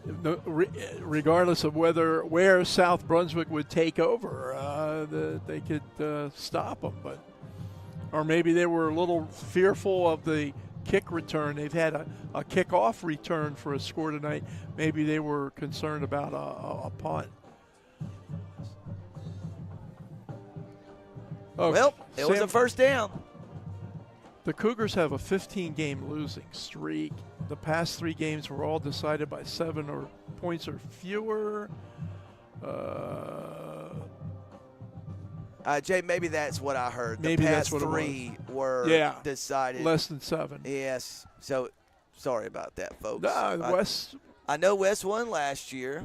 regardless of where South Brunswick would take over, they could stop them. Or maybe they were a little fearful of the kick return. They've had a kickoff return for a score tonight. Maybe they were concerned about a punt. Oh, well, it was a first down. The Cougars have a 15-game losing streak. The past 3 games were all decided by 7 or points or fewer. Jay, maybe that's what I heard. Maybe the that's past what 3 were decided. Less than 7. Yes. So, sorry about that, folks. West. I know West won last year.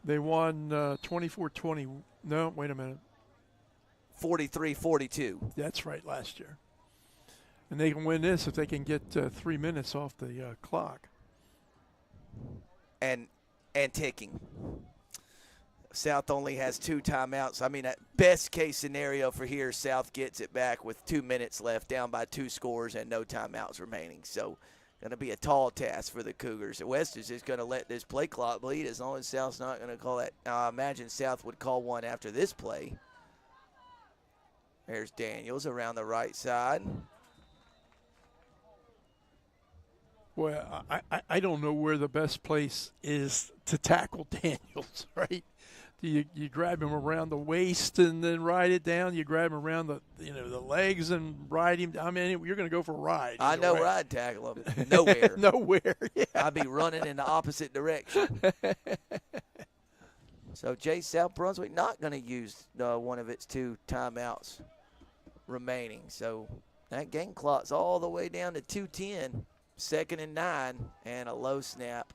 They won 24-20. No, wait a minute. 43-42. That's right, last year. And they can win this if they can get 3 minutes off the clock. And ticking. South only has 2 timeouts. I mean, at best case scenario for here, South gets it back with 2 minutes left, down by 2 scores and no timeouts remaining. So, going to be a tall task for the Cougars. West is just going to let this play clock bleed as long as South's not going to call that. I imagine South would call one after this play. There's Daniels around the right side. Well, I don't know where the best place is to tackle Daniels, right? You grab him around the waist and then ride it down. You grab him around the legs and ride him. I mean, you're going to go for a ride. I know where I'd tackle him. Nowhere. Nowhere. Yeah. I'd be running in the opposite direction. So, Jay, South Brunswick not going to use one of its 2 timeouts remaining. So that game clock's all the way down to 2:10. 2nd and 9, and a low snap.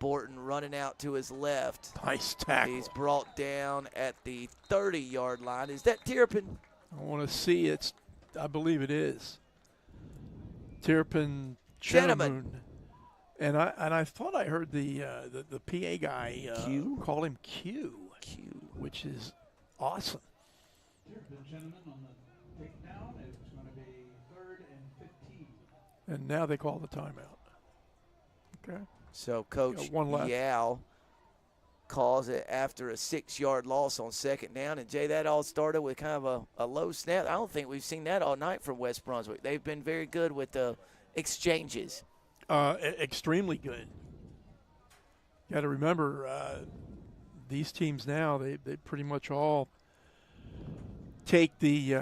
Borton running out to his left. Nice tackle. He's brought down at the 30-yard line. Is that Tirpin? I want to see. It's I believe it is. Tirpin Cheneman. And I thought I heard the PA guy Q? call him Q, Q. which is awesome. The gentleman on the takedown is going to be 3rd and 15. And now they call the timeout. Okay. So Coach one left. Yao calls it after a 6-yard loss on 2nd down. And, Jay, that all started with kind of a low snap. I don't think we've seen that all night from West Brunswick. They've been very good with the exchanges. Extremely good. Got to remember, these teams now, they pretty much all take the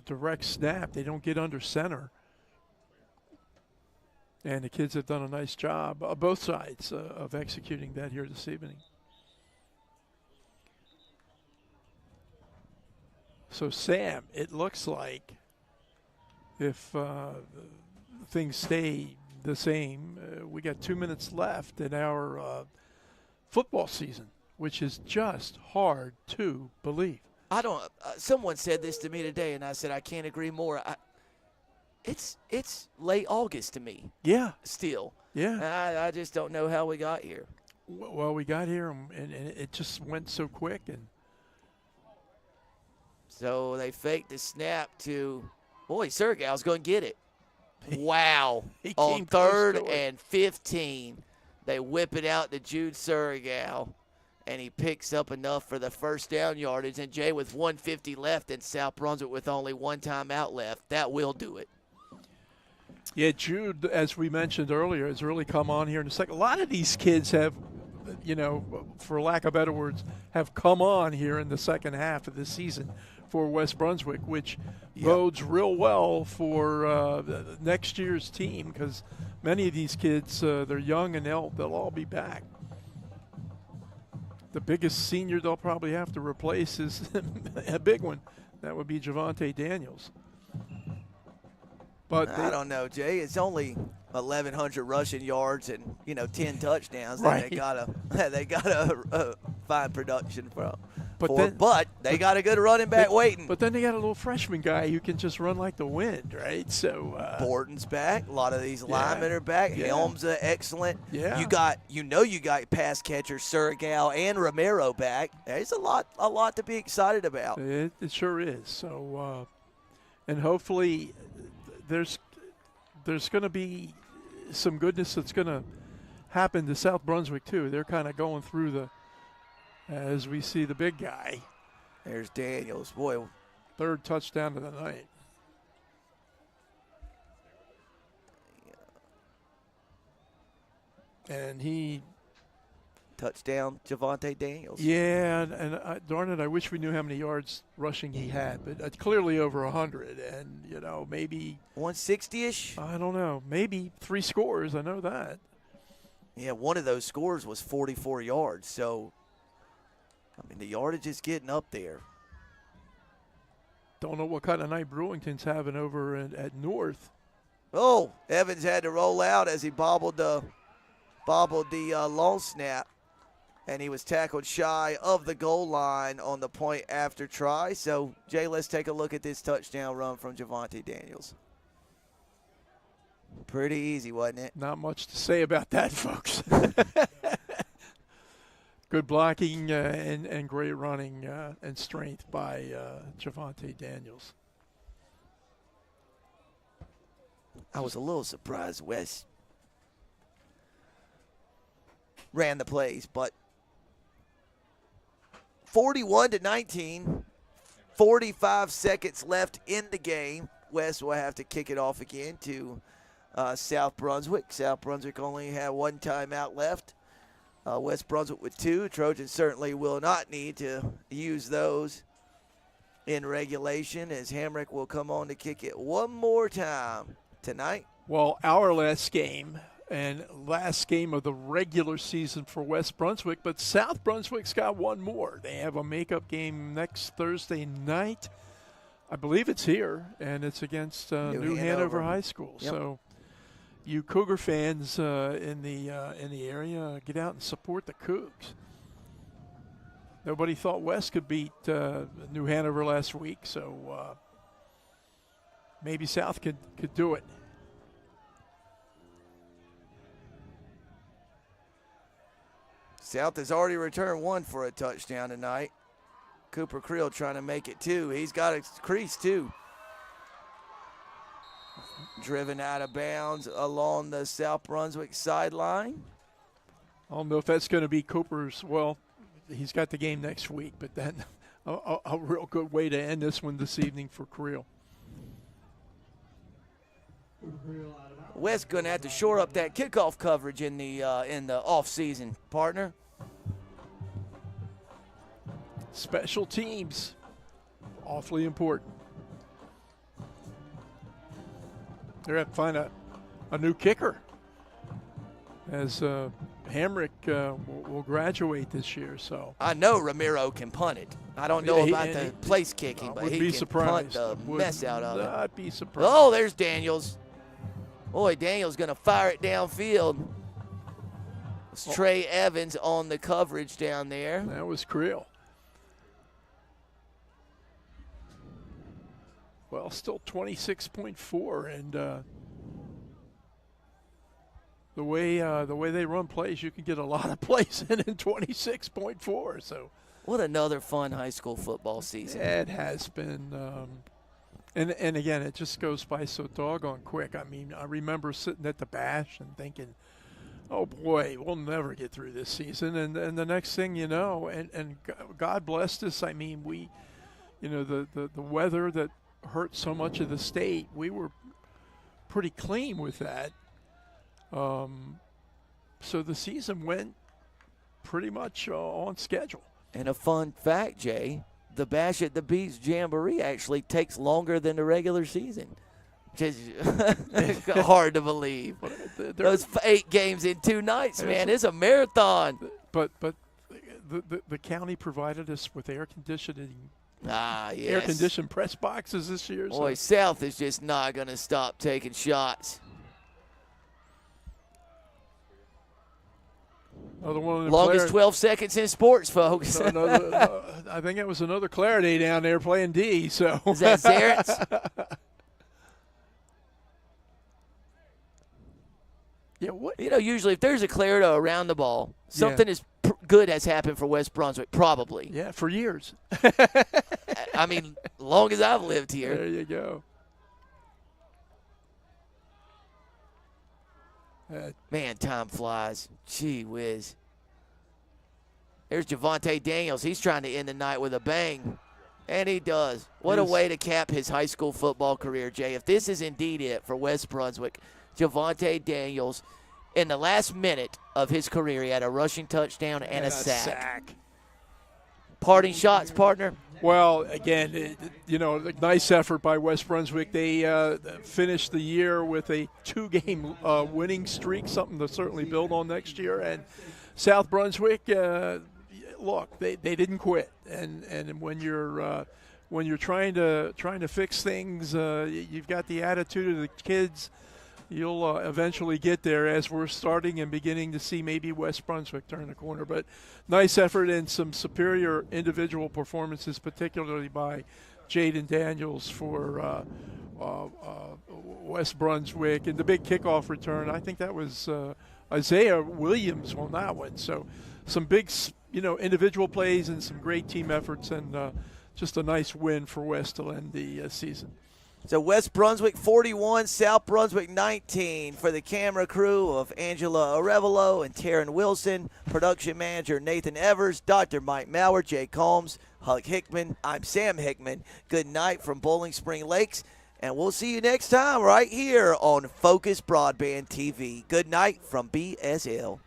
direct snap. They don't get under center. And the kids have done a nice job, both sides, of executing that here this evening. So, Sam, it looks like if things stay the same, we got 2 minutes left in our football season, which is just hard to believe. I don't. Someone said this to me today, and I said I can't agree more. It's late August to me. Yeah. Still. Yeah. I just don't know how we got here. Well, we got here, and it just went so quick. And so they faked the snap to, boy, Sergal's going to get it. Wow. He On came close 3rd to it. and 15, they whip it out to Jude Sergal, and he picks up enough for the first down yardage. And, Jay, with 1:50 left and South Brunswick with only one timeout left, that will do it. Yeah, Jude, as we mentioned earlier, has really come on here in a second. A lot of these kids have, for lack of better words, have come on here in the second half of the season for West Brunswick, which bodes real well for next year's team, because many of these kids, they're young and they'll all be back. The biggest senior they'll probably have to replace is a big one. That would be Javante Daniels. But I don't know, Jay. It's only 1,100 rushing yards and 10 touchdowns Right. that they gotta find production from. But But they got a good running back waiting. But then they got a little freshman guy who can just run like the wind, right? So Borden's back. A lot of these linemen are back. Yeah. Helms excellent. Yeah. You got pass catcher Sergal and Romero back. There's a lot to be excited about. it sure is. So and hopefully there's going to be some goodness that's going to happen to South Brunswick too. They're kind of going through as we see the big guy. There's Daniels. Boy, 3rd touchdown of the night. And he, touchdown, Javante Daniels. yeah, and darn it, I wish we knew how many yards rushing he had, but clearly over 100, and maybe 160-ish. I don't know, maybe 3 scores. I know that. Yeah, one of those scores was 44 yards. So, I mean, the yardage is getting up there. Don't know what kind of night Brewington's having over at North. Oh, Evans had to roll out as he bobbled the long snap, and he was tackled shy of the goal line on the point after try. So, Jay, let's take a look at this touchdown run from Javante Daniels. Pretty easy, wasn't it? Not much to say about that, folks. Good blocking and great running and strength by Javante Daniels. I was a little surprised West ran the plays, but 41-19, 45 seconds left in the game. West will have to kick it off again to South Brunswick. South Brunswick only had one timeout left. West Brunswick with 2. Trojans certainly will not need to use those in regulation, as Hamrick will come on to kick it one more time tonight. Well, our last game and last game of the regular season for West Brunswick, but South Brunswick's got one more. They have a makeup game next Thursday night. I believe it's here, and it's against New Hanover High School. Yep. So you Cougar fans in the area, get out and support the Cougs. Nobody thought West could beat New Hanover last week, so maybe South could do it. South has already returned one for a touchdown tonight. Cooper Creel trying to make it 2. He's got a crease too. Driven out of bounds along the South Brunswick sideline. I don't know if that's going to be Cooper's. Well, he's got the game next week, but then a real good way to end this one this evening for Creel. West going to have to shore up that kickoff coverage in the off-season, partner. Special teams, awfully important. They're going to find a new kicker as Hamrick will graduate this year. So I know Ramiro can punt it. I don't know about the place kicking, but he can punt the mess out of it. I'd be surprised. Oh, there's Daniels. Boy, Daniels going to fire it downfield. It's Trey Evans on the coverage down there. That was Creel. Well, still 26.4, and the way they run plays, you can get a lot of plays in 26.4. So, what another fun high school football season! It has been, and again, it just goes by so doggone quick. I mean, I remember sitting at the bash and thinking, "Oh boy, we'll never get through this season," and the next thing you know, and God blessed us. I mean, we, the weather that hurt so much of the state, we were pretty clean with that. So the season went pretty much on schedule. And a fun fact, Jay, the Bash at the Beach Jamboree actually takes longer than the regular season. Just hard to believe. Those 8 games in 2 nights, man, it's a marathon. But the county provided us with air conditioning. Yes. Air-conditioned press boxes this year. Boy, South is just not going to stop taking shots. Longest 12 seconds in sports, folks. I think it was another Clarity down there playing D. So is that Zaretz? Yeah, what? Usually if there's a Clarito around the ball, something is good has happened for West Brunswick, probably. Yeah, for years. I mean, long as I've lived here. There you go. Man, time flies. Gee whiz. There's Javante Daniels. He's trying to end the night with a bang. And he does. What a way to cap his high school football career, Jay. If this is indeed it for West Brunswick, Javante Daniels, in the last minute of his career, he had a rushing touchdown and a sack. Parting shots, partner? Well, again, nice effort by West Brunswick. They finished the year with a 2-game winning streak, something to certainly build on next year. And South Brunswick, look, they didn't quit. And when you're trying to fix things, you've got the attitude of the kids. You'll eventually get there, as we're starting and beginning to see maybe West Brunswick turn the corner. But nice effort and some superior individual performances, particularly by Jaden Daniels for West Brunswick. And the big kickoff return, I think that was Isaiah Williams on that one. So some big, individual plays and some great team efforts, and just a nice win for West to end the season. So West Brunswick 41, South Brunswick 19 for the camera crew of Angela Arevalo and Taryn Wilson, production manager Nathan Evers, Dr. Mike Maurer, Jay Combs, Huck Hickman. I'm Sam Hickman. Good night from Bowling Spring Lakes, and we'll see you next time right here on Focus Broadband TV. Good night from BSL.